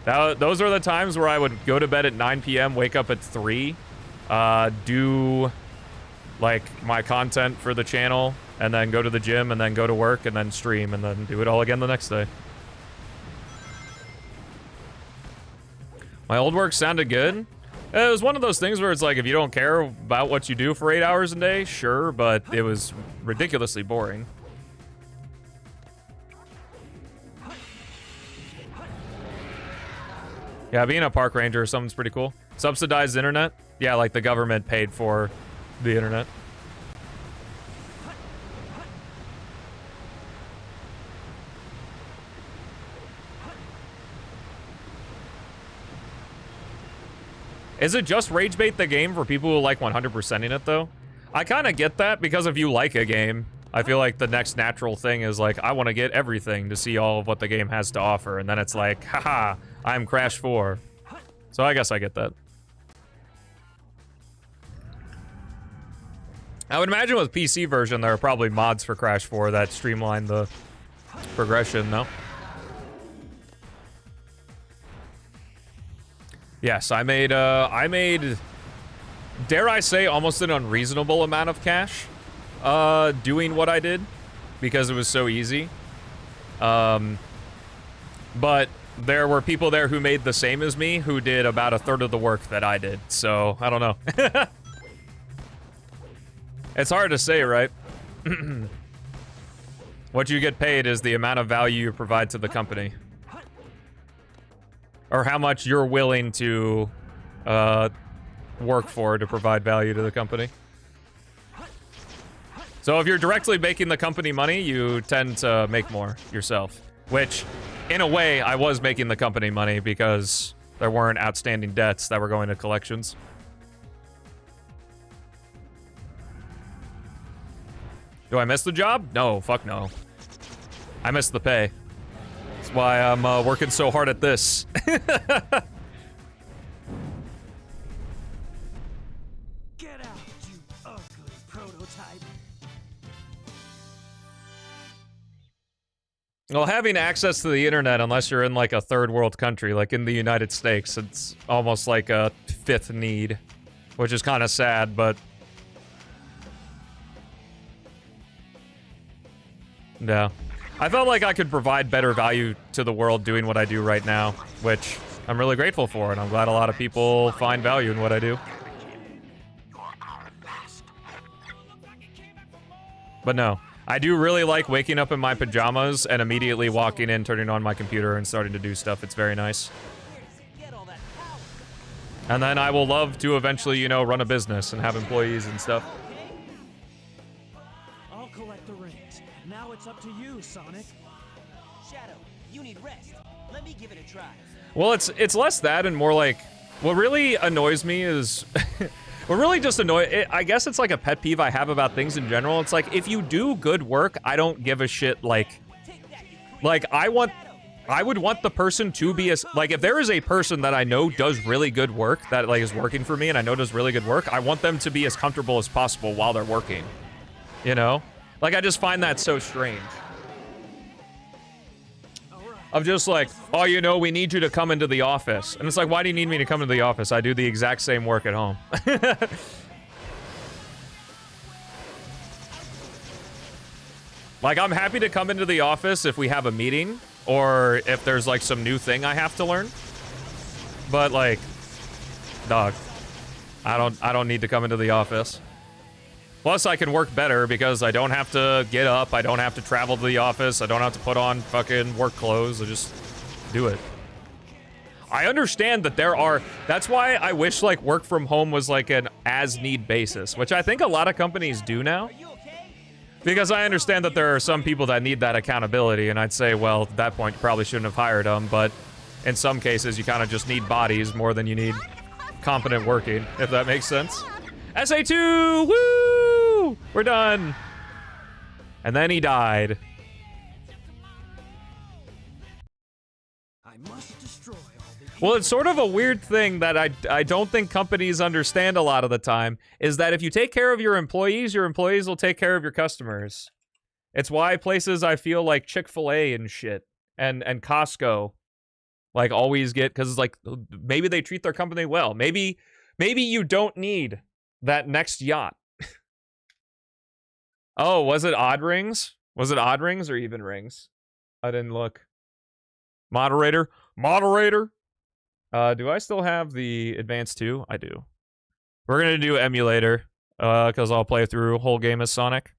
those are the times where I would go to bed at 9 p.m., wake up at 3, do, like, my content for the channel, and then go to the gym, and then go to work, and then stream, and then do it all again the next day. My old work sounded good. It was one of those things where it's like, if you don't care about what you do for 8 hours a day, sure, but it was ridiculously boring. Yeah, being a park ranger or something's pretty cool. Subsidized internet? Yeah, like the government paid for the internet. Is it just rage bait the game for people who like 100%ing it, though? I kind of get that, because if you like a game, I feel like the next natural thing is like, I want to get everything to see all of what the game has to offer, and then it's like, haha, I'm Crash 4. So I guess I get that. I would imagine with PC version, there are probably mods for Crash 4 that streamline the progression, no? Yes, I made, dare I say, almost an unreasonable amount of cash, doing what I did, because it was so easy. But there were people there who made the same as me, who did about a third of the work that I did, so I don't know. It's hard to say, right? What you get paid is the amount of value you provide to the company. Or how much you're willing to work for to provide value to the company. So if you're directly making the company money, you tend to make more yourself. Which, in a way, I was making the company money because there weren't outstanding debts that were going to collections. Do I miss the job? No, fuck no. I miss the pay. That's why I'm working so hard at this. Get out, you ugly prototype. Well, having access to the internet, unless you're in like a third world country, like in the United States, it's almost like a fifth need, which is kind of sad, but yeah. I felt like I could provide better value to the world doing what I do right now, which I'm really grateful for, and I'm glad a lot of people find value in what I do. But no, I do really like waking up in my pajamas and immediately walking in, turning on my computer, and starting to do stuff. It's very nice. And then I will love to eventually, you know, run a business and have employees and stuff. I'll collect the rings. Now it's up to you, Sonic. Shadow, you need rest. Let me give it a try. Well, it's less that and more like, what really annoys me is, what really just I guess it's like a pet peeve I have about things in general. It's like, if you do good work, I don't give a shit, like I would want the person to be as, like, if there is a person that I know does really good work, that like is working for me and I know does really good work, I want them to be as comfortable as possible while they're working, you know? Like, I just find that so strange. Of just like, oh, you know, we need you to come into the office. And it's like, why do you need me to come into the office? I do the exact same work at home. Like, I'm happy to come into the office if we have a meeting or if there's like some new thing I have to learn. But like, dog, I don't need to come into the office. Plus, I can work better because I don't have to get up, I don't have to travel to the office, I don't have to put on fucking work clothes, I just do it. I understand that there are, that's why I wish like work from home was like an as-need basis, which I think a lot of companies do now. Because I understand that there are some people that need that accountability, and I'd say, well, at that point, you probably shouldn't have hired them, but in some cases, you kind of just need bodies more than you need competent working, if that makes sense. SA2! Woo! We're done! And then he died. I must destroy all the Well, it's sort of a weird thing that I don't think companies understand a lot of the time, is that if you take care of your employees will take care of your customers. It's why places I feel like Chick-fil-A and shit, and Costco, like, always get, because it's like, maybe they treat their company well. Maybe you don't need that next yacht. Oh, was it odd rings? Was it odd rings or even rings? I didn't look. Moderator? Moderator? Do I still have the Advance 2? I do. We're gonna do emulator, because I'll play through a whole game as Sonic.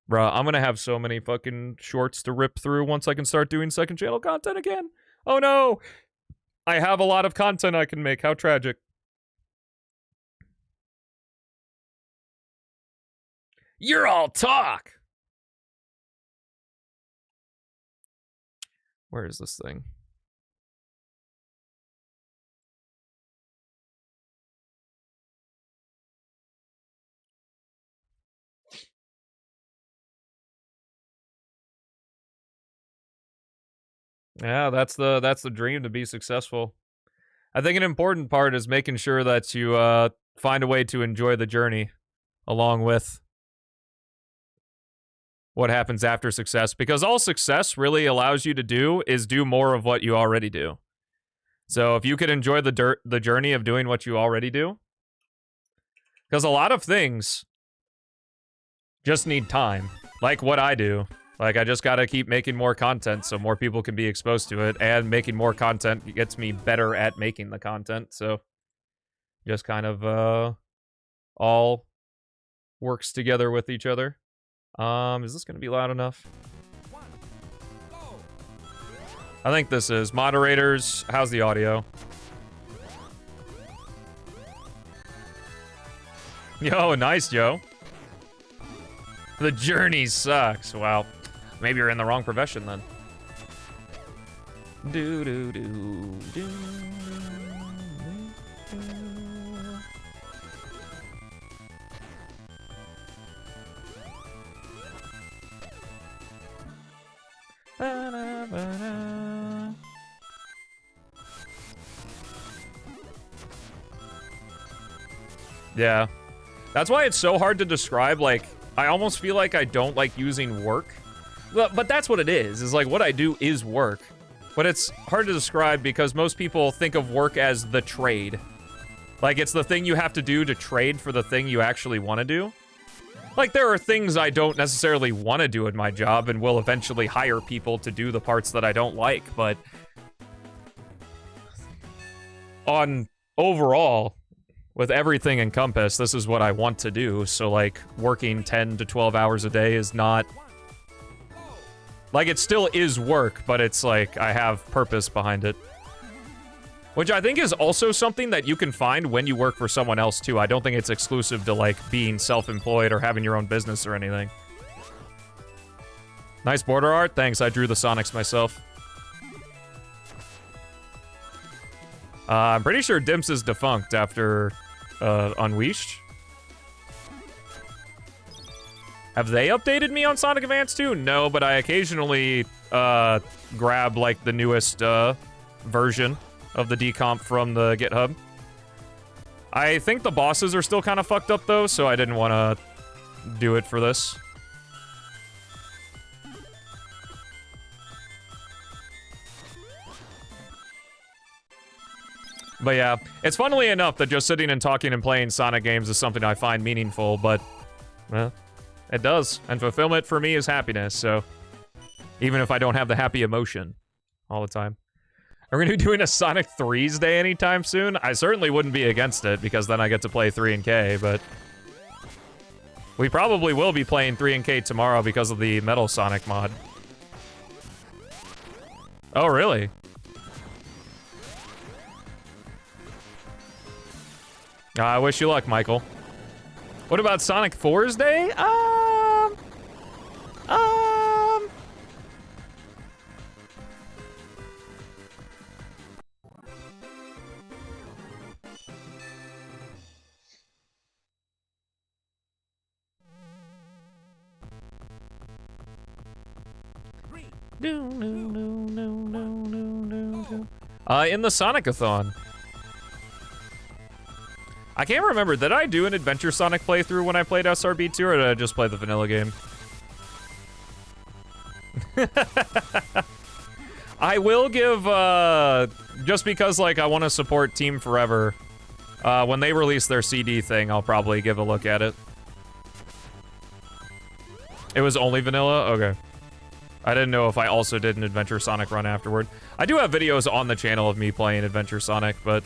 Bruh, I'm gonna have so many fucking shorts to rip through once I can start doing second channel content again. Oh no! I have a lot of content I can make. How tragic. You're all talk! Where is this thing? Yeah, that's the dream, to be successful. I think an important part is making sure that you find a way to enjoy the journey along with what happens after success, because all success really allows you to do is do more of what you already do. So if you could enjoy the journey of doing what you already do, because a lot of things just need time, like what I do. Like, I just gotta keep making more content so more people can be exposed to it, and making more content gets me better at making the content, so just kind of, all works together with each other. Is this gonna be loud enough? I think this is. Moderators, how's the audio? Yo, nice, Joe. The journey sucks. Wow. Maybe you're in the wrong profession then. Do do do do. Yeah. That's why it's so hard to describe, like, I almost feel like I don't like using work. But that's what it is like, what I do is work. But it's hard to describe because most people think of work as the trade. Like, it's the thing you have to do to trade for the thing you actually want to do. Like, there are things I don't necessarily want to do in my job and will eventually hire people to do the parts that I don't like, but on overall, with everything encompassed, this is what I want to do. So, like, working 10 to 12 hours a day is not... Like, it still is work, but it's like, I have purpose behind it. Which I think is also something that you can find when you work for someone else, too. I don't think it's exclusive to, like, being self-employed or having your own business or anything. Nice border art. Thanks, I drew the Sonics myself. I'm pretty sure Dimps is defunct after Unleashed. Have they updated me on Sonic Advance 2? No, but I occasionally grab, like, the newest version of the decomp from the GitHub. I think the bosses are still kind of fucked up, though, so I didn't want to do it for this. But yeah, it's funnily enough that just sitting and talking and playing Sonic games is something I find meaningful, but It does. And fulfillment for me is happiness, so... Even if I don't have the happy emotion all the time. Are we going to be doing a Sonic 3's Day anytime soon? I certainly wouldn't be against it, because then I get to play 3 and K, but... We probably will be playing 3 and K tomorrow because of the Metal Sonic mod. Oh, really? I wish you luck, Michael. What about Sonic 4's Day? In the Sonic-a-thon. I can't remember, did I do an Adventure Sonic playthrough when I played SRB2, or did I just play the vanilla game? I will give, just because, like, I want to support Team Forever, when they release their CD thing, I'll probably give a look at it. It was only vanilla? Okay. I didn't know if I also did an Adventure Sonic run afterward. I do have videos on the channel of me playing Adventure Sonic, but...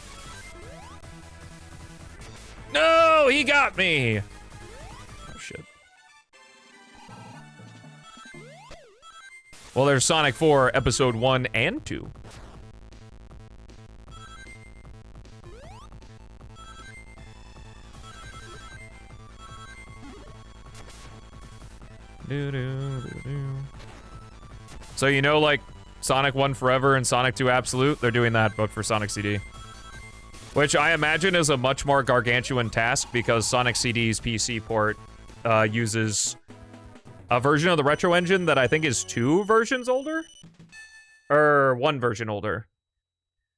No! He got me! Oh, shit. Well, there's Sonic 4, Episode 1 and 2. So you know, like, Sonic 1 Forever and Sonic 2 Absolute? They're doing that, but for Sonic CD. Which I imagine is a much more gargantuan task, because Sonic CD's PC port uses a version of the retro engine that I think is 2 versions older? Or 1 version older.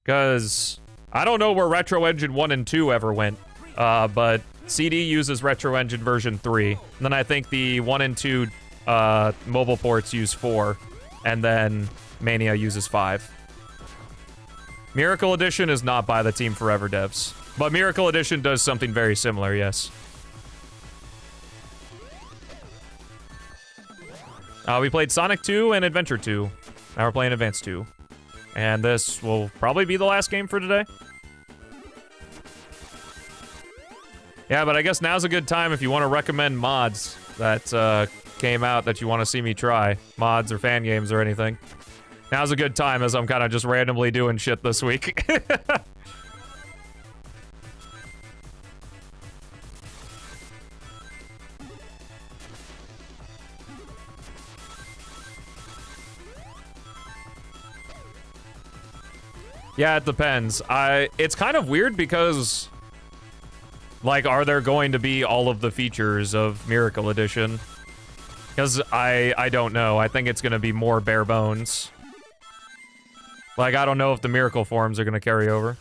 Because I don't know where Retro Engine 1 and 2 ever went, but CD uses Retro Engine version 3. And then I think the 1 and 2 mobile ports use 4. And then Mania uses 5. Miracle Edition is not by the Team Forever devs. But Miracle Edition does something very similar, yes. We played Sonic 2 and Adventure 2. Now we're playing Advance 2. And this will probably be the last game for today. Yeah, but I guess now's a good time if you want to recommend mods that came out that you want to see me try. Mods or fan games or anything. Now's a good time as I'm kind of just randomly doing shit this week. Yeah, it depends. It's kind of weird because, like, are there going to be all of the features of Miracle Edition? Because I don't know. I think it's going to be more bare bones. Like, I don't know if the Miracle forms are going to carry over.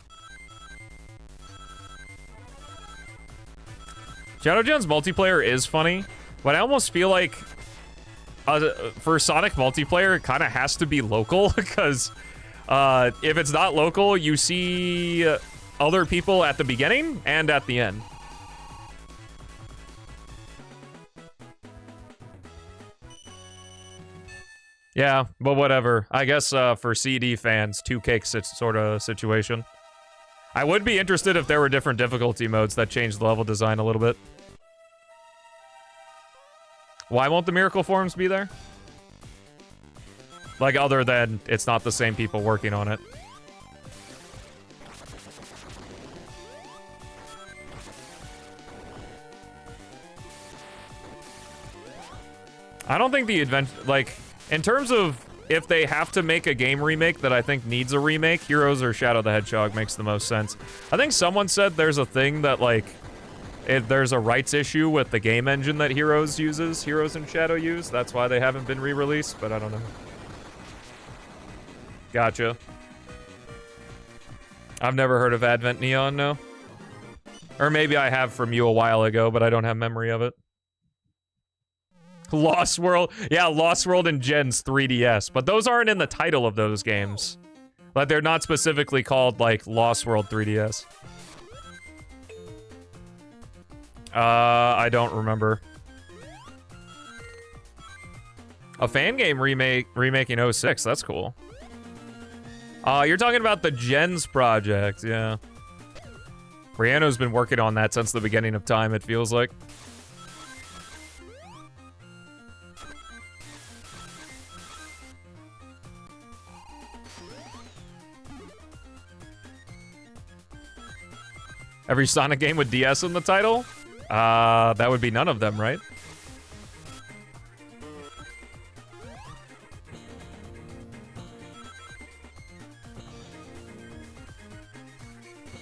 Shadow Gems multiplayer is funny, but I almost feel like for Sonic multiplayer, it kind of has to be local, because if it's not local, you see other people at the beginning and at the end. Yeah, but whatever. I guess for CD fans, 2 sort of situation. I would be interested if there were different difficulty modes that changed the level design a little bit. Why won't the Miracle forms be there? Like, other than it's not the same people working on it. I don't think the like, in terms of if they have to make a game remake that I think needs a remake, Heroes or Shadow the Hedgehog makes the most sense. I think someone said there's a thing that, like, there's a rights issue with the game engine that Heroes uses, Heroes and Shadow use. That's why they haven't been re-released, but I don't know. Gotcha. I've never heard of Advent Neon, no. Or maybe I have from you a while ago, but I don't have memory of it. Lost World. Yeah, Lost World and Gen's 3DS. But those aren't in the title of those games. Like, they're not specifically called, like, Lost World 3DS. I don't remember. A fan game remaking 06. That's cool. You're talking about the Gens project, yeah. Brianno's been working on that since the beginning of time, it feels like. Every Sonic game with DS in the title? That would be none of them, right?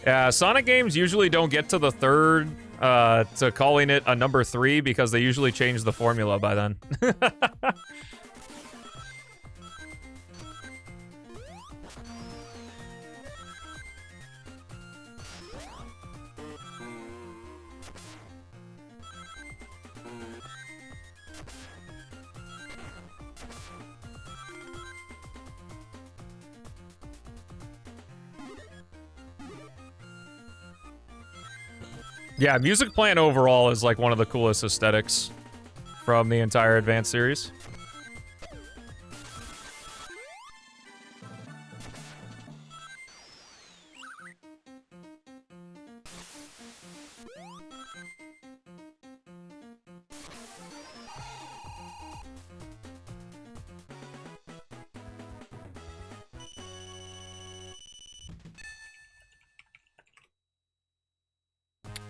Yeah, Sonic games usually don't get to the third, to calling it a number 3 because they usually change the formula by then. Yeah, Music Plant overall is like one of the coolest aesthetics from the entire Advance series.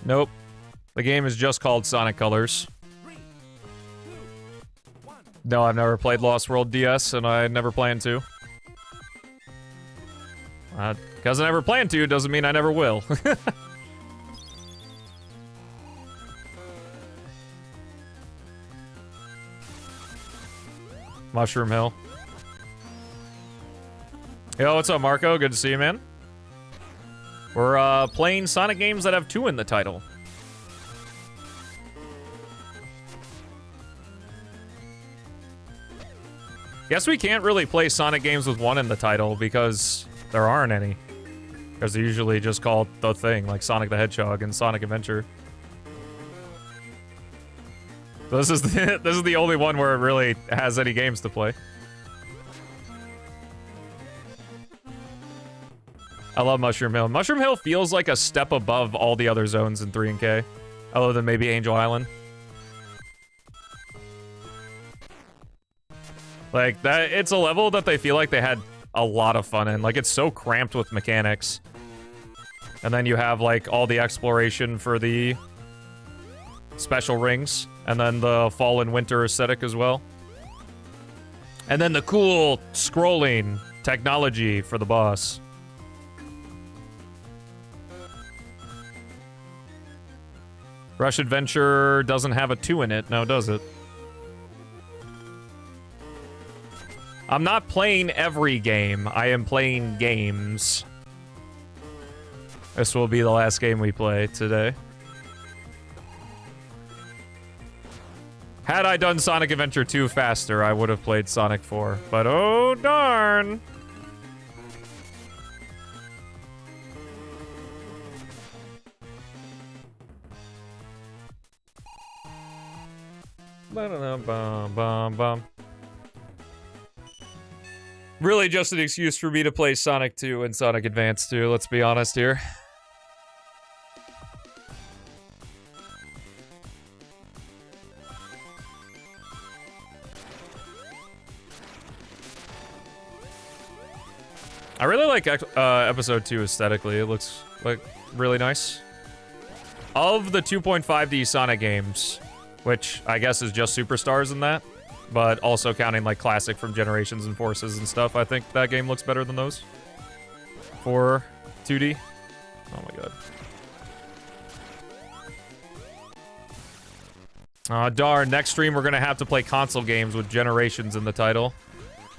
Nope. The game is just called Sonic Colors. No, I've never played Lost World DS, and I never plan to. Because I never plan to doesn't mean I never will. Mushroom Hill. Yo, what's up, Marco? Good to see you, man. We're playing Sonic games that have 2 in the title. Guess we can't really play Sonic games with 1 in the title because there aren't any. Because they're usually just called The Thing, like Sonic the Hedgehog and Sonic Adventure. So this is the only one where it really has any games to play. I love Mushroom Hill. Mushroom Hill feels like a step above all the other zones in 3 and K. Other than maybe Angel Island. Like, that, it's a level that they feel like they had a lot of fun in. Like, it's so cramped with mechanics. And then you have, like, all the exploration for the special rings. And then the fall and winter aesthetic as well. And then the cool scrolling technology for the boss. Rush Adventure doesn't have a 2 in it, now does it? I'm not playing every game, I am playing games. This will be the last game we play today. Had I done Sonic Adventure 2 faster, I would have played Sonic 4. But oh darn! Ba-da-da-bum-bum-bum. Really just an excuse for me to play Sonic 2 and Sonic Advance 2, let's be honest here. I really like episode 2 aesthetically. It looks like really nice. Of the 2.5D Sonic games, which I guess is just Superstars in that, but also counting like Classic from Generations and Forces and stuff, I think that game looks better than those. For 2D. Oh my god. Darn, next stream we're gonna have to play console games with Generations in the title.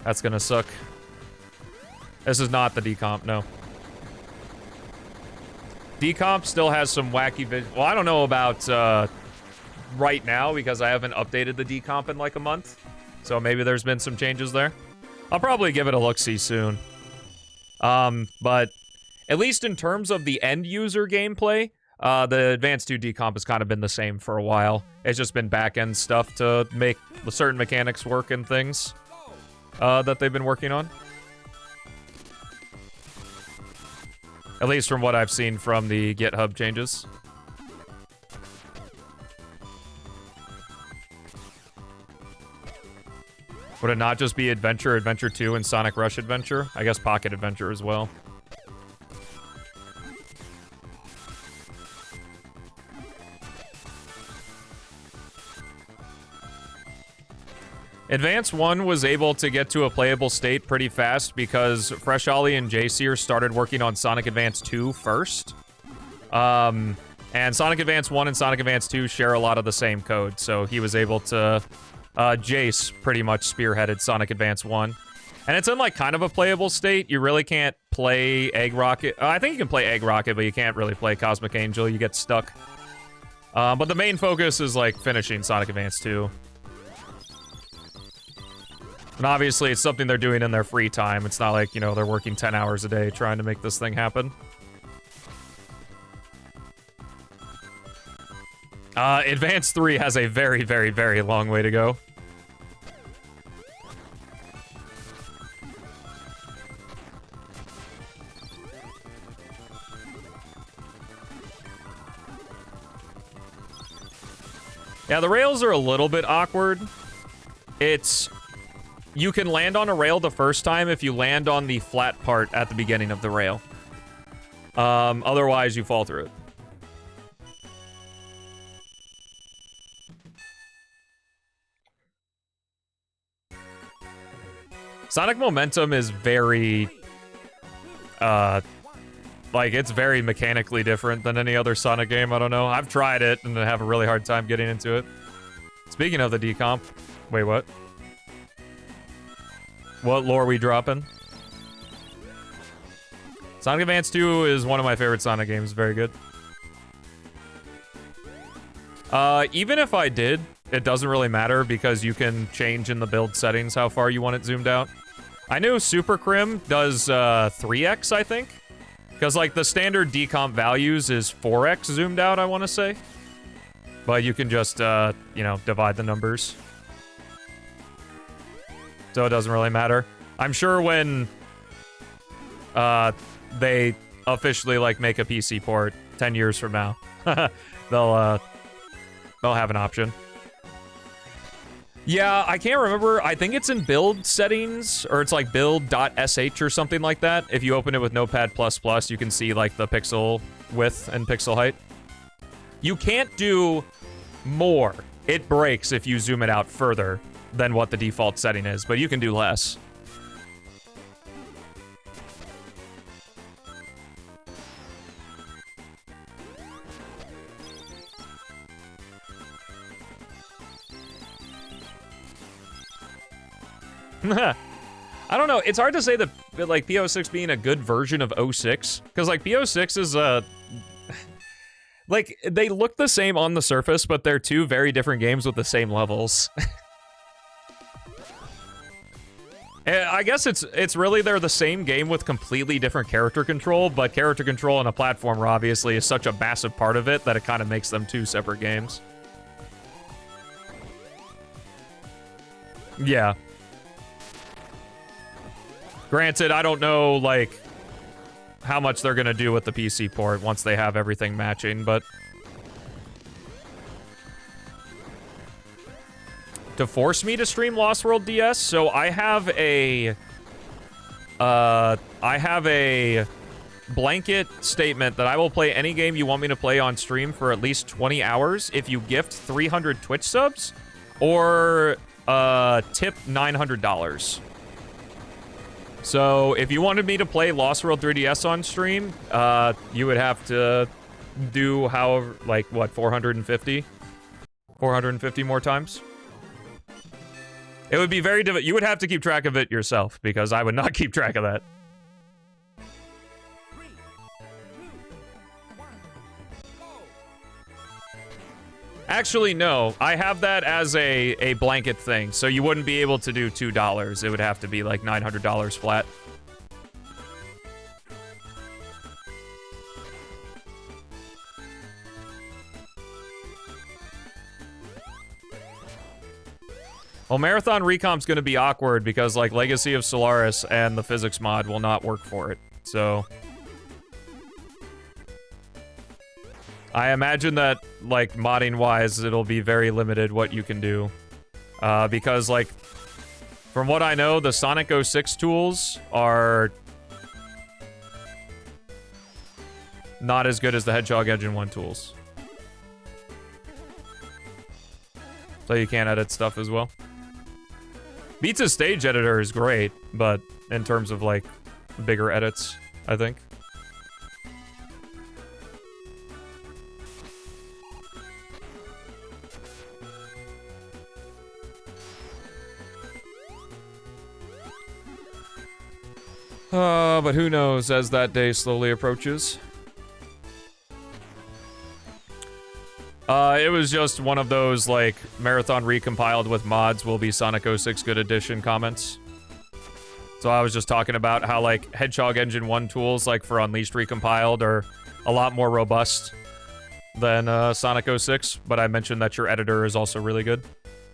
That's gonna suck. This is not the decomp, no. Decomp still has some wacky well, I don't know about right now because I haven't updated the decomp in like a month. So maybe there's been some changes there. I'll probably give it a look-see soon. But at least in terms of the end user gameplay, The Advanced 2 decomp has kind of been the same for a while. It's just been back-end stuff to make certain mechanics work and things that they've been working on. At least from what I've seen from the GitHub changes. Would it not just be Adventure, Adventure 2, and Sonic Rush Adventure? I guess Pocket Adventure as well. Advance 1 was able to get to a playable state pretty fast because Fresh Ollie and J-Sear started working on Sonic Advance 2 first. And Sonic Advance 1 and Sonic Advance 2 share a lot of the same code, so he was able to... Jace pretty much spearheaded Sonic Advance 1. And it's in, like, kind of a playable state. You really can't play Egg Rocket. I think you can play Egg Rocket, but you can't really play Cosmic Angel. You get stuck. But the main focus is, like, finishing Sonic Advance 2. And obviously, it's something they're doing in their free time. It's not like, you know, they're working 10 hours a day trying to make this thing happen. Advance 3 has a very, very, very long way to go. Yeah, the rails are a little bit awkward. It's... You can land on a rail the first time if you land on the flat part at the beginning of the rail. Otherwise, you fall through it. Sonic Momentum is very, like, it's very mechanically different than any other Sonic game. I don't know. I've tried it and I have a really hard time getting into it. Speaking of the decomp, wait, what? What lore we dropping? Sonic Advance 2 is one of my favorite Sonic games. Very good. Even if I did, it doesn't really matter because you can change in the build settings how far you want it zoomed out. I knew Super Crim does 3x, I think. Because, like, the standard decomp values is 4x zoomed out, I want to say. But you can just, you know, divide the numbers. So it doesn't really matter. I'm sure when they officially, like, make a PC port 10 years from now, they'll have an option. Yeah, I can't remember. I think it's in build settings, or it's like build.sh or something like that. If you open it with Notepad++, you can see, like, the pixel width and pixel height. You can't do more. It breaks if you zoom it out further than what the default setting is, but you can do less. I don't know. It's hard to say that, like, PO6 being a good version of 06. Because, like, PO6 is, like, they look the same on the surface, but they're two very different games with the same levels. I guess it's really they're the same game with completely different character control, but character control in a platformer, obviously, is such a massive part of it that it kind of makes them two separate games. Yeah. Granted, I don't know, like, how much they're gonna do with the PC port once they have everything matching, but... To force me to stream Lost World DS, so I have a... blanket statement that I will play any game you want me to play on stream for at least 20 hours if you gift 300 Twitch subs, or, tip $900. So, if you wanted me to play Lost World 3DS on stream, you would have to do however, like, what, 450? 450 more times? It would be very difficult. You would have to keep track of it yourself, because I would not keep track of that. 3, 2, 1, go! Actually, no. I have that as a blanket thing, so you wouldn't be able to do $2. It would have to be like $900 flat. Well, Marathon Recomp's gonna be awkward because, like, Legacy of Solaris and the physics mod will not work for it. So... I imagine that, like, modding-wise, it'll be very limited what you can do. Because, like, from what I know, the Sonic 06 tools are not as good as the Hedgehog Engine 1 tools. So you can't edit stuff as well. Beats' stage editor is great, but in terms of, like, bigger edits, I think. But who knows as that day slowly approaches. It was just one of those, like, Marathon recompiled with mods will be Sonic 06 Good Edition comments. So I was just talking about how, like, Hedgehog Engine 1 tools, like, for Unleashed recompiled are a lot more robust than Sonic 06, but I mentioned that your editor is also really good.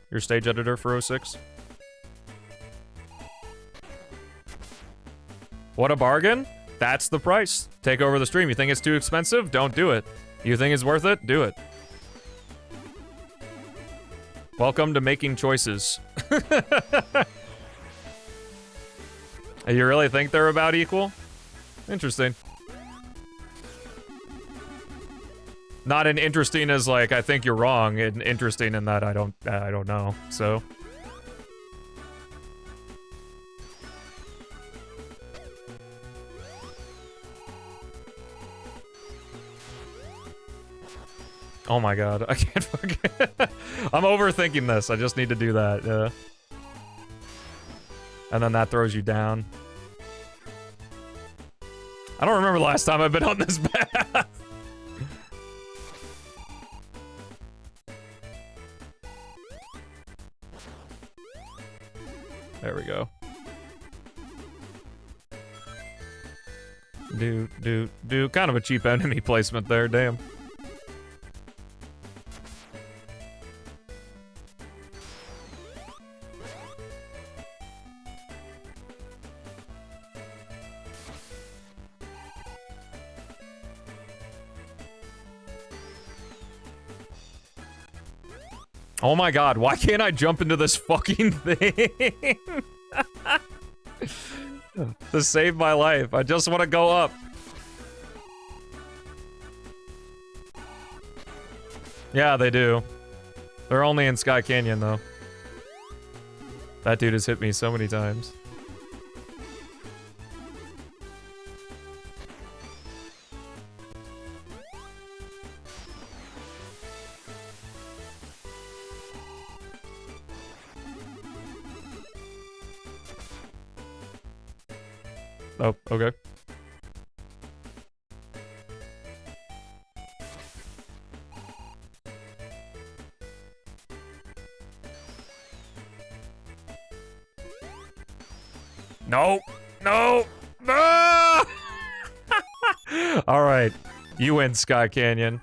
Your stage editor for 06. What a bargain? That's the price. Take over the stream. You think it's too expensive? Don't do it. You think it's worth it? Do it. Welcome to making choices. You really think they're about equal? Interesting. Not an interesting as, like, I think you're wrong, and interesting in that I don't know, so... Oh my god, I can't fucking... I'm overthinking this, I just need to do that, yeah. And then that throws you down. I don't remember the last time I've been on this path. There we go. Do. Kind of a cheap enemy placement there, damn. Oh my god, why can't I jump into this fucking thing? To save my life, I just want to go up. Yeah, they do. They're only in Sky Canyon, though. That dude has hit me so many times. Oh, okay. No! No! No! All right. You win, Sky Canyon.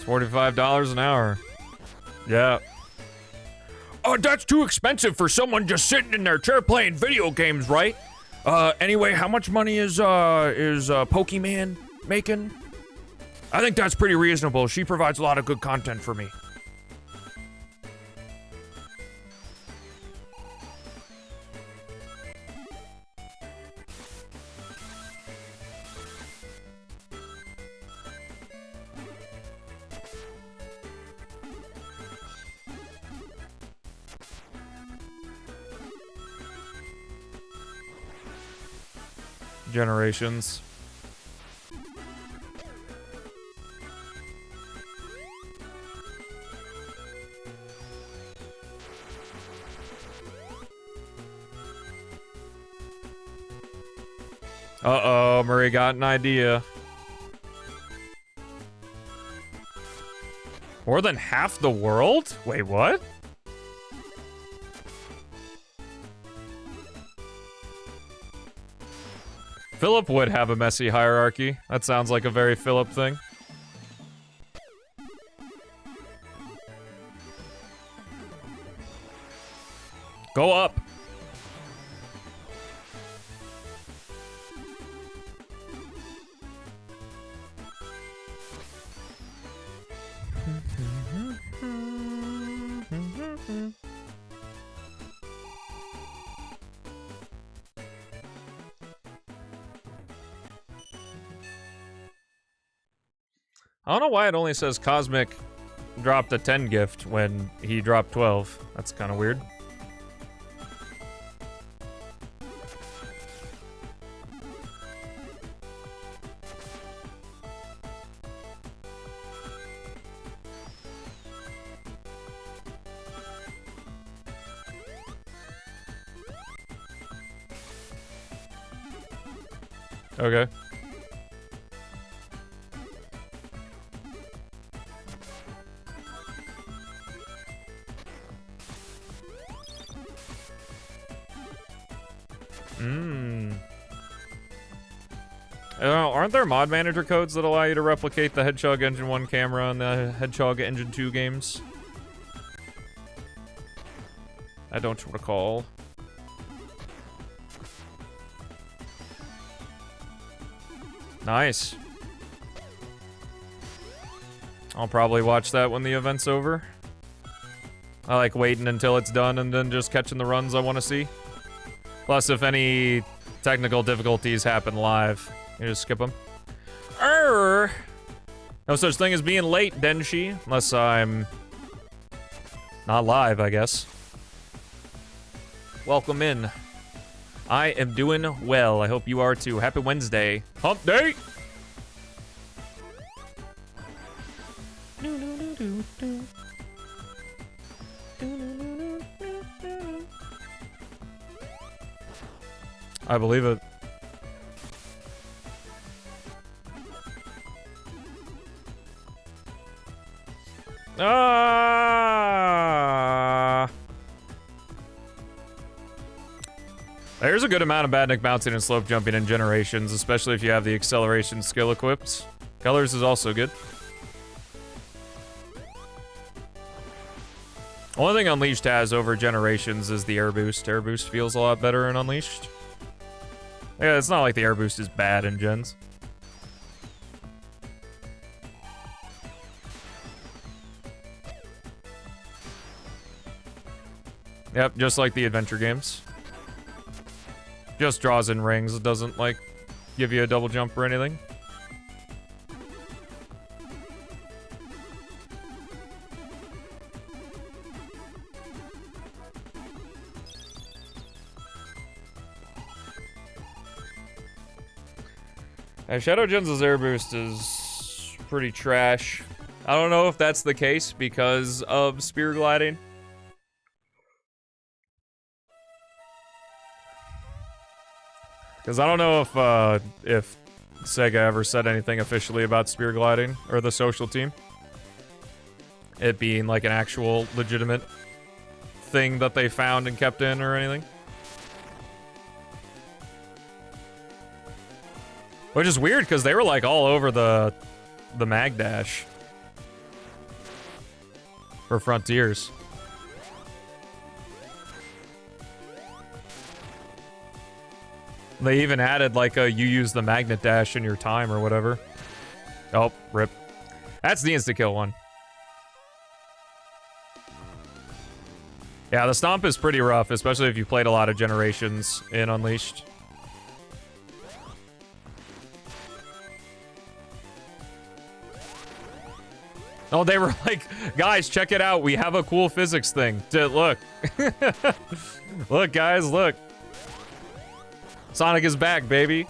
$45 an hour. Yeah. Oh, that's too expensive for someone just sitting in their chair playing video games, right? Anyway, how much money is Pokemon making? I think that's pretty reasonable. She provides a lot of good content for me. Generations. Uh-oh, Murray got an idea. More than half the world? Wait, what? Philip would have a messy hierarchy. That sounds like a very Philip thing. Go up. I don't know why it only says Cosmic dropped a 10 gift when he dropped 12. That's kind of weird. Okay. Aren't there mod manager codes that allow you to replicate the Hedgehog Engine 1 camera in the Hedgehog Engine 2 games? I don't recall. Nice. I'll probably watch that when the event's over. I like waiting until it's done and then just catching the runs I want to see. Plus, if any technical difficulties happen live, you just skip them. No such thing as being late, Denshi. Unless I'm not live, I guess. Welcome in. I am doing well. I hope you are too. Happy Wednesday. Hump day! I believe it. There's a good amount of badnik bouncing and slope jumping in Generations, especially if you have the acceleration skill equipped. Colors is also good. Only thing Unleashed has over Generations is the air boost. Air boost feels a lot better in Unleashed. Yeah, it's not like the air boost is bad in Gens. Yep, just like the adventure games. Just draws in rings. It doesn't, like, give you a double jump or anything. Shadow Gens' air boost is pretty trash. I don't know if that's the case because of spear gliding. Because I don't know if Sega ever said anything officially about spear gliding, or the social team. It being like an actual legitimate thing that they found and kept in or anything. Which is weird because they were like all over the mag dash for Frontiers. They even added like a you use the magnet dash in your time or whatever. Oh, rip. That's the insta-kill one. Yeah, the stomp is pretty rough, especially if you played a lot of Generations in Unleashed. Oh, they were like, guys, check it out. We have a cool physics thing. Look. Look, guys, look. Sonic is back, baby.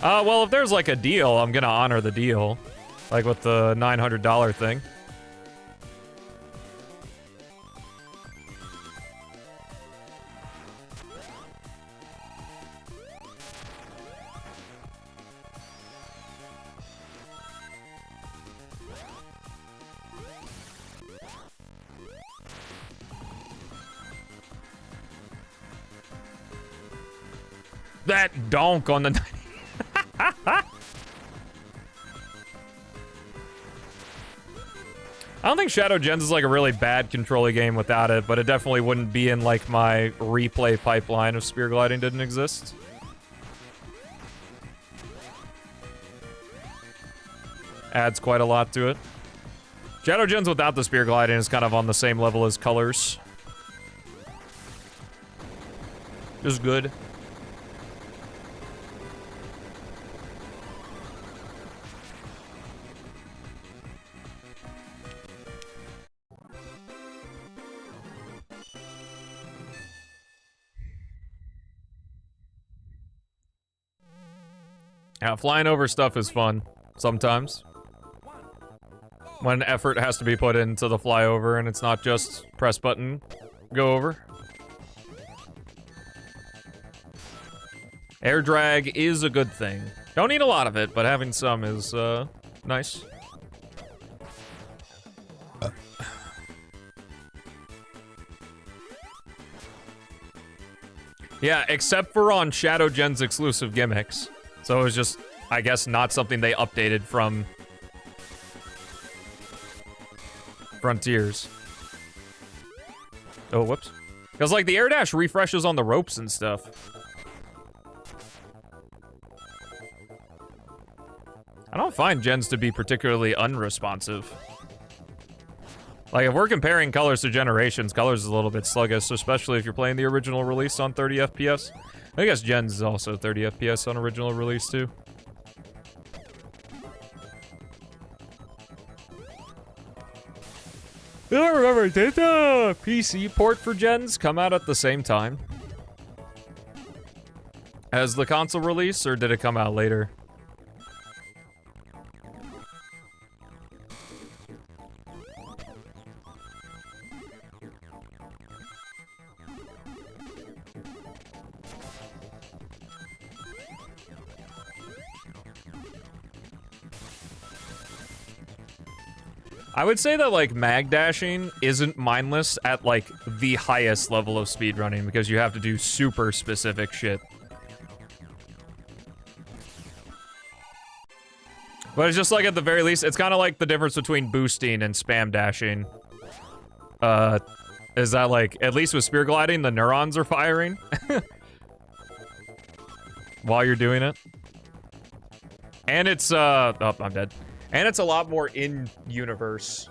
Well, if there's like a deal, I'm gonna honor the deal. Like with the $900 thing. That donk on the... I don't think Shadow Gens is like a really bad controller game without it, but it definitely wouldn't be in like my replay pipeline if spear gliding didn't exist. Adds quite a lot to it. Shadow Gens without the spear gliding is kind of on the same level as Colors. Just good. Yeah, flying over stuff is fun, sometimes. When effort has to be put into the flyover and it's not just press button, go over. Air drag is a good thing. Don't need a lot of it, but having some is, nice. Yeah, except for on Shadow Gen's exclusive gimmicks. So it was just, I guess, not something they updated from Frontiers. Oh, whoops. Because, like, the air dash refreshes on the ropes and stuff. I don't find gens to be particularly unresponsive. Like, if we're comparing Colors to Generations, Colors is a little bit sluggish, especially if you're playing the original release on 30 FPS. I guess Gens is also 30 FPS on original release, too. I don't remember, did the PC port for Gens come out at the same time as the console release, or did it come out later? I would say that, like, mag dashing isn't mindless at, like, the highest level of speedrunning because you have to do super specific shit. But it's just, like, at the very least, it's kind of like the difference between boosting and spam dashing. Is that, like, at least with spear gliding, the neurons are firing while you're doing it. And it's, oh, I'm dead. And it's a lot more in-universe.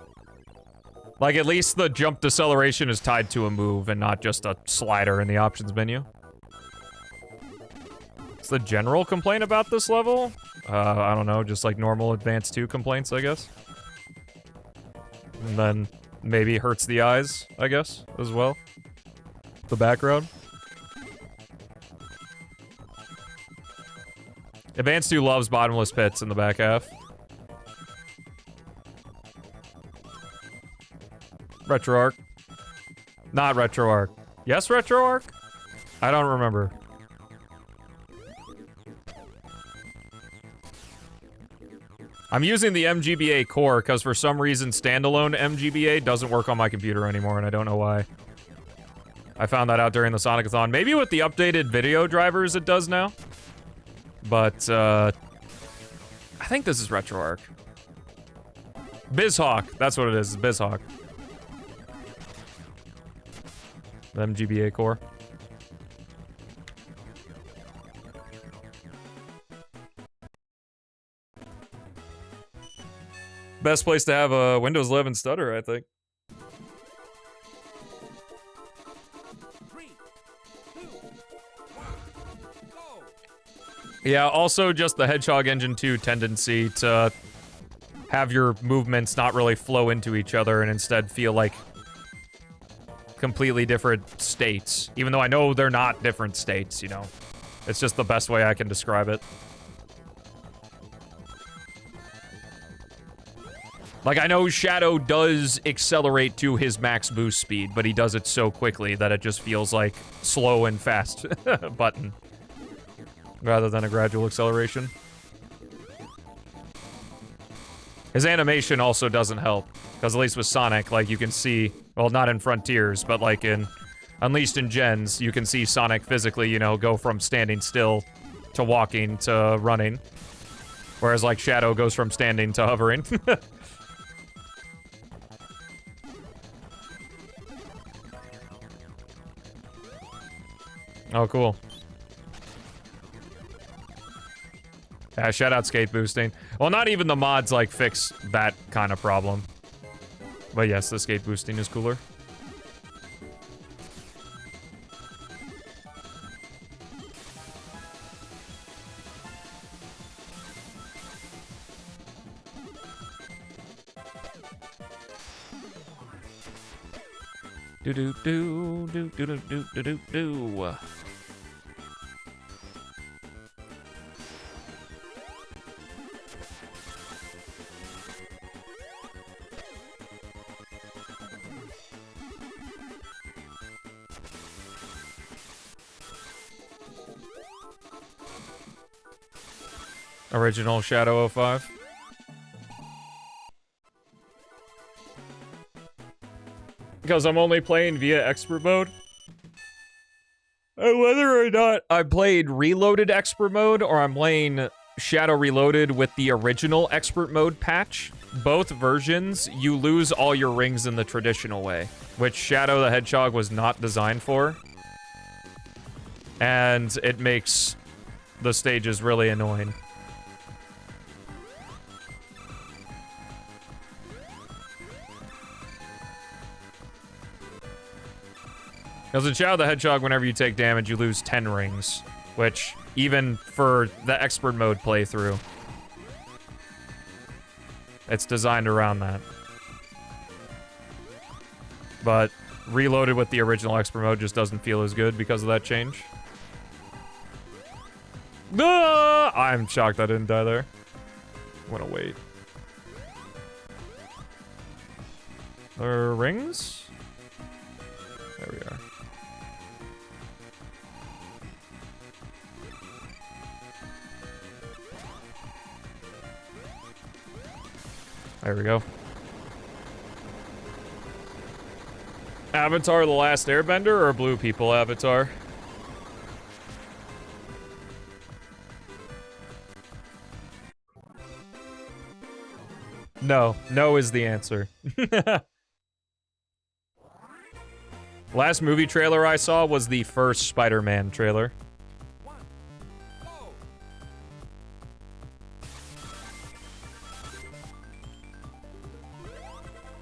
Like, at least the jump deceleration is tied to a move and not just a slider in the options menu. What's the general complaint about this level? I don't know, just like normal Advanced 2 complaints, I guess. And then maybe hurts the eyes, I guess, as well. The background. Advanced 2 loves bottomless pits in the back half. RetroArch. Not RetroArch. Yes, RetroArch? I don't remember. I'm using the MGBA core because for some reason standalone MGBA doesn't work on my computer anymore, and I don't know why. I found that out during the Sonic-a-thon. Maybe with the updated video drivers it does now. But, I think this is RetroArch. BizHawk. That's what it is, BizHawk. The MGBA core. Best place to have a Windows 11 stutter, I think. 3, 2, 1, go! Yeah, also just the Hedgehog Engine 2 tendency to have your movements not really flow into each other and instead feel like completely different states. Even though I know they're not different states, you know. It's just the best way I can describe it. Like, I know Shadow does accelerate to his max boost speed, but he does it so quickly that it just feels like slow and fast button. Rather than a gradual acceleration. His animation also doesn't help. Because at least with Sonic, like, you can see... Well, not in Frontiers, but, like, in Unleashed in Gens, you can see Sonic physically, you know, go from standing still to walking to running. Whereas, like, Shadow goes from standing to hovering. Oh, cool. Yeah, shout out skate boosting. Well, not even the mods, like, fix that kind of problem. But yes, the skate boosting is cooler. Do do do do do do do do do do. Original Shadow 05. Because I'm only playing via expert mode. And whether or not I played reloaded expert mode or I'm playing Shadow Reloaded with the original expert mode patch, both versions, you lose all your rings in the traditional way, which Shadow the Hedgehog was not designed for. And it makes the stages really annoying. Because in Shadow the Hedgehog, whenever you take damage, you lose 10 rings. Which, even for the expert mode playthrough, it's designed around that. But reloaded with the original expert mode just doesn't feel as good because of that change. Ah! I'm shocked I didn't die there. I'm gonna wait. Rings? There we are. There we go. Avatar: The Last Airbender or Blue People Avatar? No. No is the answer. Last movie trailer I saw was the first Spider-Man trailer.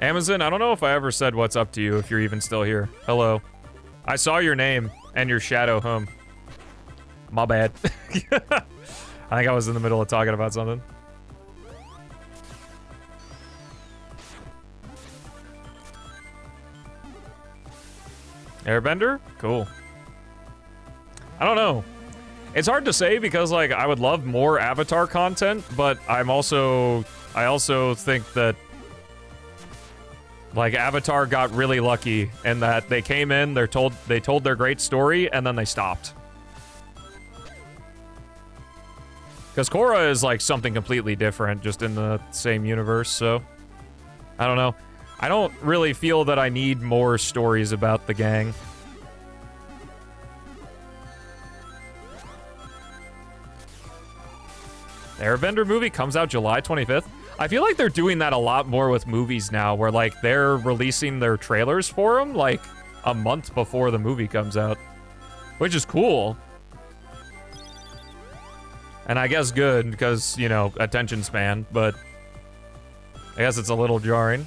Amazon, I don't know if I ever said what's up to you, if you're even still here. Hello. I saw your name and your shadow home. My bad. I think I was in the middle of talking about something. Airbender? Cool. I don't know. It's hard to say because, like, I would love more Avatar content, but I also think that, like, Avatar got really lucky in that they came in, they told their great story, and then they stopped. Because Korra is, like, something completely different, just in the same universe, so... I don't know. I don't really feel that I need more stories about the gang. The Airbender movie comes out July 25th. I feel like they're doing that a lot more with movies now, where, like, they're releasing their trailers for them, like, a month before the movie comes out. Which is cool. And I guess good, because, you know, attention span, but I guess it's a little jarring.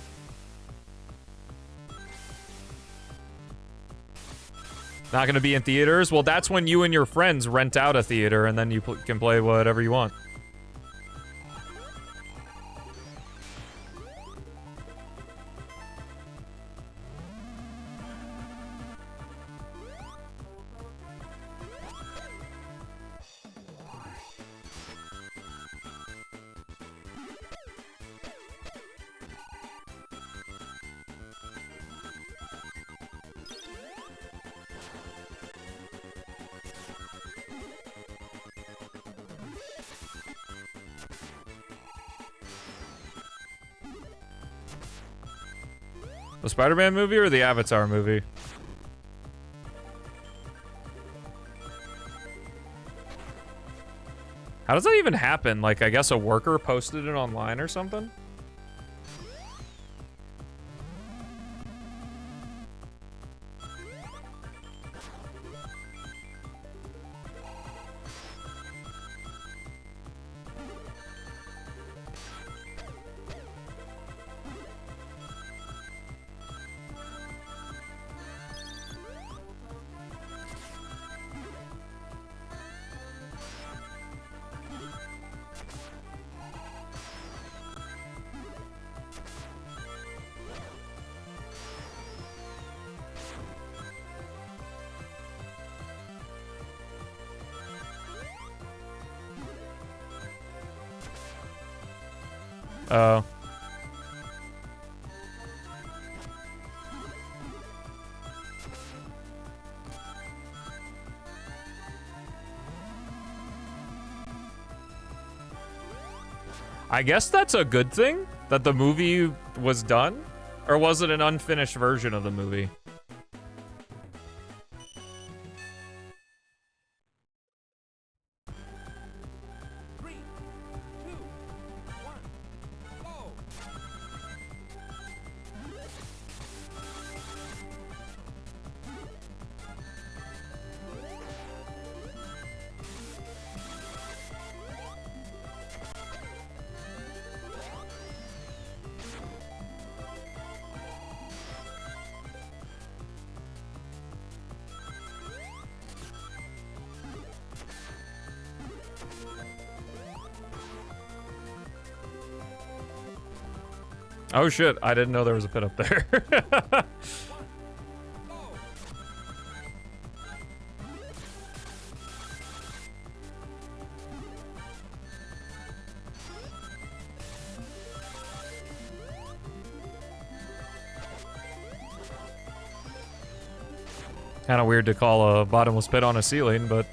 Not gonna be in theaters? Well, that's when you and your friends rent out a theater, and then you can play whatever you want. The Spider-Man movie or the Avatar movie? How does that even happen? Like, I guess a worker posted it online or something? Oh. I guess that's a good thing that the movie was done, or was it an unfinished version of the movie? Oh shit, I didn't know there was a pit up there. Kind of weird to call a bottomless pit on a ceiling, but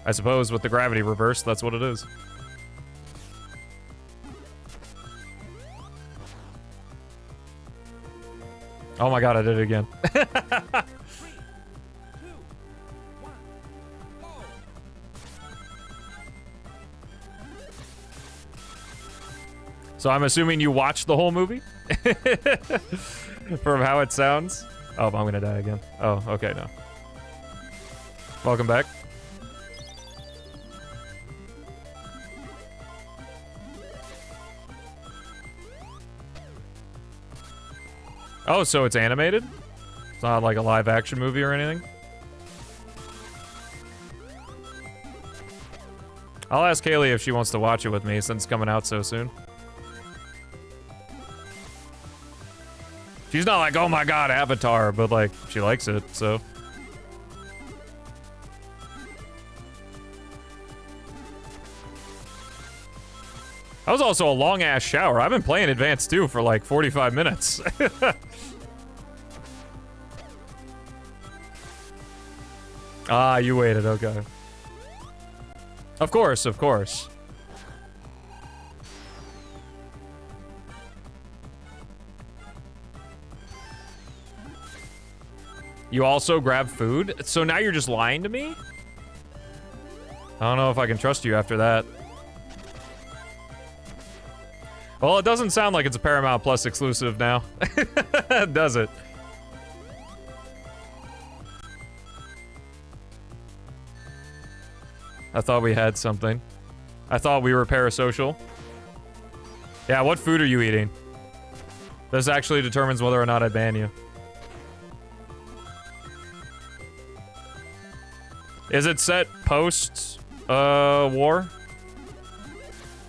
I suppose with the gravity reversed, that's what it is. Oh my god, I did it again. So I'm assuming you watched the whole movie? From how it sounds? Oh, I'm gonna die again. Oh, okay, no. Welcome back. Oh, so it's animated? It's not like a live action movie or anything? I'll ask Kaylee if she wants to watch it with me since it's coming out so soon. She's not like, oh my god, Avatar, but like, she likes it, so. That was also a long ass shower. I've been playing Advanced 2 for like 45 minutes. Ah, you waited, okay. Of course, of course. You also grab food? So now you're just lying to me? I don't know if I can trust you after that. Well, it doesn't sound like it's a Paramount Plus exclusive now. Does it? I thought we had something. I thought we were parasocial. Yeah, what food are you eating? This actually determines whether or not I ban you. Is it set post war?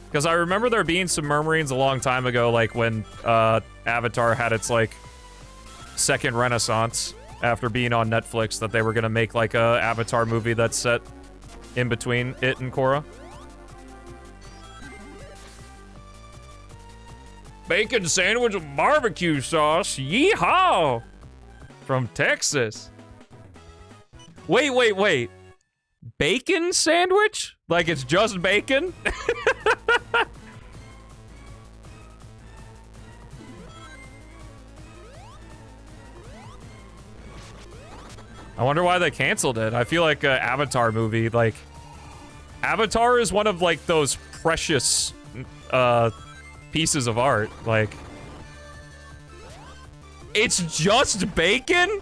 Because I remember there being some murmurings a long time ago, like when Avatar had its like second renaissance after being on Netflix, that they were gonna make like a Avatar movie that's set in between it and Korra. Bacon sandwich with barbecue sauce. Yeehaw! From Texas. Wait, wait, wait. Bacon sandwich? Like it's just bacon? I wonder why they canceled it. I feel like an Avatar movie, like, Avatar is one of, like, those precious, pieces of art. Like, it's just bacon?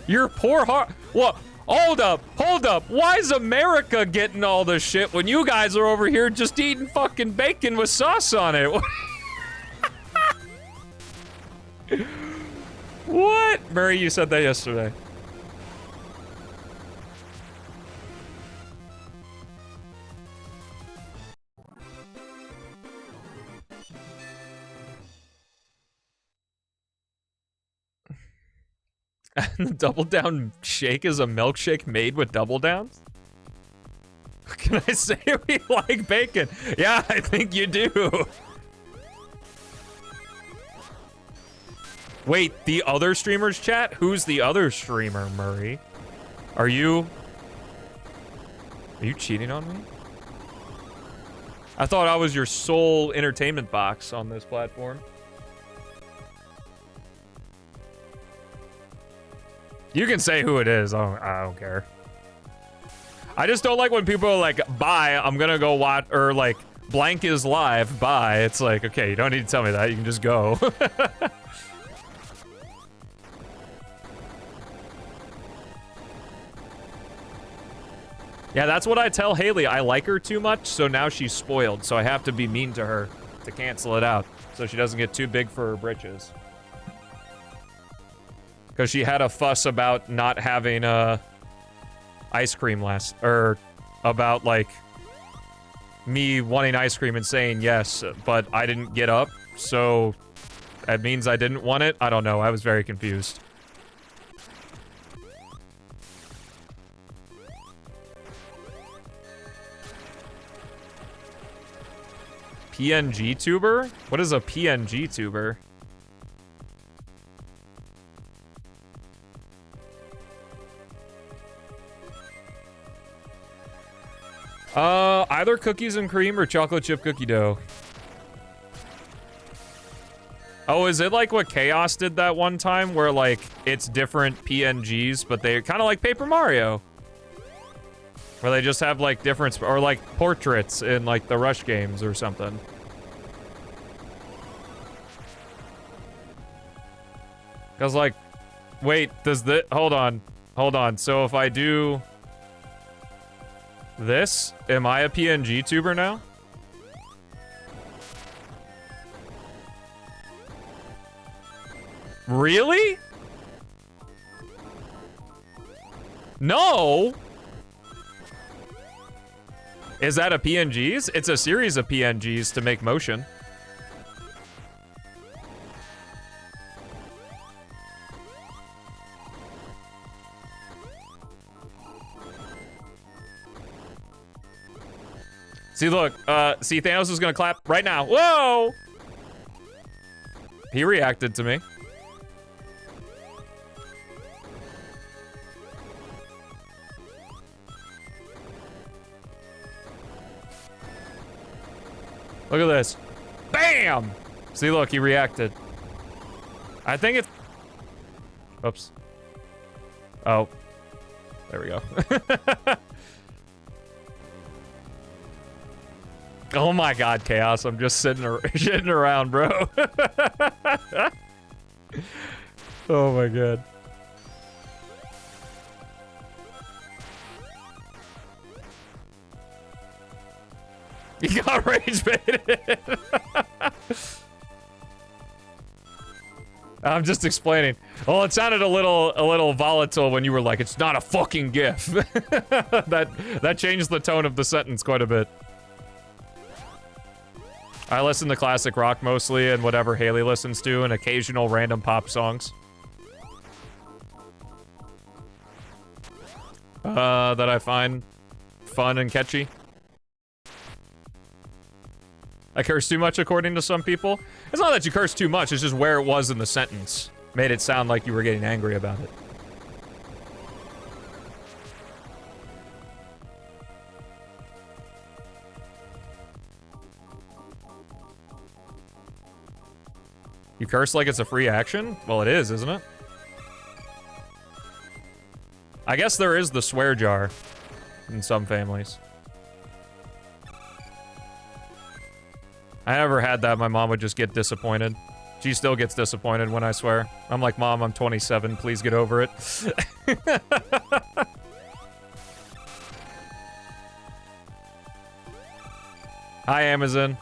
Your poor heart. What? Hold up. Why is America getting all this shit when you guys are over here just eating fucking bacon with sauce on it? What? Murray, you said that yesterday. And the Double Down shake is a milkshake made with Double Downs? Can I say we like bacon? Yeah, I think you do. Wait, the other streamers chat? Who's the other streamer, Murray? Are you cheating on me? I thought I was your sole entertainment box on this platform. You can say who it is. I don't care. I just don't like when people are like, bye, I'm gonna go watch, or like, blank is live, bye. It's like, okay, you don't need to tell me that. You can just go. Yeah, that's what I tell Haley. I like her too much, so now she's spoiled. So I have to be mean to her to cancel it out so she doesn't get too big for her britches. Because she had a fuss about not having ice cream about like me wanting ice cream and saying yes, but I didn't get up, so that means I didn't want it. I don't know. I was very confused. PNG tuber? What is a PNG tuber? Either cookies and cream or chocolate chip cookie dough. Oh, is it like what Chaos did that one time where like it's different PNGs, but they're kind of like Paper Mario? Where they just have like different, or like portraits in like the Rush games or something. Cause like, wait, does the, hold on. So if I do this, am I a PNG tuber now? Really? No. Is that a PNGs? It's a series of PNGs to make motion. See, look, see, Thanos is gonna clap right now. Whoa! He reacted to me. Look at this. Bam! See, look, he reacted. I think it's... Oops. Oh. There we go. Oh my god, Chaos. I'm just shitting around, bro. Oh my god. You got rage baited. I'm just explaining. Well, it sounded a little volatile when you were like, it's not a fucking GIF. that changed the tone of the sentence quite a bit. I listen to classic rock mostly and whatever Haley listens to and occasional random pop songs. That I find fun and catchy. I curse too much according to some people. It's not that you curse too much, it's just where it was in the sentence. Made it sound like you were getting angry about it. You curse like it's a free action? Well, it is, isn't it? I guess there is the swear jar in some families. I never had that. My mom would just get disappointed. She still gets disappointed when I swear. I'm like, Mom, I'm 27. Please get over it. Hi, Amazon.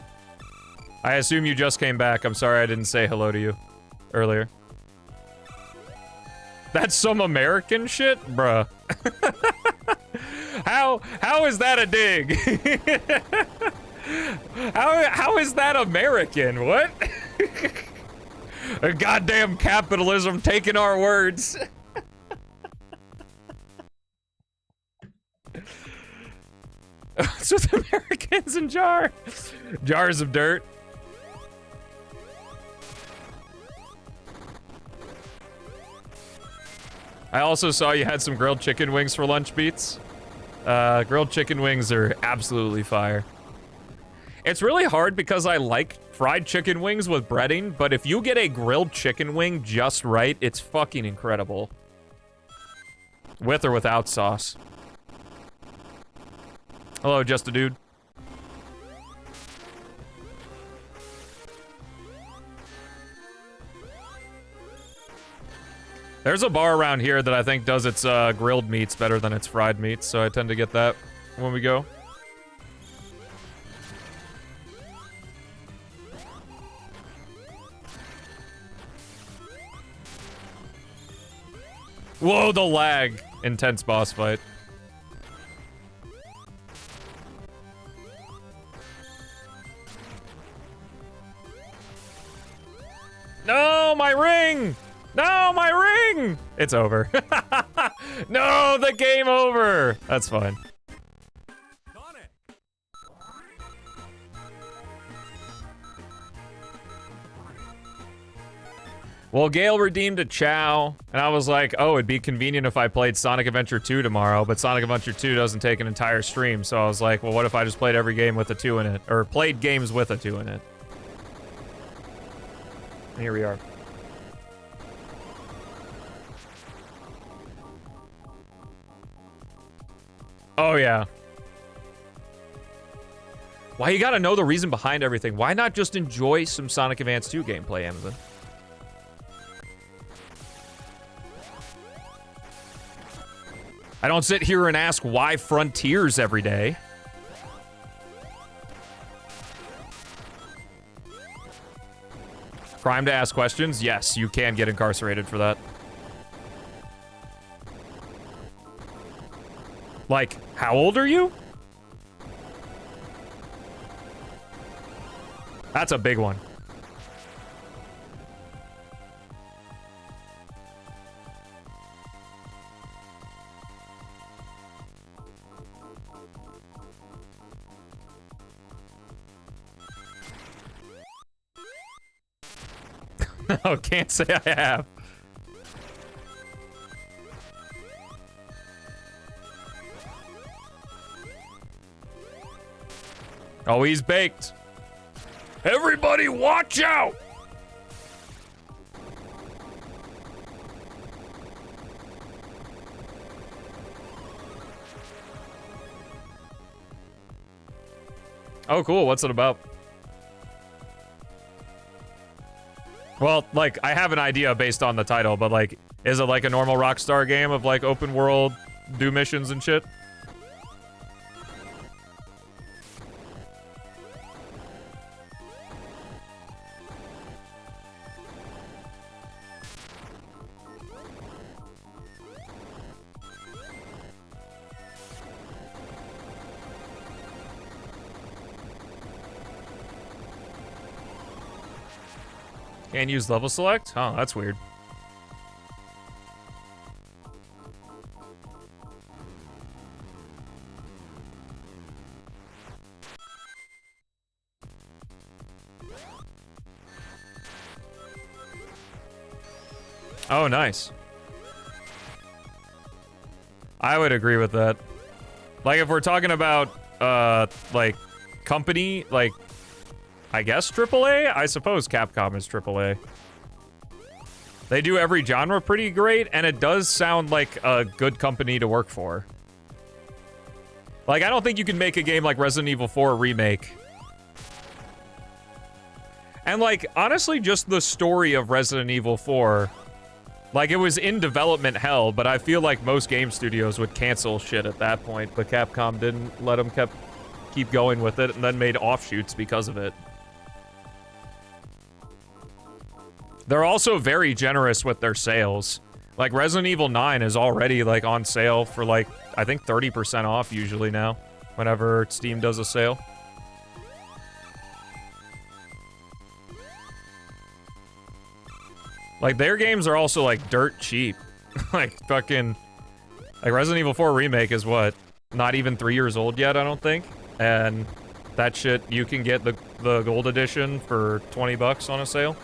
I assume you just came back. I'm sorry I didn't say hello to you earlier. That's some American shit? Bruh. How is that a dig? How is that American? What? A goddamn capitalism taking our words. What's with Americans and jars of dirt? I also saw you had some grilled chicken wings for lunch, Beats. Grilled chicken wings are absolutely fire. It's really hard because I like fried chicken wings with breading, but if you get a grilled chicken wing just right, it's fucking incredible. With or without sauce. Hello, just a dude. There's a bar around here that I think does its grilled meats better than its fried meats, so I tend to get that when we go. Whoa, the lag. Intense boss fight. No, my ring! No, my ring! It's over. No, the game over! That's fine. Well, Gale redeemed a Chow, and I was like, oh, it'd be convenient if I played Sonic Adventure 2 tomorrow, but Sonic Adventure 2 doesn't take an entire stream, so I was like, well, what if I just played every game with a 2 in it? Or played games with a 2 in it. And here we are. Oh, yeah. Why you gotta know the reason behind everything? Why not just enjoy some Sonic Advance 2 gameplay, Amazon? I don't sit here and ask why Frontiers every day. Crime to ask questions? Yes, you can get incarcerated for that. Like, how old are you? That's a big one. No, can't say I have. Oh, he's baked. Everybody watch out! Oh, cool. What's it about? Well, like, I have an idea based on the title, but, like, is it like a normal Rockstar game of, like, open world, do missions and shit? Can't use level select? Oh, that's weird. Oh, nice. I would agree with that. Like, if we're talking about, like, company, like, I guess AAA? I suppose Capcom is AAA. They do every genre pretty great, and it does sound like a good company to work for. Like, I don't think you can make a game like Resident Evil 4 Remake And, like, honestly, just the story of Resident Evil 4, like, it was in development hell, but I feel like most game studios would cancel shit at that point, but Capcom didn't let them keep going with it, and then made offshoots because of it. They're also very generous with their sales. Like, Resident Evil 9 is already, like, on sale for, like, I think 30% off usually now, whenever Steam does a sale. Like, their games are also, like, dirt cheap. Like, fucking... Like, Resident Evil 4 Remake is what? Not even 3 years old yet, I don't think. And that shit, you can get the gold edition for 20 bucks on a sale.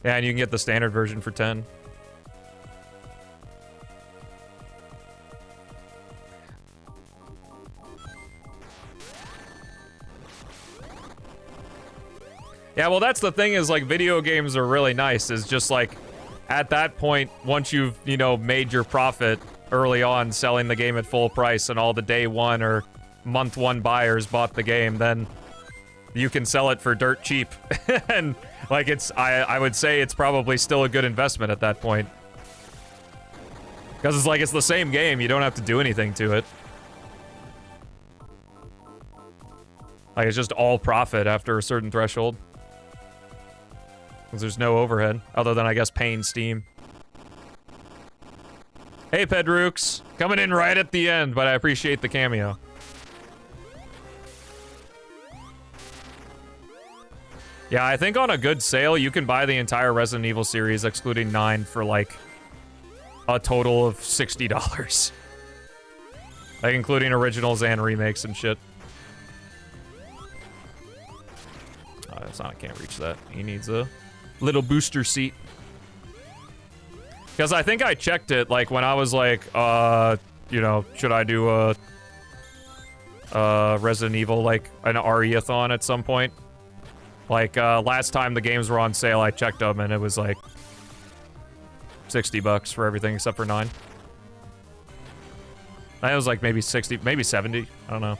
Yeah, and you can get the standard version for 10. Yeah, well, that's the thing is, like, video games are really nice, is just, like, at that point, once you've, you know, made your profit early on selling the game at full price and all the day one or month one buyers bought the game, then you can sell it for dirt cheap. And, like, it's, I would say it's probably still a good investment at that point. Because it's like, it's the same game, you don't have to do anything to it. Like, it's just all profit after a certain threshold. Because there's no overhead, other than, I guess, paying Steam. Hey, Pedrooks. Coming in right at the end, but I appreciate the cameo. Yeah, I think on a good sale, you can buy the entire Resident Evil series, excluding 9, for, like, a total of $60. Like, including originals and remakes and shit. Sonic can't reach that. He needs a little booster seat. Because I think I checked it, like, when I was like, you know, should I do a Resident Evil, like, an RE-a-thon at some point? Like, last time the games were on sale, I checked them, and it was, like, 60 bucks for everything except for 9. I think it was, like, maybe 60, maybe 70. I don't know.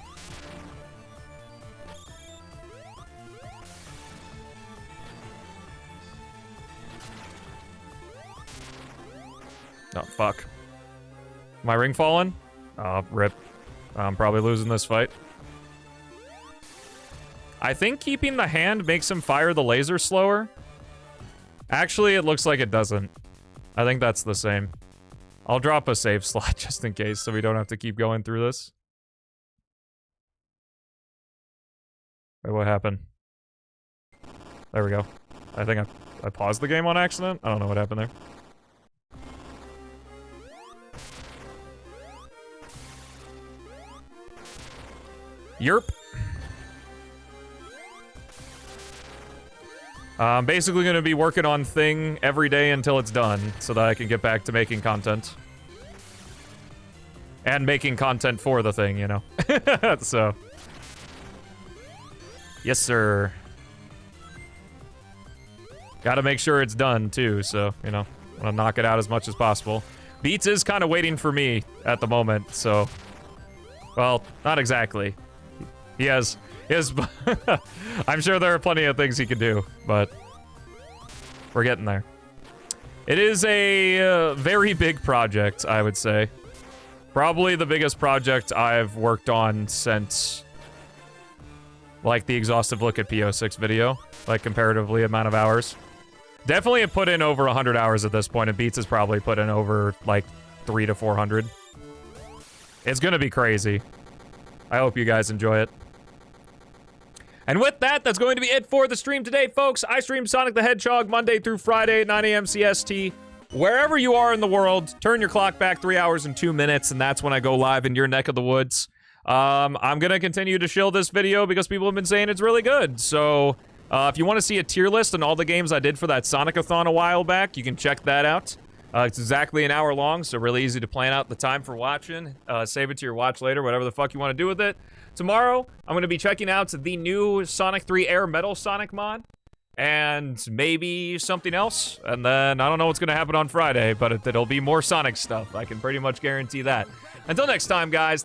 Oh, fuck. My ring fallen? Oh, rip. I'm probably losing this fight. I think keeping the hand makes him fire the laser slower. Actually, it looks like it doesn't. I think that's the same. I'll drop a save slot just in case, so we don't have to keep going through this. Wait, what happened? There we go. I think I paused the game on accident? I don't know what happened there. Yerp. I'm basically going to be working on Thing every day until it's done, so that I can get back to making content. And making content for the Thing, you know. So. Yes, sir. Gotta make sure it's done, too, so, you know. I'm gonna knock it out as much as possible. Beats is kind of waiting for me at the moment, so. Well, not exactly. He has I'm sure there are plenty of things he can do, but we're getting there. It is a very big project, I would say. Probably the biggest project I've worked on since, like, the exhaustive look at PO6 video, like, comparatively amount of hours. Definitely have put in over 100 hours at this point, and Beats has probably put in over, like, 300 to 400. It's gonna be crazy. I hope you guys enjoy it. And with that, that's going to be it for the stream today, folks. I stream Sonic the Hedgehog Monday through Friday at 9 a.m. CST. Wherever you are in the world, turn your clock back 3 hours and 2 minutes, and that's when I go live in your neck of the woods. I'm gonna continue to shill this video because people have been saying it's really good. So, if you want to see a tier list on all the games I did for that Sonic-a-thon a while back, you can check that out. It's exactly an hour long, so really easy to plan out the time for watching. Save it to your watch later, whatever the fuck you want to do with it. Tomorrow, I'm going to be checking out the new Sonic 3 Air Metal Sonic mod. And maybe something else. And then, I don't know what's going to happen on Friday, but it'll be more Sonic stuff. I can pretty much guarantee that. Until next time, guys.